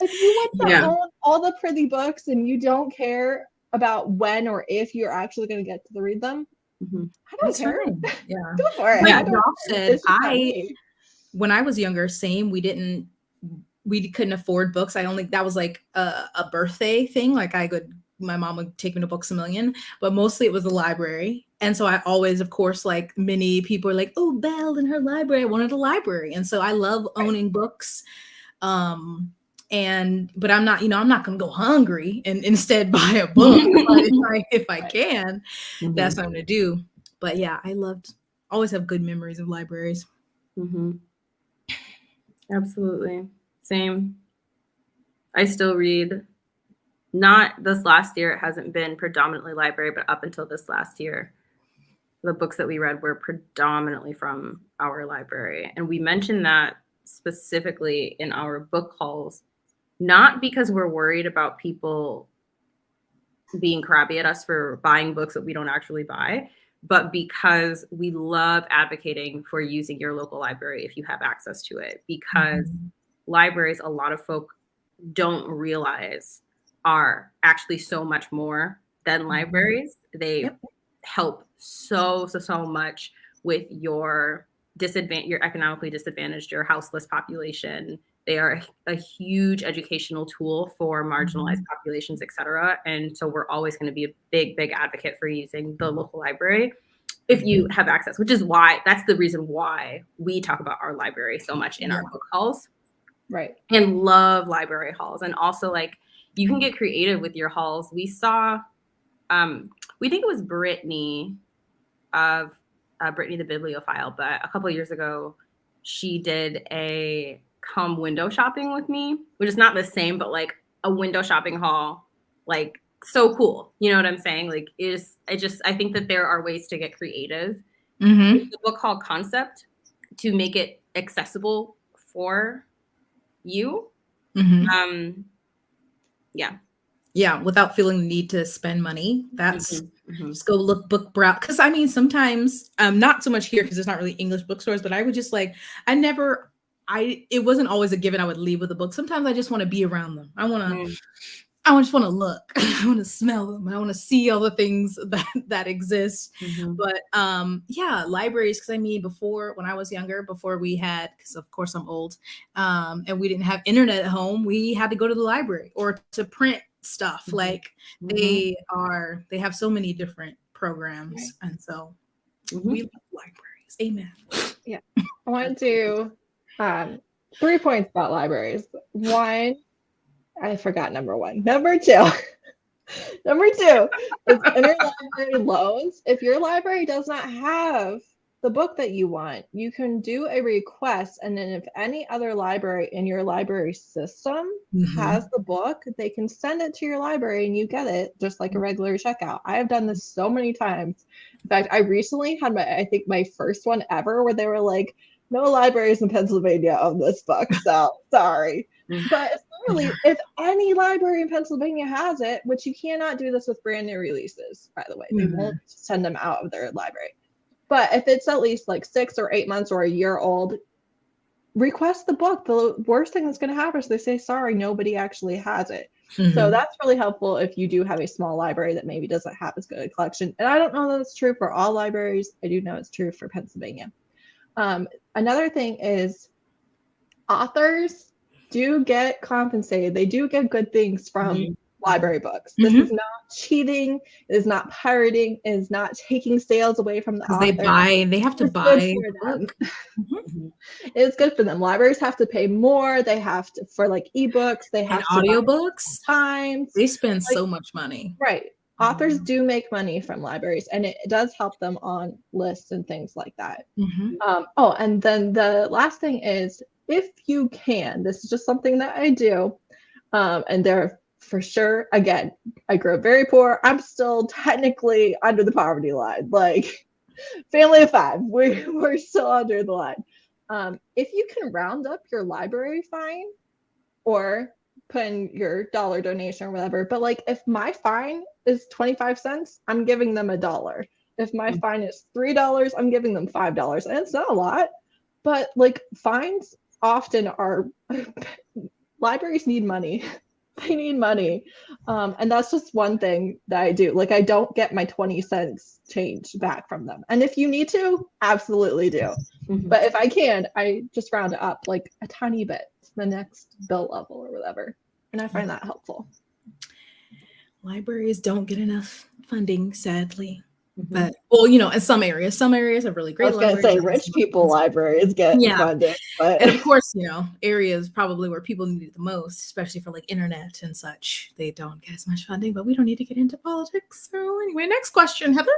if you want to own all the pretty books and you don't care about when or if you're actually going to get to read them, I don't care. Yeah. Go for it. Like Rob said, when I was younger, same, we couldn't afford books. That was like a birthday thing. Like my mom would take me to Books A Million, but mostly it was the library. And so I always, of course, like many people are like, oh, Belle in her library, I wanted a library. And so I love owning books. But I'm not, I'm not going to go hungry and instead buy a book. if I can, that's what I'm going to do. But yeah, always have good memories of libraries. Absolutely. Same. I still read. Not this last year, it hasn't been predominantly library, but up until this last year, the books that we read were predominantly from our library. And we mentioned that specifically in our book hauls, not because we're worried about people being crabby at us for buying books that we don't actually buy, but because we love advocating for using your local library if you have access to it. Because libraries, a lot of folk don't realize, are actually so much more than libraries. They help so much with your economically disadvantaged, your houseless population. They are a huge educational tool for marginalized populations, et cetera. And so we're always going to be a big advocate for using the local library if you have access, which is why, that's the reason why we talk about our library so much in our book hauls. Right. And love library hauls. And also, like, you can get creative with your hauls. We saw, we think it was Brittany the Bibliophile, but a couple of years ago, she did a come window shopping with me, which is not the same, but like a window shopping haul, like so cool. You know what I'm saying? Like I think that there are ways to get creative with the book haul concept to make it accessible for you. Yeah, without feeling the need to spend money. That's Just go look book browse. Because I mean, sometimes, not so much here because there's not really English bookstores, but I would just like, it wasn't always a given I would leave with a book. Sometimes I just want to be around them. I just want to look. I want to smell them. I want to see all the things that exist. But yeah, libraries. Because I mean, when I was younger, before we had, because of course I'm old, and we didn't have internet at home, we had to go to the library or to print stuff. Like they have so many different programs, and so we love libraries. Amen. Yeah, I want to 3 points about libraries. One, I forgot number one. Number two. Number two is interlibrary loans. If your library does not have the book that you want, you can do a request, and then if any other library in your library system has the book, they can send it to your library and you get it just like a regular checkout. I have done this so many times. In fact, I recently had my first one ever where they were like, no libraries in Pennsylvania own this book, so sorry. But it's literally, if any library in Pennsylvania has it, which you cannot do this with brand new releases, by the way, they won't send them out of their library. But if it's at least like 6 or 8 months or a year old, request the book. The worst thing that's going to happen is they say, sorry, nobody actually has it. So that's really helpful if you do have a small library that maybe doesn't have as good a collection. And I don't know that it's true for all libraries. I do know it's true for Pennsylvania. Another thing is authors do get compensated. They do get good things from library books. This is not cheating. It is not pirating. It is not taking sales away from the author. They have to buy a book. It's good for them. Libraries have to pay more. They have to, for like ebooks, they have to audiobooks. Times. They spend so much money. Right. Authors do make money from libraries, and it does help them on lists and things like that. And then the last thing is, if you can, this is just something that I do, and there for sure, again, I grew up very poor. I'm still technically under the poverty line, like family of 5. We're still under the line. If you can round up your library fine or put in your dollar donation or whatever, but like if my fine is 25 cents, I'm giving them $1. If my fine is $3, I'm giving them $5. And it's not a lot, but like fines often are, libraries need money. They need money. And that's just one thing that I do. Like I don't get my 20 cents change back from them. And if you need to, absolutely do. But if I can, I just round it up like a tiny bit to the next bill level or whatever. And I find that helpful. Libraries don't get enough funding, sadly. But well, in some areas have really great libraries. I was going to say rich people libraries get funded, but and of course, areas probably where people need it the most, especially for like internet and such, they don't get as much funding. But we don't need to get into politics. So anyway, next question, Heather.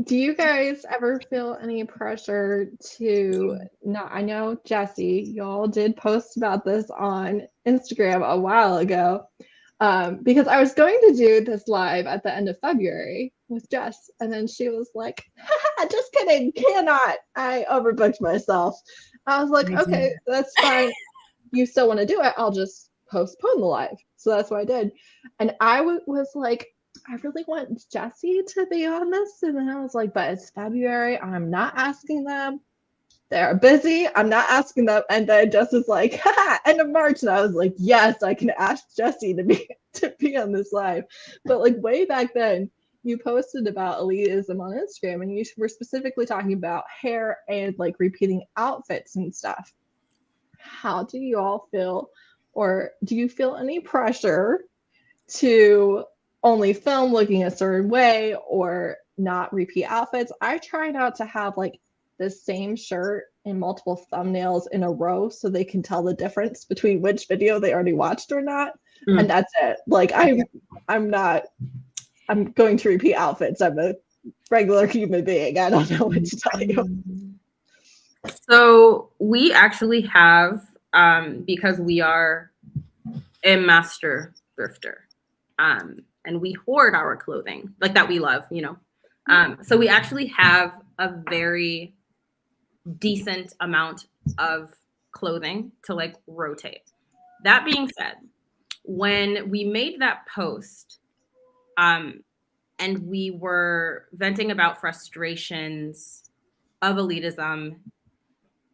Do you guys ever feel any pressure to not? I know Jesse, y'all did post about this on Instagram a while ago. Because I was going to do this live at the end of February with Jess, and then she was like, just kidding, cannot. I overbooked myself. I was like, okay, that's fine. You still want to do it? I'll just postpone the live. So that's what I did. And I was like, I really want Jesse to be on this. And then I was like, but it's February. I'm not asking them. They're busy. I'm not asking them. And then Jess was like, end of March. And I was like, yes, I can ask Jesse to be on this live. But like way back then, you posted about elitism on Instagram, and you were specifically talking about hair and like repeating outfits and stuff. How do you all feel, or do you feel any pressure to only film looking a certain way or not repeat outfits? I try not to have like the same shirt in multiple thumbnails in a row so they can tell the difference between which video they already watched or not. And that's it. Like I'm going to repeat outfits. I'm a regular human being. I don't know what to tell you. So we actually have, because we are a master thrifter, and we hoard our clothing like that we love, so we actually have a very decent amount of clothing to like rotate. That being said, when we made that post, and we were venting about frustrations of elitism,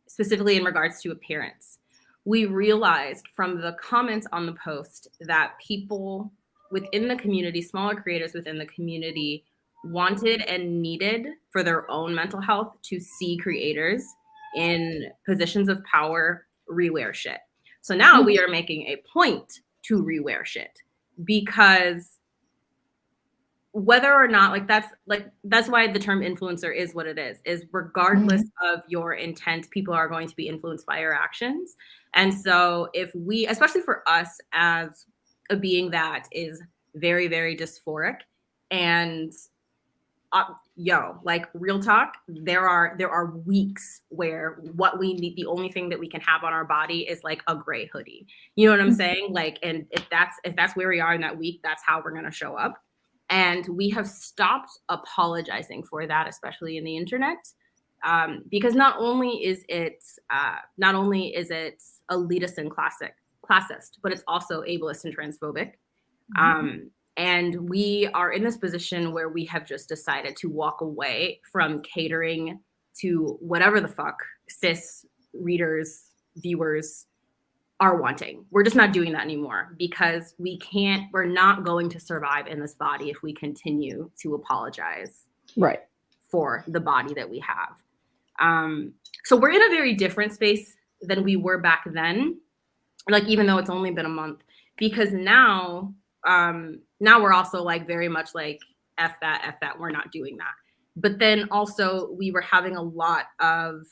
specifically in regards to appearance, we realized from the comments on the post that people within the community, smaller creators within the community, wanted and needed for their own mental health to see creators in positions of power rewear shit. So now we are making a point to rewear shit, because whether or not, like, that's why the term influencer is what it is regardless of your intent, people are going to be influenced by your actions. And so if we, especially for us as a being that is very, very dysphoric, and like, real talk, there are weeks where what we need, the only thing that we can have on our body is like a gray hoodie. You know what I'm saying? Like, and if that's where we are in that week, that's how we're going to show up. And we have stopped apologizing for that, especially in the internet, because not only is it elitist and classist, but it's also ableist and transphobic. And we are in this position where we have just decided to walk away from catering to whatever the fuck cis readers, viewers are wanting. We're just not doing that anymore, because we're not going to survive in this body if we continue to apologize for the body that we have. So we're in a very different space than we were back then, like, even though it's only been a month, because now we're also like very much like, F that, we're not doing that. But then also we were having a lot of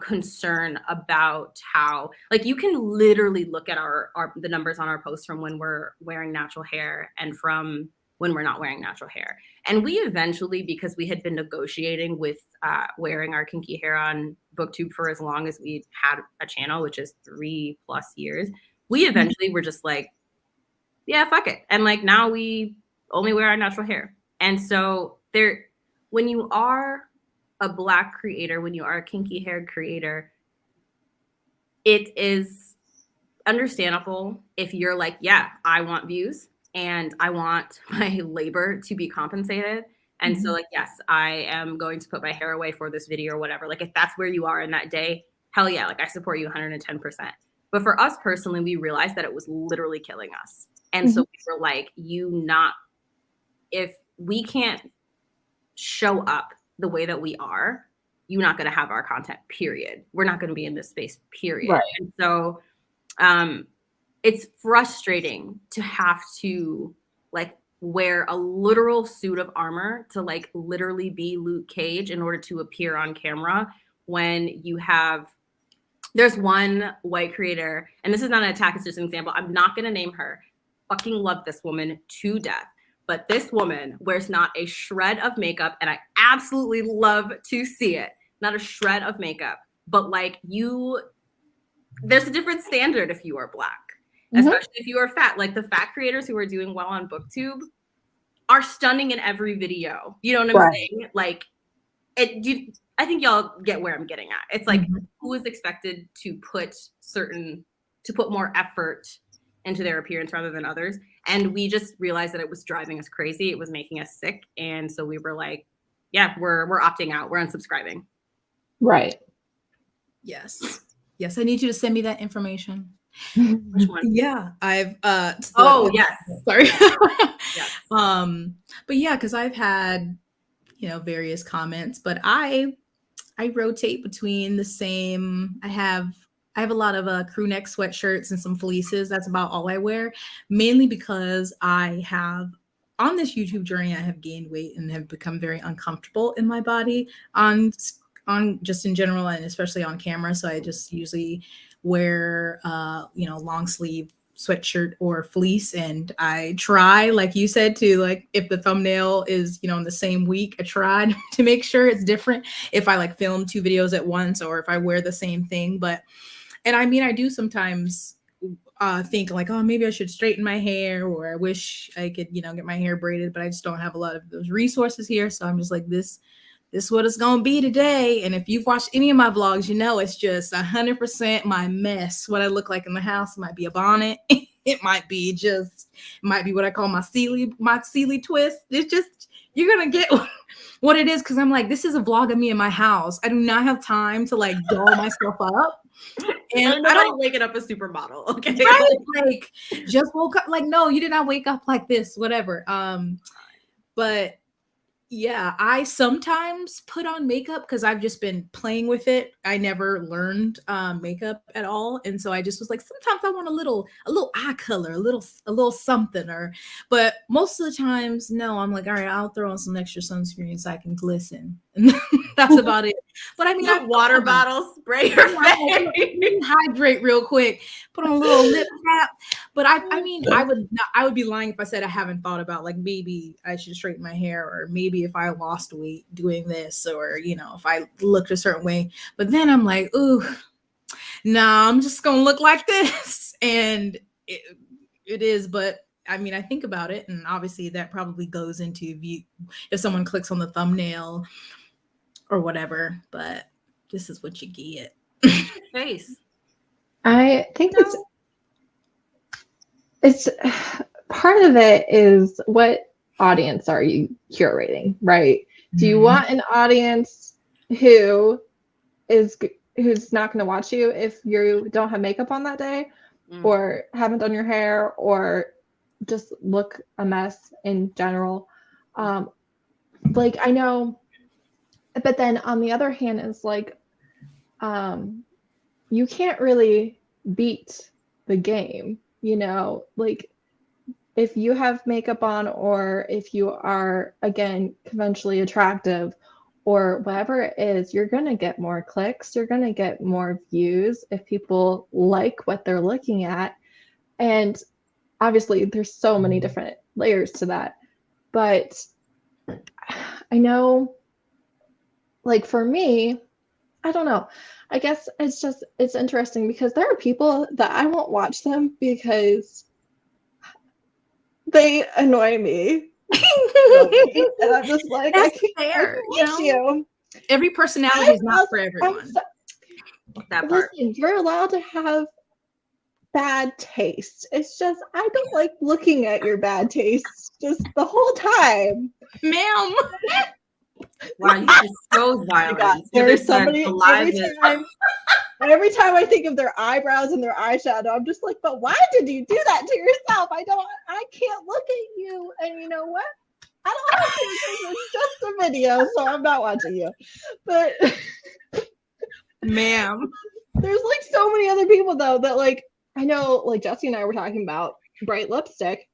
concern about how, like, you can literally look at the numbers on our posts from when we're wearing natural hair and from when we're not wearing natural hair. And we eventually, because we had been negotiating with wearing our kinky hair on BookTube for as long as we had a channel, which is 3+ years, we eventually were just like, yeah, fuck it. And like, now we only wear our natural hair. And so when you are a Black creator, when you are a kinky haired creator, it is understandable if you're like, yeah, I want views and I want my labor to be compensated. And so, like, yes, I am going to put my hair away for this video or whatever. Like, if that's where you are in that day, hell yeah, like, I support you 110%. But for us personally, we realized that it was literally killing us. And so we were like, if we can't show up the way that we are, you're not going to have our content, period. We're not going to be in this space, period. Right. And so it's frustrating to have to, like, wear a literal suit of armor to, like, literally be Luke Cage in order to appear on camera when you have, there's one white creator, and this is not an attack, it's just an example. I'm not going to name her. Fucking love this woman to death. But this woman wears not a shred of makeup, and I absolutely love to see it. Not a shred of makeup. But, like, there's a different standard if you are Black, especially if you are fat. Like, the fat creators who are doing well on BookTube are stunning in every video. You know what I'm saying? Like, I think y'all get where I'm getting at. It's like, who is expected to put more effort into their appearance rather than others? And we just realized that it was driving us crazy. It was making us sick. And so we were like, yeah, we're opting out. We're unsubscribing. Right. Yes. Yes, I need you to send me that information. Which one? Yeah, I've yes. Sorry. Yes. But yeah, because I've had, various comments, but I rotate between the same. I have a lot of crew neck sweatshirts and some fleeces. That's about all I wear, mainly because I have, on this YouTube journey, I have gained weight and have become very uncomfortable in my body on just in general, and especially on camera. So I just usually wear, long sleeve sweatshirt or fleece. And I try, like you said, to, like, if the thumbnail is, in the same week, I try to make sure it's different if I, like, film 2 videos at once or if I wear the same thing. And I mean, I do sometimes think like, oh, maybe I should straighten my hair, or I wish I could, get my hair braided, but I just don't have a lot of those resources here. So I'm just like, this is what it's going to be today. And if you've watched any of my vlogs, it's just 100% my mess. What I look like in the house. It might be a bonnet. It might be what I call my Sealy twist. It's just, you're gonna get what it is, because I'm like, this is a vlog of me in my house. I do not have time to like doll myself up. And I don't waking up a supermodel. Okay. Right, like just woke up. Like, no, you did not wake up like this, whatever. But yeah, I sometimes put on makeup because I've just been playing with it. I never learned makeup at all, and so I just was like, sometimes I want a little eye color, a little something. But most of the times, no. I'm like, all right, I'll throw on some extra sunscreen so I can glisten, and that's about it. But I mean, I water bottles, spray your face, hydrate real quick, put on a little lip cap. But I mean, I would be lying if I said I haven't thought about, like, maybe I should straighten my hair, or maybe if I lost weight doing this, or, you know, if I looked a certain way. But then I'm like, ooh, nah, I'm just gonna look like this. And it is, but I mean, I think about it, and obviously that probably goes into if someone clicks on the thumbnail or whatever, but this is what you get. Face. I think it's part of it is, what audience are you curating, right? Do you want an audience who's not going to watch you if you don't have makeup on that day, or haven't done your hair, or just look a mess in general? Like, I know, but then on the other hand, it's like, you can't really beat the game, you know? Like, if you have makeup on, or if you are, again, conventionally attractive, or whatever it is, you're going to get more clicks, you're going to get more views if people like what they're looking at. And obviously there's so many different layers to that. But I know, like, for me, I don't know. I guess it's interesting because there are people that I won't watch them because they annoy me. And I'm just like, that's I can't watch you. Every personality is not for everyone. Listen, you're allowed to have bad taste. It's just, I don't like looking at your bad taste just the whole time. Ma'am. Wow, you just so violent. There's somebody every time I think of their eyebrows and their eyeshadow, I'm just like, but why did you do that to yourself? I can't look at you. And you know what? I don't have to, because it's just a video, so I'm not watching you. But ma'am, there's like so many other people though that, like, I know, like, Jesse and I were talking about bright lipstick,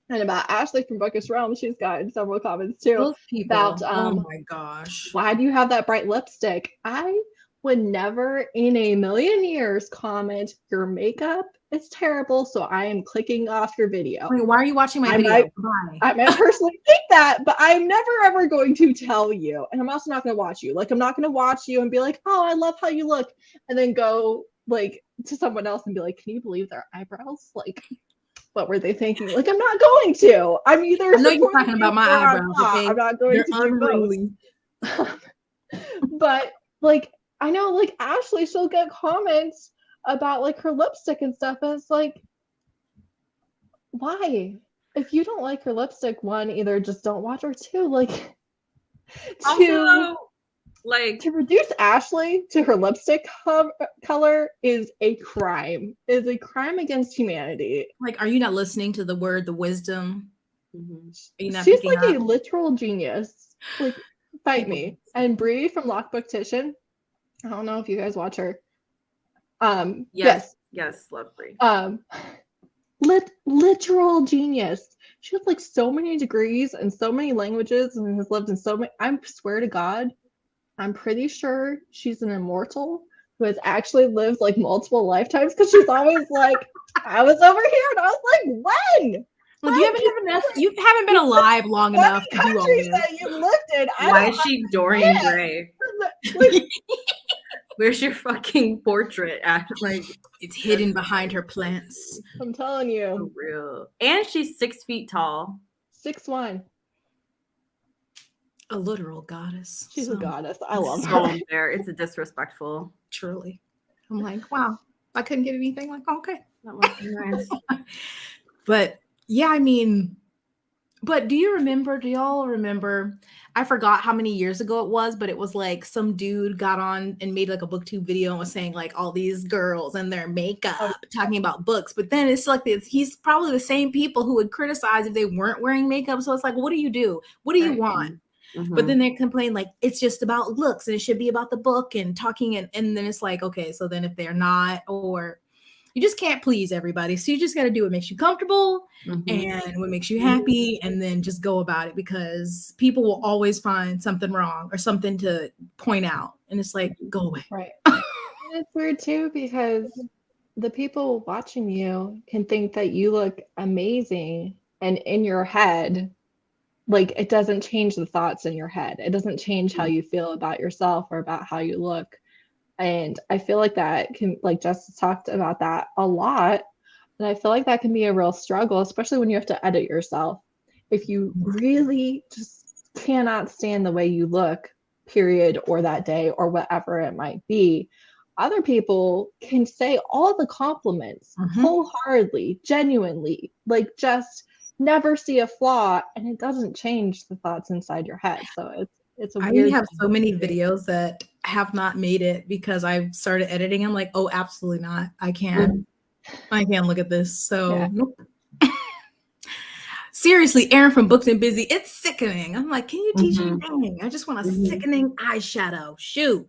and about Ashley from Bookish Realm. She's gotten several comments too about oh my gosh, why do you have that bright lipstick? I would never in a million years comment, your makeup is terrible, so I am clicking off your video. Wait, why are you watching my video? I might personally think that, but I'm never ever going to tell you. And I'm also not going to watch you. Like, I'm not going to watch you and be like, oh, I love how you look, and then go like to someone else and be like, can you believe their eyebrows? Like, what were they thinking? Like, I'm not going to. I'm either. I know you're talking about my eyebrows. Okay? I'm not going to unruly. But like, I know, like, Ashley, she'll get comments about like her lipstick and stuff, and it's like, why? If you don't like her lipstick, one, either just don't watch, or two, like, to reduce Ashley to her lipstick color is a crime. It is a crime against humanity. Like, are you not listening to the wisdom? Mm-hmm. She's like a literal genius. Like, fight me. And Bree from Lockbook Titian, I don't know if you guys watch her. Yes, love Bree. Literal genius. She has like so many degrees and so many languages, and has lived in so many. I swear to God, I'm pretty sure she's an immortal who has actually lived like multiple lifetimes, because she's always like, I was over here, and I was like, when? Well, you haven't been alive long enough to do all this. That you lived in. Why is she Dorian Gray? Where's your fucking portrait at? Like, it's hidden behind her plants. I'm telling you. For real. And she's 6 feet tall. 6'1". A literal goddess. She's a goddess. I love her. There, it's a disrespectful. Truly. I'm like, wow. I couldn't get anything like, okay. That was nice. But yeah, I mean, but do y'all remember, I forgot how many years ago it was, but it was like some dude got on and made like a BookTube video and was saying like all these girls and their makeup, talking about books. But then it's like he's probably the same people who would criticize if they weren't wearing makeup. So it's like, what do you do? What do you want? Mm-hmm. But then they complain like it's just about looks and it should be about the book and talking. And then it's like, okay, so then if they're not, or you just can't please everybody. So you just got to do what makes you comfortable and what makes you happy, and then just go about it, because people will always find something wrong or something to point out. And it's like, go away. Right. And it's weird too, because the people watching you can think that you look amazing, and in your head, like, it doesn't change the thoughts in your head. It doesn't change how you feel about yourself or about how you look. And I feel like that can, like Jess talked about that a lot. And I feel like that can be a real struggle, especially when you have to edit yourself. If you really just cannot stand the way you look, period, or that day, or whatever it might be, other people can say all the compliments wholeheartedly, genuinely, like just never see a flaw, and it doesn't change the thoughts inside your head. So it's a weird. I have so many videos that have not made it because I've started editing. I'm like, oh, absolutely not. I can't look at this. So nope. Seriously, Erin from Booked and Busy, it's sickening. I'm like, can you teach me anything? I just want a sickening eyeshadow. Shoot.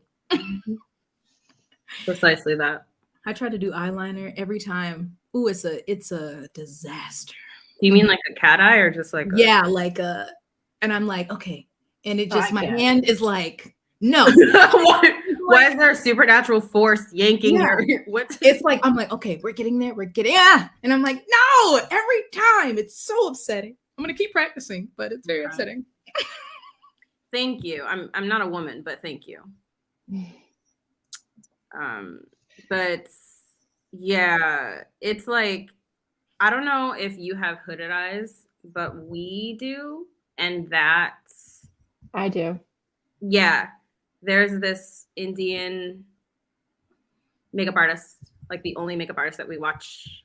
Precisely that. I try to do eyeliner every time. Ooh, it's a disaster. You mean like a cat eye, or just like and I'm like, okay. And it just, my hand is like, no. Why is there a supernatural force yanking her? It's like, I'm like, okay, we're getting there. And I'm like, no, every time. It's so upsetting. I'm going to keep practicing, but it's very upsetting. Thank you. I'm not a woman, but thank you. But yeah, it's like, I don't know if you have hooded eyes, but we do. And that's, I do. Yeah. There's this Indian makeup artist, like the only makeup artist that we watch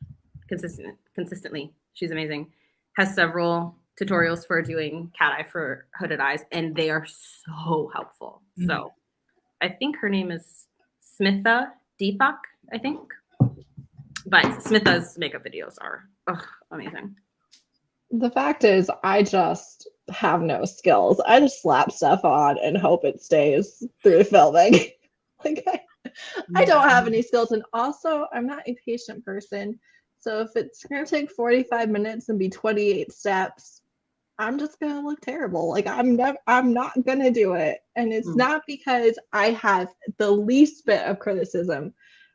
consistently. She's amazing. Has several tutorials for doing cat eye for hooded eyes, and they are so helpful. So I think her name is Smitha Deepak, I think. But Smitha's makeup videos are amazing. The fact is, I just have no skills. I just slap stuff on and hope it stays through filming. Like, I don't have any skills. And also, I'm not a patient person. So if it's going to take 45 minutes and be 28 steps, I'm just going to look terrible. Like, I'm not going to do it. And it's not because I have the least bit of criticism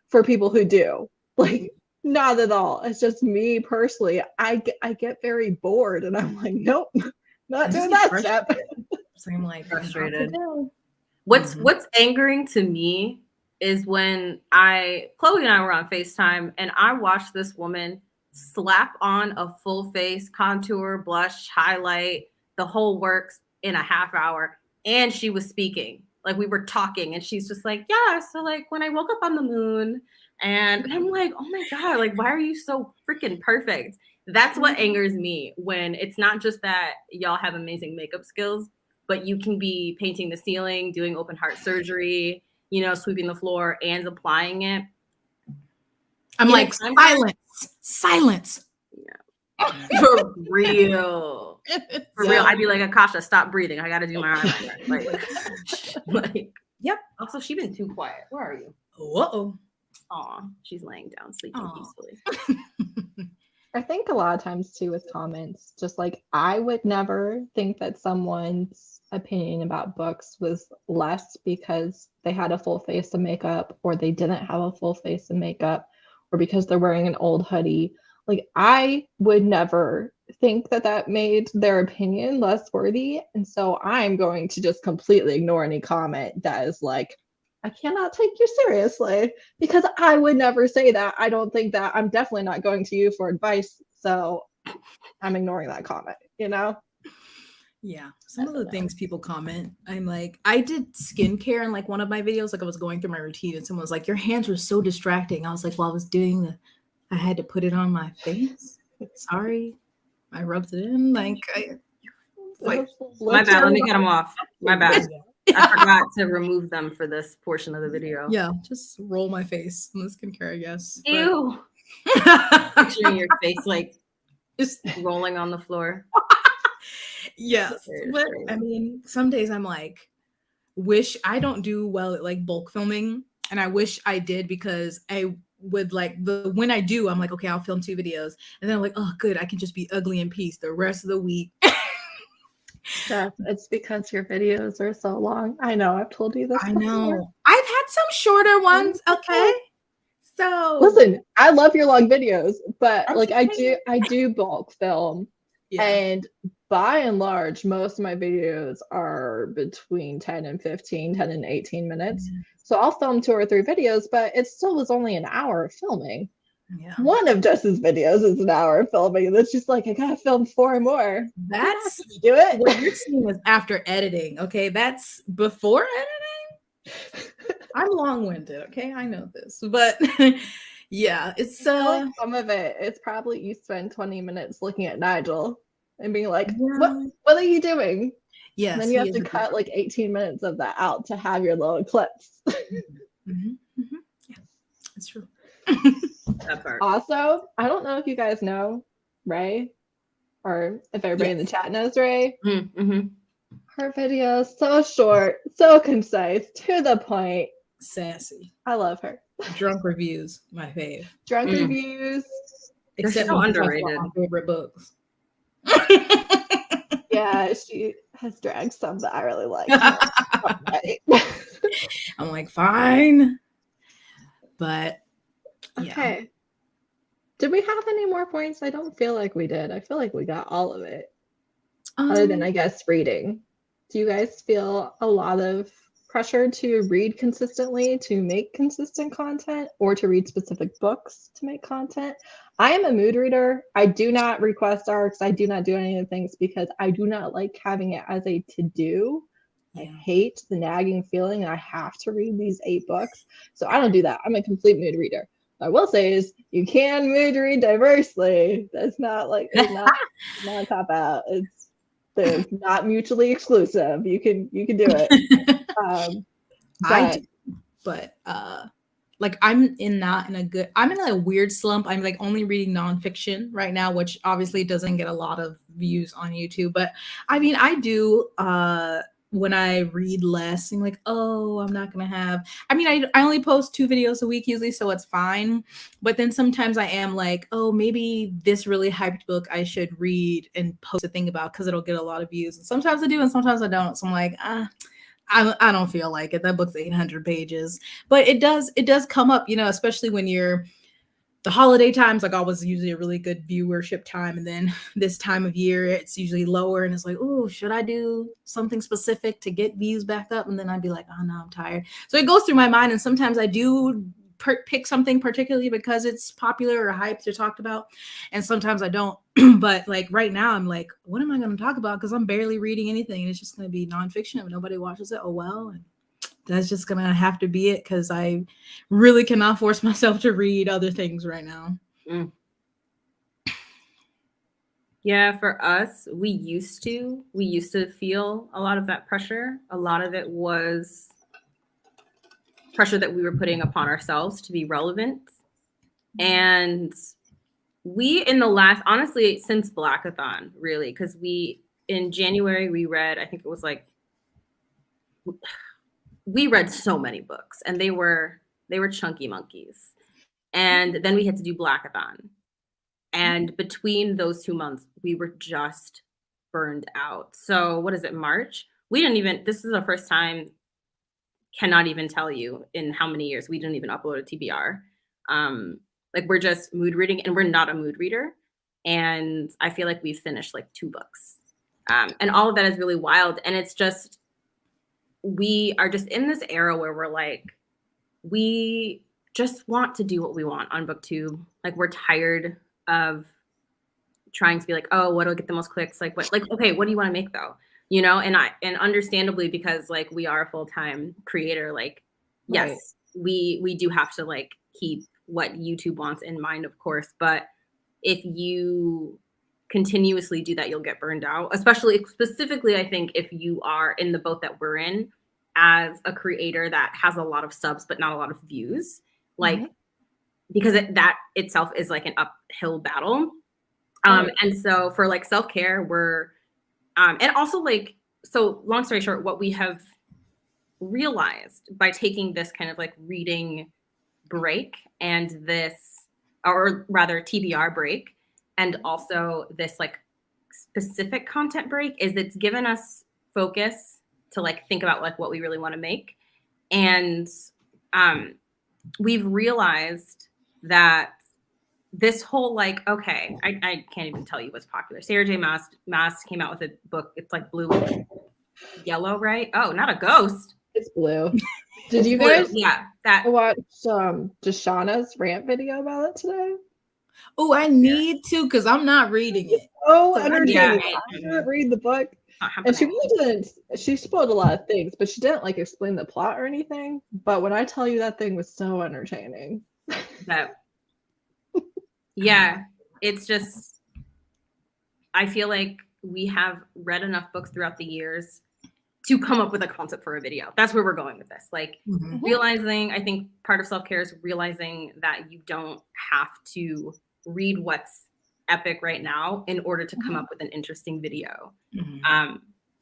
for people who do. Like, not at all. It's just me personally. I get very bored, and I'm like, nope, not doing that step. So I'm like frustrated. What's angering to me is when Chloe and I were on FaceTime, and I watched this woman slap on a full face contour, blush, highlight, the whole works in a half hour, and she was speaking. Like, we were talking, and she's just like, yeah, so like when I woke up on the moon. And I'm like, oh my God, like, why are you so freaking perfect? That's what angers me, when it's not just that y'all have amazing makeup skills, but you can be painting the ceiling, doing open heart surgery, sweeping the floor and applying it. I'm like, silence. Yeah. For real. For real. I'd be like, Akasha, stop breathing. I got to do my eyeliner. Like, yep. Also, she's been too quiet. Where are you? Uh-oh. Aw, she's laying down, sleeping peacefully. I think a lot of times too with comments, just like, I would never think that someone's opinion about books was less because they had a full face of makeup, or they didn't have a full face of makeup, or because they're wearing an old hoodie. Like, I would never think that made their opinion less worthy. And so I'm going to just completely ignore any comment that is like, I cannot take you seriously, because I would never say that. I don't think that. I'm definitely not going to you for advice. So I'm ignoring that comment, Yeah. Some of the things people comment, I'm like, I did skincare in like one of my videos. Like, I was going through my routine, and someone was like, your hands were so distracting. I was like, well, I was doing I had to put it on my face. Sorry, I rubbed it in. Like, my bad. Let me get them off. My bad. I forgot to remove them for this portion of the video. Yeah, just roll my face in the skincare, I guess. Ew. Picturing your face like just rolling on the floor. Yes, but I mean, some days I'm like, wish I don't do well at like bulk filming, and I wish I did, because I would like when I do, I'm like, okay, I'll film 2 videos, and then I'm like, oh, good, I can just be ugly in peace the rest of the week. Jeff, it's because your videos are so long. I know, I've told you this I before. know. I've had some shorter ones, okay? So listen, I love your long videos, but like I do bulk film, and by and large, most of my videos are between 10 and 15, 10 and 18 minutes. So I'll film 2 or 3 videos, but it still was only an hour of filming. Yeah. One of Jess's videos is an hour of filming, and it's just like, I gotta film 4 more. That's do it. What you're seeing is after editing, okay? That's before editing. I'm long-winded, okay? I know this, but yeah, it's like some of it. It's probably you spend 20 minutes looking at Nigel and being like, what are you doing? Yes. And then you have to cut like 18 minutes of that out to have your little clips. Yeah, that's true. That part. Also, I don't know if you guys know Ray, or if everybody in the chat knows Ray. Her video is so short, so concise, to the point. Sassy. I love her. Drunk reviews, my fave. Drunk reviews. Except so underrated. My favorite books. Yeah, she has dragged some that I really like. I'm like, fine. But okay. Did we have any more points? I don't feel like we did. I feel like we got all of it. Other than, I guess, reading. Do you guys feel a lot of pressure to read consistently to make consistent content, or to read specific books to make content? I am a mood reader. I do not request arcs. I do not do any of the things because I do not like having it as a to-do. I hate the nagging feeling that I have to read these 8 books. So I don't do that. I'm a complete mood reader. What I will say is you can mood read diversely. That's not like, it's not a cop out. They're not mutually exclusive. You can do it. Like I'm in a weird slump. I'm like only reading nonfiction right now, which obviously doesn't get a lot of views on YouTube. But I mean, I do when I read less, I'm like, oh, I'm not gonna have. I mean, I only post 2 videos a week usually, so it's fine. But then sometimes I am like, oh, maybe this really hyped book I should read and post a thing about because it'll get a lot of views. And sometimes I do, and sometimes I don't. So I'm like, I don't feel like it. That book's 800 pages, but it does come up, especially when you're the holiday times, like always usually a really good viewership time. And then this time of year, it's usually lower. And it's like, oh, should I do something specific to get views back up? And then I'd be like, oh no, I'm tired. So it goes through my mind. And sometimes I do pick something particularly because it's popular or hyped or talked about. And sometimes I don't. But like right now, I'm like, what am I going to talk about? Because I'm barely reading anything. And it's just going to be nonfiction. If nobody watches it, oh well. And that's just going to have to be it because I really cannot force myself to read other things right now. Yeah, for us, we used to feel a lot of that pressure. A lot of it was pressure that we were putting upon ourselves to be relevant. And we honestly, since Blackathon, really, because in January, we read, I think it was like, we read so many books and they were chunky monkeys. And then we had to do Blackathon. And between those 2 months, we were just burned out. So what is it, March? This is the first time, cannot even tell you in how many years we didn't even upload a TBR. Like we're just mood reading and we're not a mood reader. And I feel like we've finished like 2 books. And all of that is really wild. And it's just, we are just in this era where we're like, we just want to do what we want on BookTube. Like we're tired of trying to be like, oh, what'll get the most clicks? Like what? Like, okay, what do you want to make though? And understandably, because like we are a full-time creator, like yes, we do have to like keep what YouTube wants in mind, of course. But if you continuously do that, you'll get burned out, specifically, I think if you are in the boat that we're in as a creator that has a lot of subs, but not a lot of views, like, because that itself is like an uphill battle. And so for like self-care, we're, and also like, so long story short, what we have realized by taking this kind of like reading break and this, or rather TBR break, and also this like specific content break, is it's given us focus to like think about like what we really want to make. And we've realized that this whole like, okay, I can't even tell you what's popular. Sarah J. Maas came out with a book. It's like blue and yellow, right? Oh, not a ghost. It's blue. Did you guys watch Deshauna's rant video about it today? Oh, I need to, because I'm not reading it. Oh, entertaining. I didn't read the book. And she really didn't, she spoiled a lot of things, but she didn't like explain the plot or anything. But when I tell you that thing was so entertaining. Yeah, it's just, I feel like we have read enough books throughout the years to come up with a concept for a video. That's where we're going with this. Like realizing, I think part of self-care is realizing that you don't have to read what's epic right now in order to come up with an interesting video.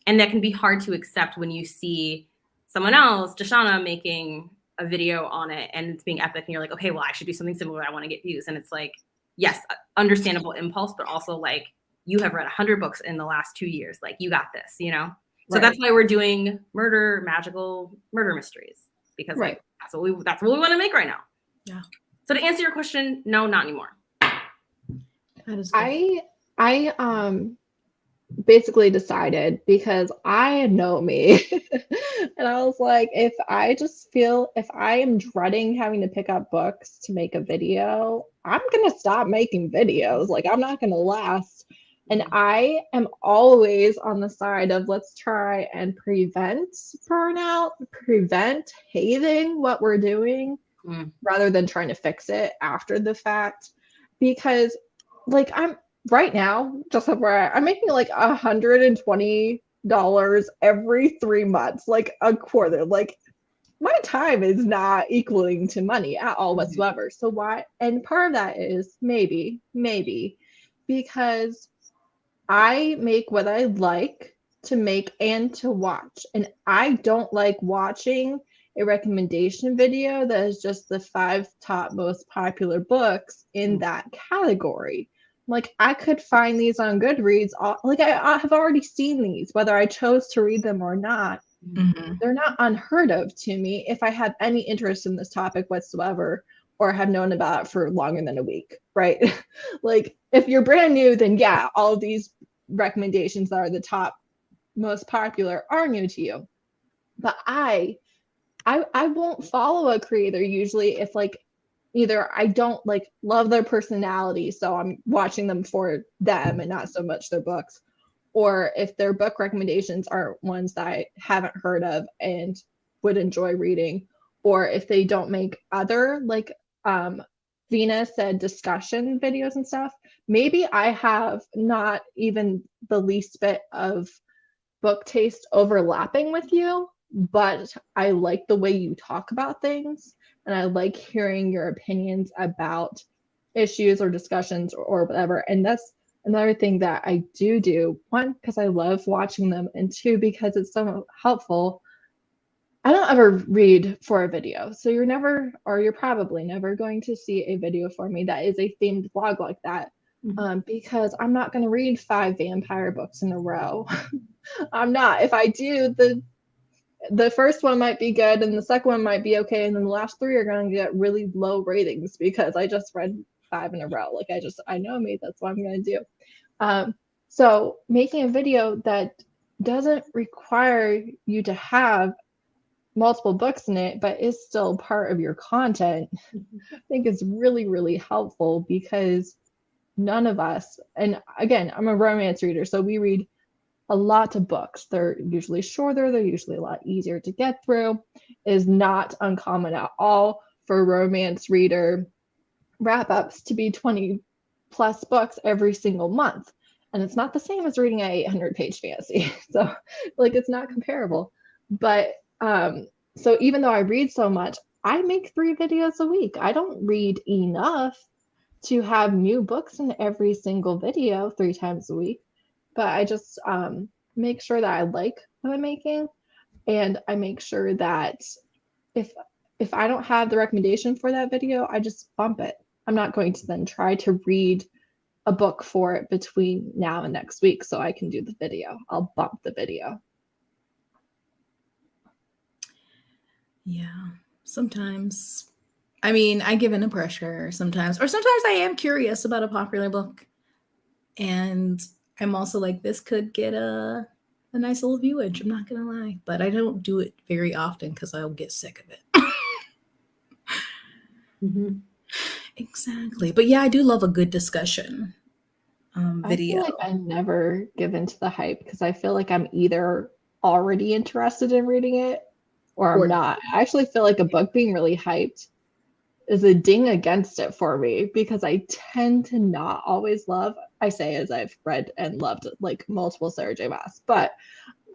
And that can be hard to accept when you see someone else, Deshauna, making a video on it and it's being epic and you're like, okay, well, I should do something similar. I want to get views. And it's like, yes, understandable impulse, but also like, you have read 100 books in the last 2 years. Like, you got this, you know? So that's why we're doing magical murder mysteries, because like that's what we want to make right now. Yeah. So to answer your question, no, not anymore. I basically decided, because I know me, and I was like, if I am dreading having to pick up books to make a video, I'm gonna stop making videos. Like, I'm not gonna last. And I am always on the side of let's try and prevent burnout, prevent hating what we're doing, rather than trying to fix it after the fact. Because like, I'm right now, just where I'm making like $120 every 3 months, like a quarter. Like, my time is not equaling to money at all whatsoever. So why? And part of that is maybe because I make what I like to make and to watch. And I don't like watching a recommendation video that is just the 5 top most popular books in that category. Like, I could find these on Goodreads. Like, I have already seen these, whether I chose to read them or not. They're not unheard of to me if I have any interest in this topic whatsoever, or have known about it for longer than a week, right? Like, if you're brand new, then yeah, all of these recommendations that are the top most popular are new to you. But I won't follow a creator usually if like either I don't like love their personality, so I'm watching them for them and not so much their books, or if their book recommendations are ones that I haven't heard of and would enjoy reading, or if they don't make other like Vina said discussion videos and stuff. Maybe I have not even the least bit of book taste overlapping with you, but I like the way you talk about things, and I like hearing your opinions about issues or discussions or whatever. And that's another thing that I do. 1, because I love watching them, and 2, because it's so helpful. I don't ever read for a video. So you're probably never going to see a video for me that is a themed blog like that. Because I'm not going to read 5 vampire books in a row. I'm not. If I do, the first one might be good and the second one might be okay, and then the last 3 are going to get really low ratings because I just read 5 in a row. Like, I know me, that's what I'm going to do. So making a video that doesn't require you to have multiple books in it, but is still part of your content, I think is really, really helpful, because none of us, and again, I'm a romance reader, so we read a lot of books. They're usually shorter, they're usually a lot easier to get through. It is not uncommon at all for a romance reader wrap-ups to be 20 plus books every single month. And it's not the same as reading an 800-page fantasy. So like it's not comparable. But so even though I read so much, I make 3 videos a week. I don't read enough to have new books in every single video 3 times a week. But I just make sure that I like what I'm making. And I make sure that if I don't have the recommendation for that video, I just bump it. I'm not going to then try to read a book for it between now and next week so I can do the video. I'll bump the video. Yeah, sometimes. I mean, I give in to pressure sometimes, or sometimes I am curious about a popular book. And I'm also like, this could get a nice little viewage. I'm not going to lie. But I don't do it very often because I'll get sick of it. Mm-hmm. Exactly. But yeah, I do love a good discussion video. I feel like I never give into the hype because I feel like I'm either already interested in reading it or I'm not. I actually feel like a book being really hyped is a ding against it for me because I tend to not always love, I say as I've read and loved like multiple Sarah J. Maas, but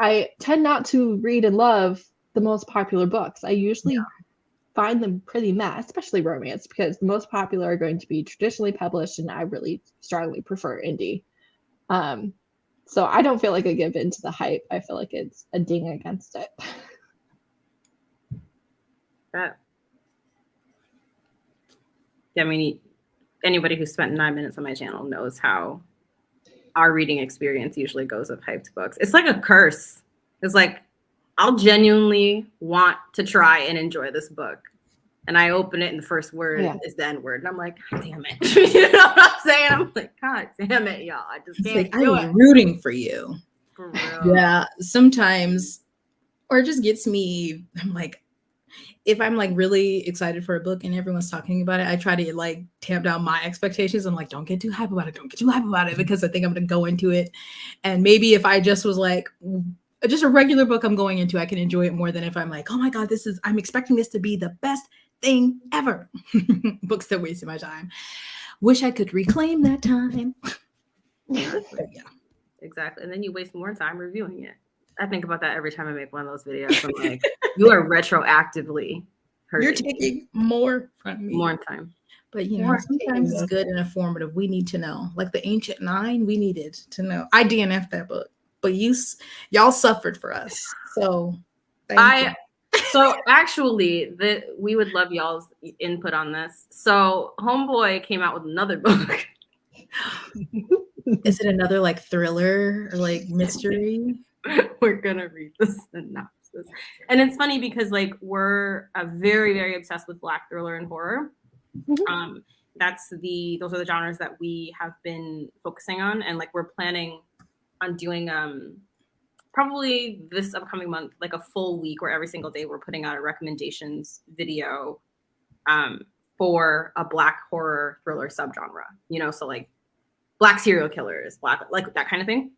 I tend not to read and love the most popular books. I usually find them pretty meh, especially romance, because the most popular are going to be traditionally published, and I really strongly prefer indie. So I don't feel like I give in to the hype. I feel like it's a ding against it. Yeah, I mean, anybody who spent 9 minutes on my channel knows how our reading experience usually goes with hyped books. It's like a curse. It's like, I'll genuinely want to try and enjoy this book. And I open it and the first word is the N word. And I'm like, God damn it. You know what I'm saying? I'm like, God damn it, y'all. I just can't do it. I'm rooting for you. For real. Yeah, sometimes, or it just gets me, I'm like, if I'm like really excited for a book and everyone's talking about it, I try to like tamp down my expectations. I'm like, don't get too hype about it. Don't get too hype about it because I think I'm going to go into it. And maybe if I just was like, just a regular book I'm going into, I can enjoy it more than if I'm like, oh my God, I'm expecting this to be the best thing ever. Books that wasted my time. Wish I could reclaim that time. Yeah, exactly. And then you waste more time reviewing it. I think about that every time I make one of those videos. I'm like, you are retroactively hurting. You're taking more from me. More time. But you know, sometimes it's good and informative. We need to know. Like the Ancient Nine, we needed to know. I DNF'd that book, but y'all suffered for us. So thank you. So actually, we would love y'all's input on this. So Homeboy came out with another book. Is it another like thriller or like mystery? We're gonna read the synopsis. And it's funny because like we're very, very obsessed with Black thriller and horror. Mm-hmm. Those are the genres that we have been focusing on, and like we're planning on doing probably this upcoming month, like a full week where every single day we're putting out a recommendations video for a Black horror thriller subgenre, you know, so like Black serial killers, Black, like that kind of thing.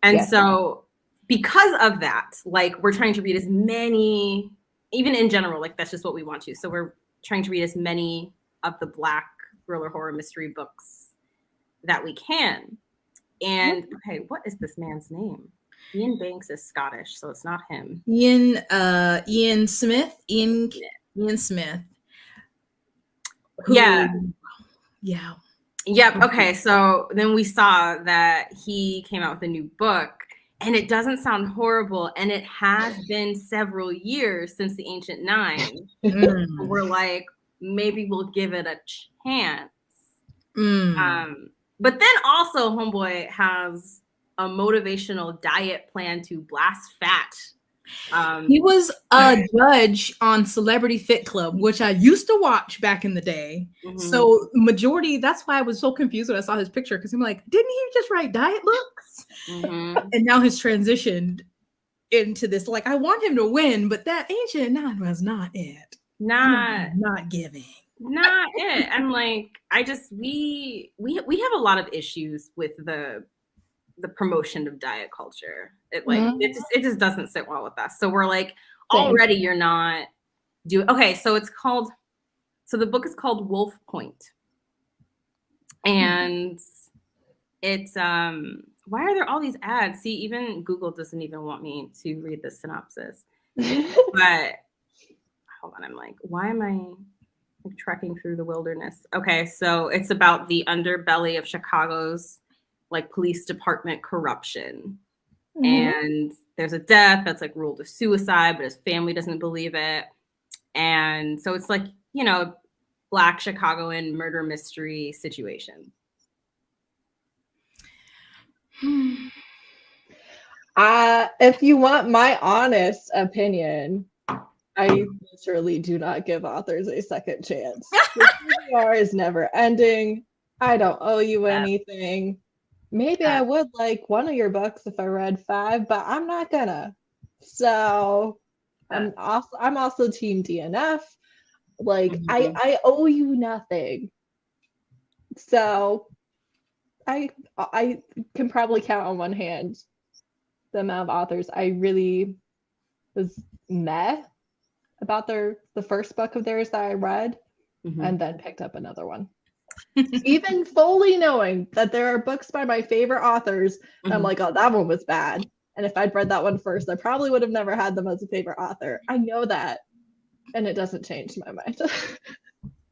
And so because of that, like we're trying to read as many, even in general, like that's just what we want to. So we're trying to read as many of the Black thriller horror mystery books that we can. And okay, what is this man's name? Ian Banks is Scottish, so it's not him. Ian Smith. Ian Smith. Yeah. Yeah. Yep. Okay. So then we saw that he came out with a new book, and it doesn't sound horrible. And it has been several years since the Ancient Nine. We're like, maybe we'll give it a chance. But then also Homeboy has a motivational diet plan to blast fat. He was a judge on Celebrity Fit Club, which I used to watch back in the day. Mm-hmm. So majority, that's why I was so confused when I saw his picture, because I'm like, didn't he just write diet books? Mm-hmm. And now he's transitioned into this. Like, I want him to win, but that Ancient Nine was not it. Not giving. Not it. I'm like, we have a lot of issues with the promotion of diet culture. It just doesn't sit well with us. So we're like, already you're not doing. Okay, so the book is called Wolf Point. And it's why are there all these ads? See, even Google doesn't even want me to read the synopsis. But hold on, I'm like, why am I trekking through the wilderness? Okay, so it's about the underbelly of Chicago's like police department corruption. And there's a death that's like ruled a suicide, but his family doesn't believe it. And so it's like, you know, Black Chicagoan murder mystery situation. If you want my honest opinion, I literally do not give authors a second chance. The TBR is never ending. I don't owe you anything. Maybe I would like one of your books if I read 5, but I'm not gonna. So I'm also team DNF. Like I owe you nothing. So I can probably count on one hand the amount of authors I really was meh about the first book of theirs that I read, and then picked up another one. Even fully knowing that there are books by my favorite authors, and I'm like, oh, that one was bad. And if I'd read that one first, I probably would have never had them as a favorite author. I know that, and it doesn't change my mind.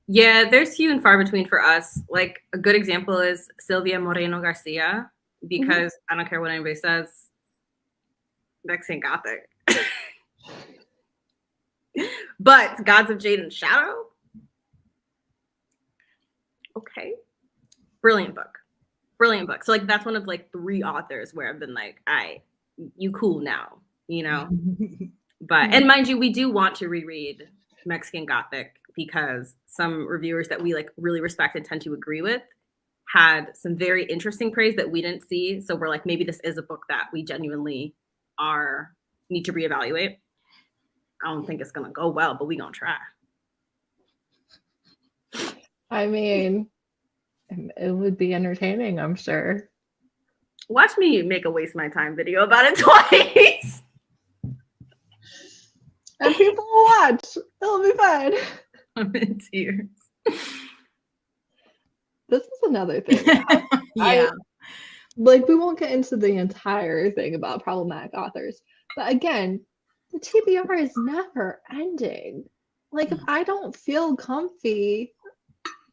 Yeah, there's few and far between for us. Like a good example is Sylvia Moreno Garcia, because I don't care what anybody says, Mexican Gothic. But Gods of Jade and Shadow, okay, brilliant book. So like that's one of like 3 authors where I've been like, you cool now, you know. But and mind you, we do want to reread Mexican Gothic because some reviewers that we like really respect and tend to agree with had some very interesting praise that we didn't see. So we're like, maybe this is a book that we genuinely need to reevaluate. I don't think it's gonna go well, but we gonna try. I mean, it would be entertaining, I'm sure. Watch me make a waste my time video about it twice. And people will watch. It'll be fine. I'm in tears. This is another thing. We won't get into the entire thing about problematic authors. But again, the TBR is never ending. Like, if I don't feel comfy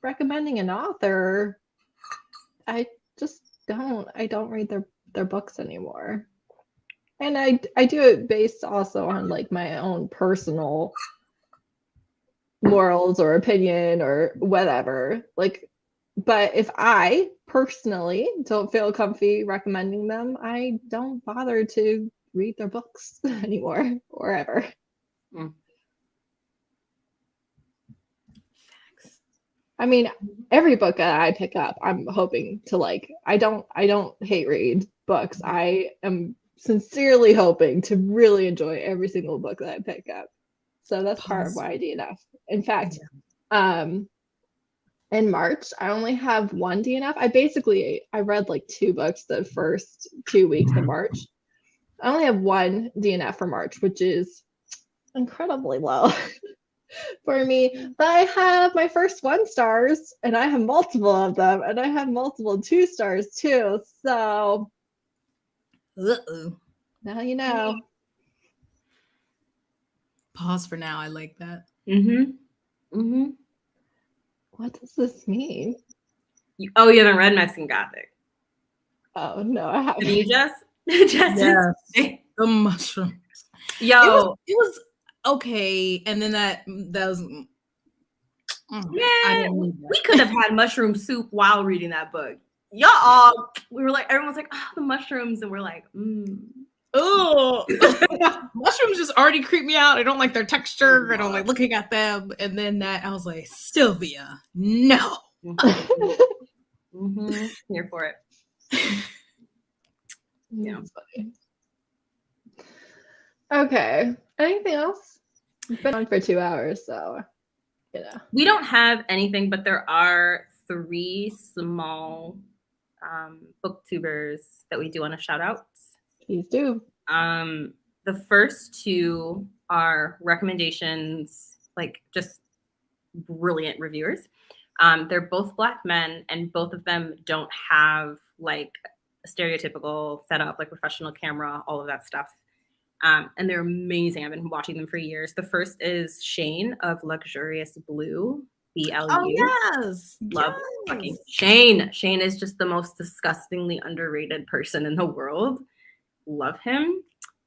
recommending an author, I just don't. I don't read their books anymore. And I do it based also on like my own personal morals or opinion or whatever. Like, but if I personally don't feel comfy recommending them, I don't bother to read their books anymore or ever. I mean, every book that I pick up, I'm hoping to like. I don't hate read books. I am sincerely hoping to really enjoy every single book that I pick up. So that's part of why I DNF. In fact, in March, I only have 1 DNF. I read like 2 books the first 2 weeks of March. I only have 1 DNF for March, which is incredibly low for me. But I have my first 1 stars, and I have multiple of them, and I have multiple 2 stars too. So now you know. Pause for now. I like that. What does this mean? You haven't read Mexican Gothic? Oh no, I haven't. Have you just yes. The mushrooms. Yo, it was okay, and then that was. We could have had mushroom soup while reading that book. We were like, everyone's like, oh, the mushrooms, and we're like, oh, mushrooms just already creep me out. I don't like their texture. I don't like looking at them. And then that I was like, Sylvia, no. Here for it. Yeah. Okay. Anything else? We've been on for 2 hours, so you know. We don't have anything, but there are 3 small booktubers that we do want to shout out. Please do. The first 2 are recommendations, like just brilliant reviewers. They're both Black men, and both of them don't have like a stereotypical setup, like professional camera, all of that stuff. And they're amazing. I've been watching them for years. The first is Shane of Luxurious Blue, BLU. Oh yes, Love fucking Shane. Shane is just the most disgustingly underrated person in the world. Love him.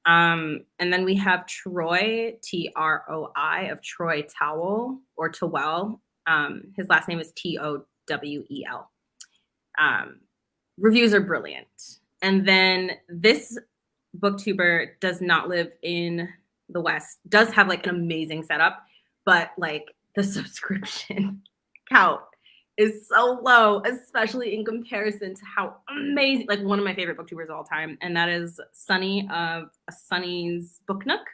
And then we have Troy, Troi, of Troy Towel or Towel. His last name is Towel. Reviews are brilliant. And then this booktuber does not live in the West, does have like an amazing setup, but like the subscription count is so low, especially in comparison to how amazing, like one of my favorite booktubers of all time, and that is Sunny of Sunny's Book Nook.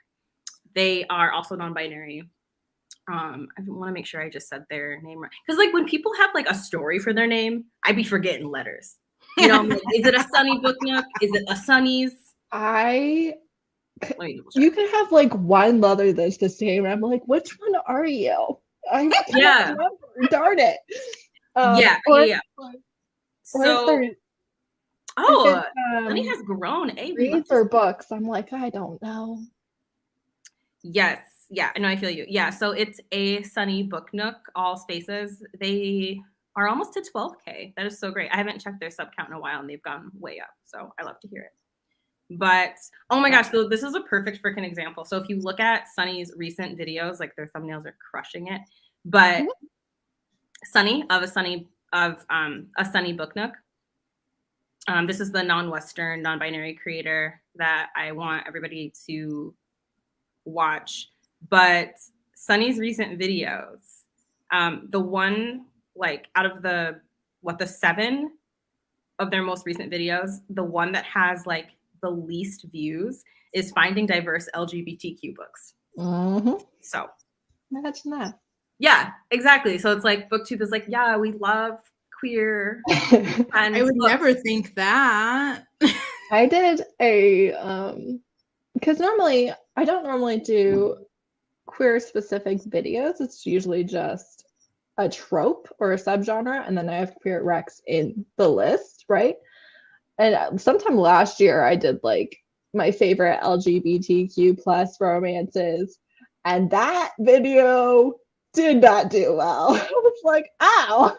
They are also non-binary. I want to make sure I just said their name right, because like when people have like a story for their name, I be forgetting letters. You know, like, is it a Sunny Book Nook? Is it a Sunny's? You could have like one letter that's the same. I'm like, which one are you? I can't remember. Darn it. Sunny has grown. Reads or books. I'm like, I don't know. Yes. Yeah, I know. I feel you. Yeah. So it's a Sunny Book Nook, all spaces. They are almost to 12K. That is so great. I haven't checked their sub count in a while, and they've gone way up. So I love to hear it. But oh my gosh, so this is a perfect freaking example. So if you look at Sunny's recent videos, like their thumbnails are crushing it. But Sunny of a Sunny Book Nook. This is the non-Western, non-binary creator that I want everybody to watch. But Sunny's recent videos, the one like out of the 7 of their most recent videos, the one that has like the least views is finding diverse LGBTQ books. So imagine that. Yeah, exactly. So it's like BookTube is like, yeah, we love queer. I would never think that. I did a because normally I don't normally do queer specific videos. It's usually just a trope or a subgenre, and then I have queer recs in the list, right? And sometime last year I did like my favorite LGBTQ plus romances, and that video did not do well. I was like, ow,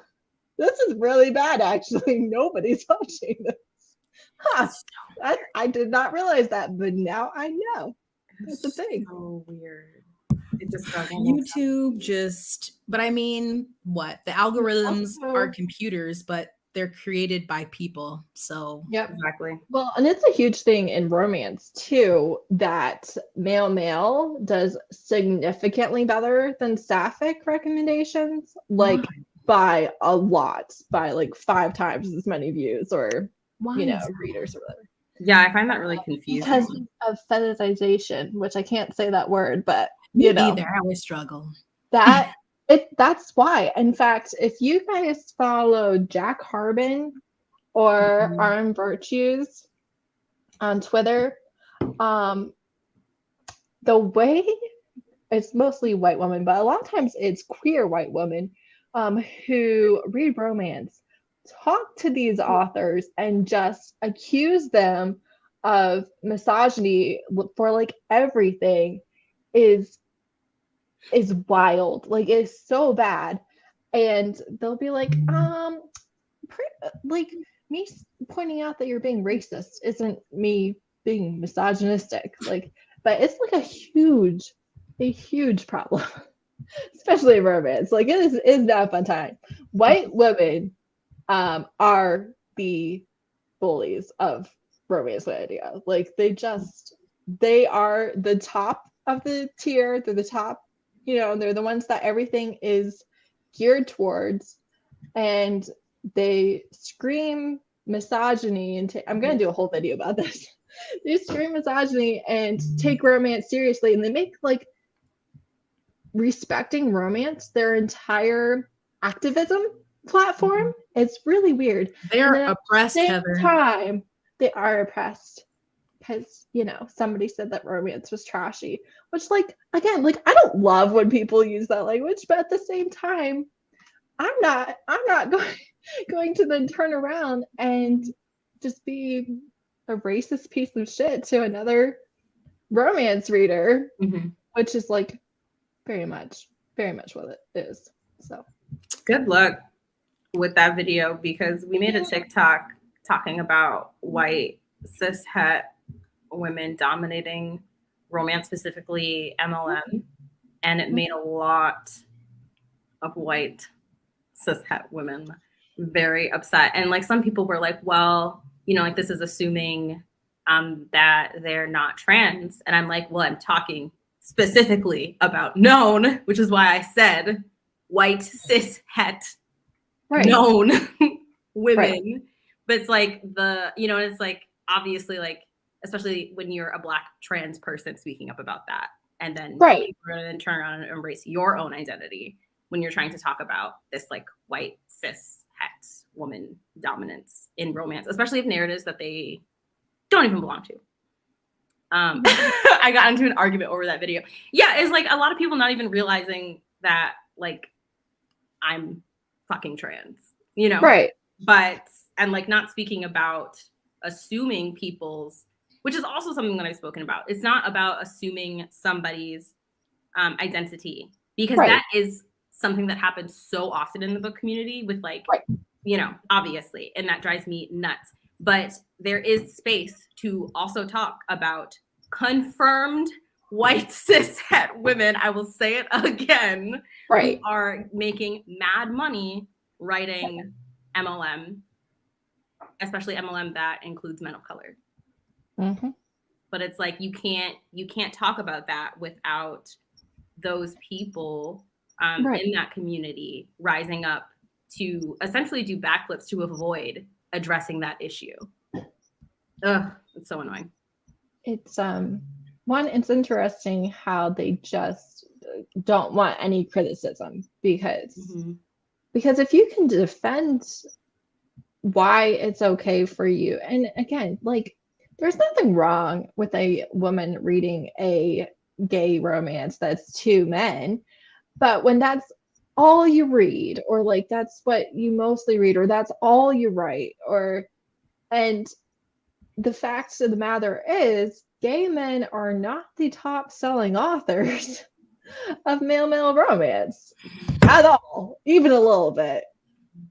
this is really bad actually. Nobody's watching this. Huh. I did not realize that, but now I know. That's a thing. So weird. It just YouTube but I mean, what? The algorithms are computers, but they're created by people. So yeah, exactly. Well, and it's a huge thing in romance too, that male does significantly better than sapphic recommendations, like by a lot, by like 5 times as many views or readers or whatever. Yeah, I find that really confusing. Because of fetishization, which I can't say that word, but either. I always struggle. That's why. In fact, if you guys follow Jack Harbin or Arm Virtues on Twitter, the way it's mostly white women, but a lot of times it's queer white women who read romance, talk to these authors and just accuse them of misogyny for like everything is wild. Like it's so bad. And they'll be like, like me pointing out that you're being racist isn't me being misogynistic. Like, but it's like a huge problem, especially in romance. Like it is not a fun time. White women are the bullies of romance idea. Like they are the top of the tier. They're the top, they're the ones that everything is geared towards, and they scream misogyny and I'm going to do a whole video about this. They scream misogyny and take romance seriously, and they make like respecting romance their entire activism platform. It's really weird. They're oppressed, at the same time, they are oppressed because somebody said that romance was trashy, which like again, like I don't love when people use that language, but at the same time I'm not going to then turn around and just be a racist piece of shit to another romance reader, which is like very much what it is. So good luck with that video, because we made a TikTok talking about white cis het women dominating romance, specifically MLM, and it made a lot of white cis het women very upset. And like some people were like, well, you know, like this is assuming that they're not trans. And I'm like, well, I'm talking specifically about known, which is why I said white cis het known women. But it's like it's like obviously like, especially when you're a Black trans person speaking up about that, and then you're going to turn around and embrace your own identity when you're trying to talk about this like white cis het woman dominance in romance, especially if narratives that they don't even belong to. I got into an argument over that video. Yeah, it's like a lot of people not even realizing that like I'm fucking trans, you know? Right. But, and like not speaking about assuming people's, which is also something that I've spoken about. It's not about assuming somebody's identity, because that is something that happens so often in the book community with like, you know, obviously, and that drives me nuts. But there is space to also talk about confirmed white cis het women, I will say it again, who are making mad money writing MLM, especially MLM that includes men of color. But it's like you can't talk about that without those people in that community rising up to essentially do backflips to avoid addressing that issue. Ugh, it's so annoying. It's it's interesting how they just don't want any criticism, because if you can defend why it's okay for you, and again, like there's nothing wrong with a woman reading a gay romance that's two men, but when that's all you read, or like that's what you mostly read, or that's all you write, and the fact of the matter is gay men are not the top selling authors of male romance at all, even a little bit.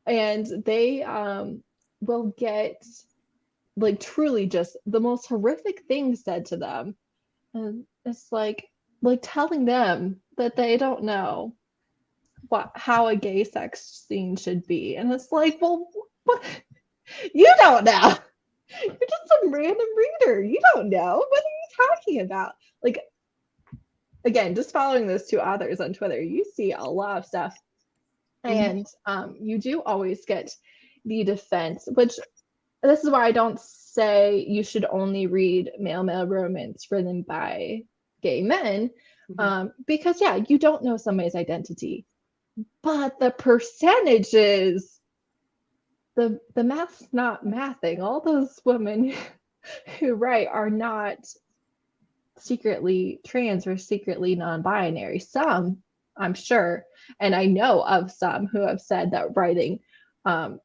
And they will get like truly just the most horrific things said to them. And it's like telling them that they don't know how a gay sex scene should be. And it's like, well, what? You don't know. You're just some random reader. You don't know. What are you talking about? Like, again, just following those two authors on Twitter, you see a lot of stuff. And you do always get the defense, which this is why I don't say you should only read male romance written by gay men, because yeah, you don't know somebody's identity, but the percentages, the math's not mathing. All those women who write are not secretly trans or secretly non-binary. Some, I'm sure, and I know of some who have said that writing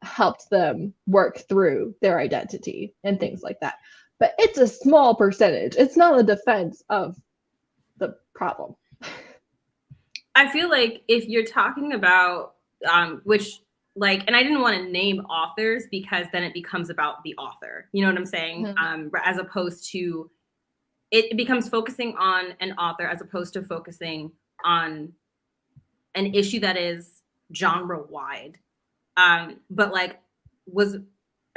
helped them work through their identity and things like that. But it's a small percentage. It's not a defense of the problem. I feel like if you're talking about, which like, and I didn't want to name authors because then it becomes about the author. You know what I'm saying? As opposed to, it becomes focusing on an author as opposed to focusing on an issue that is genre wide. But like was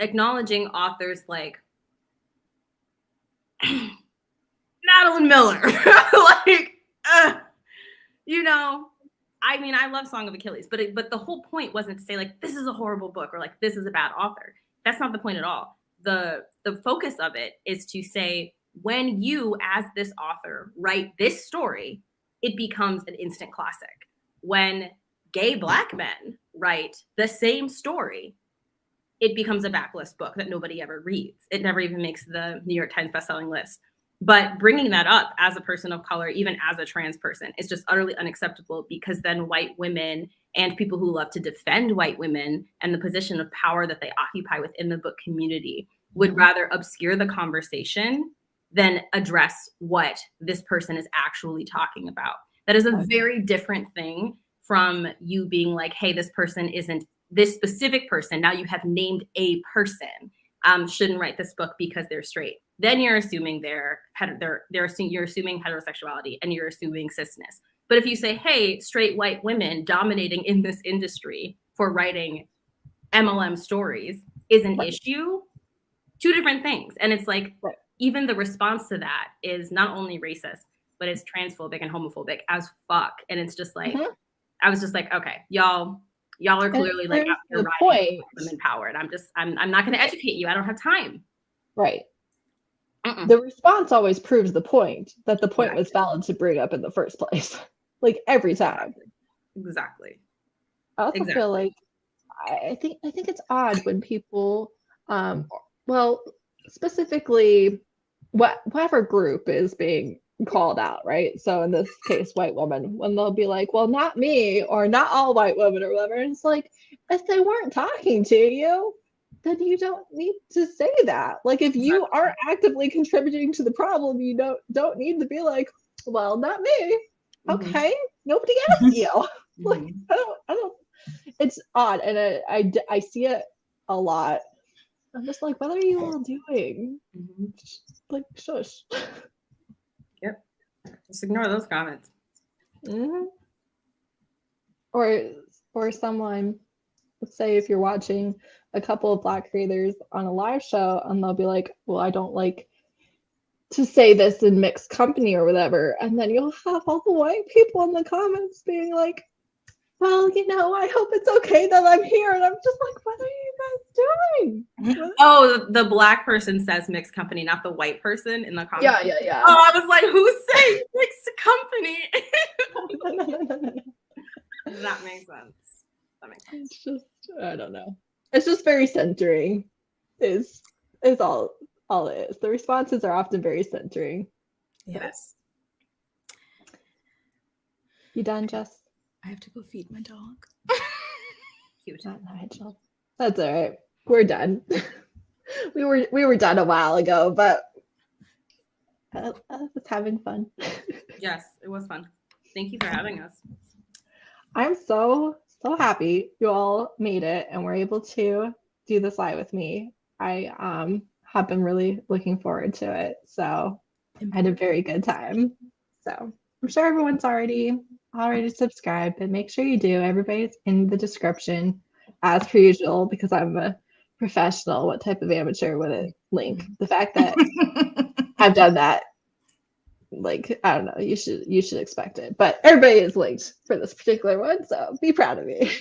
acknowledging authors like Madeline Miller, like, you know, I mean, I love Song of Achilles, but the whole point wasn't to say like, this is a horrible book or like, this is a bad author. That's not the point at all. The focus of it is to say, when you as this author write this story, it becomes an instant classic. When gay Black men write the same story, it becomes a backlist book that nobody ever reads. It never even makes the New York Times bestselling list. But bringing that up as a person of color, even as a trans person, is just utterly unacceptable, because then white women and people who love to defend white women and the position of power that they occupy within the book community would rather obscure the conversation than address what this person is actually talking about. That is a very different thing from you being like, hey, this person isn't this specific person. Now you have named a person, shouldn't write this book because they're straight. Then you're assuming you're assuming heterosexuality and you're assuming cisness. But if you say, hey, straight white women dominating in this industry for writing MLM stories is an issue, two different things. And it's like, even the response to that is not only racist, but it's transphobic and homophobic as fuck. And it's just like, I was just like, okay, y'all are clearly like out here riding women power. And I'm not going to educate you. I don't have time. Right. The response always proves the point, that the point was valid to bring up in the first place. Like every time. Exactly. I also feel like I think it's odd when people, well, specifically whatever group is being called out, right? So in this case, white women, when they'll be like, well, not me, or not all white women, or whatever. And it's like, if they weren't talking to you, then you don't need to say that. Like, if you are actively contributing to the problem, you don't need to be like, well, not me. Okay, nobody asked you. Like, I don't. It's odd, and I see it a lot. I'm just like, what are you all doing? Like, shush. Yep. Just ignore those comments. Or someone, let's say if you're watching a couple of Black creators on a live show, and they'll be like, well, I don't like to say this in mixed company or whatever, and then you'll have all the white people in the comments being like, well, I hope it's okay that I'm here. And I'm just like, what are you guys doing? Oh, the Black person says mixed company, not the white person in the comments. Yeah. Oh, I was like, who's saying mixed company? That makes sense. It's just, I don't know. It's just very centering is all it is. The responses are often very centering. Yes. You done, Jess? I have to go feed my dog. Cute. Not Nigel. That's all right. We're done. we were done a while ago, but I was having fun. Yes, it was fun. Thank you for having us. I'm so happy you all made it and were able to do this live with me. I have been really looking forward to it. So I had a very good time. So I'm sure everyone's already subscribed, but make sure you do. Everybody's in the description as per usual, because I'm a professional. What type of amateur would it link? The fact that I've done that, like, I don't know, you should expect it. But everybody is linked for this particular one, so be proud of me.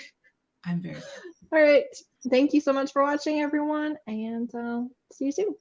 I'm very All right. Thank you so much for watching, everyone, and see you soon.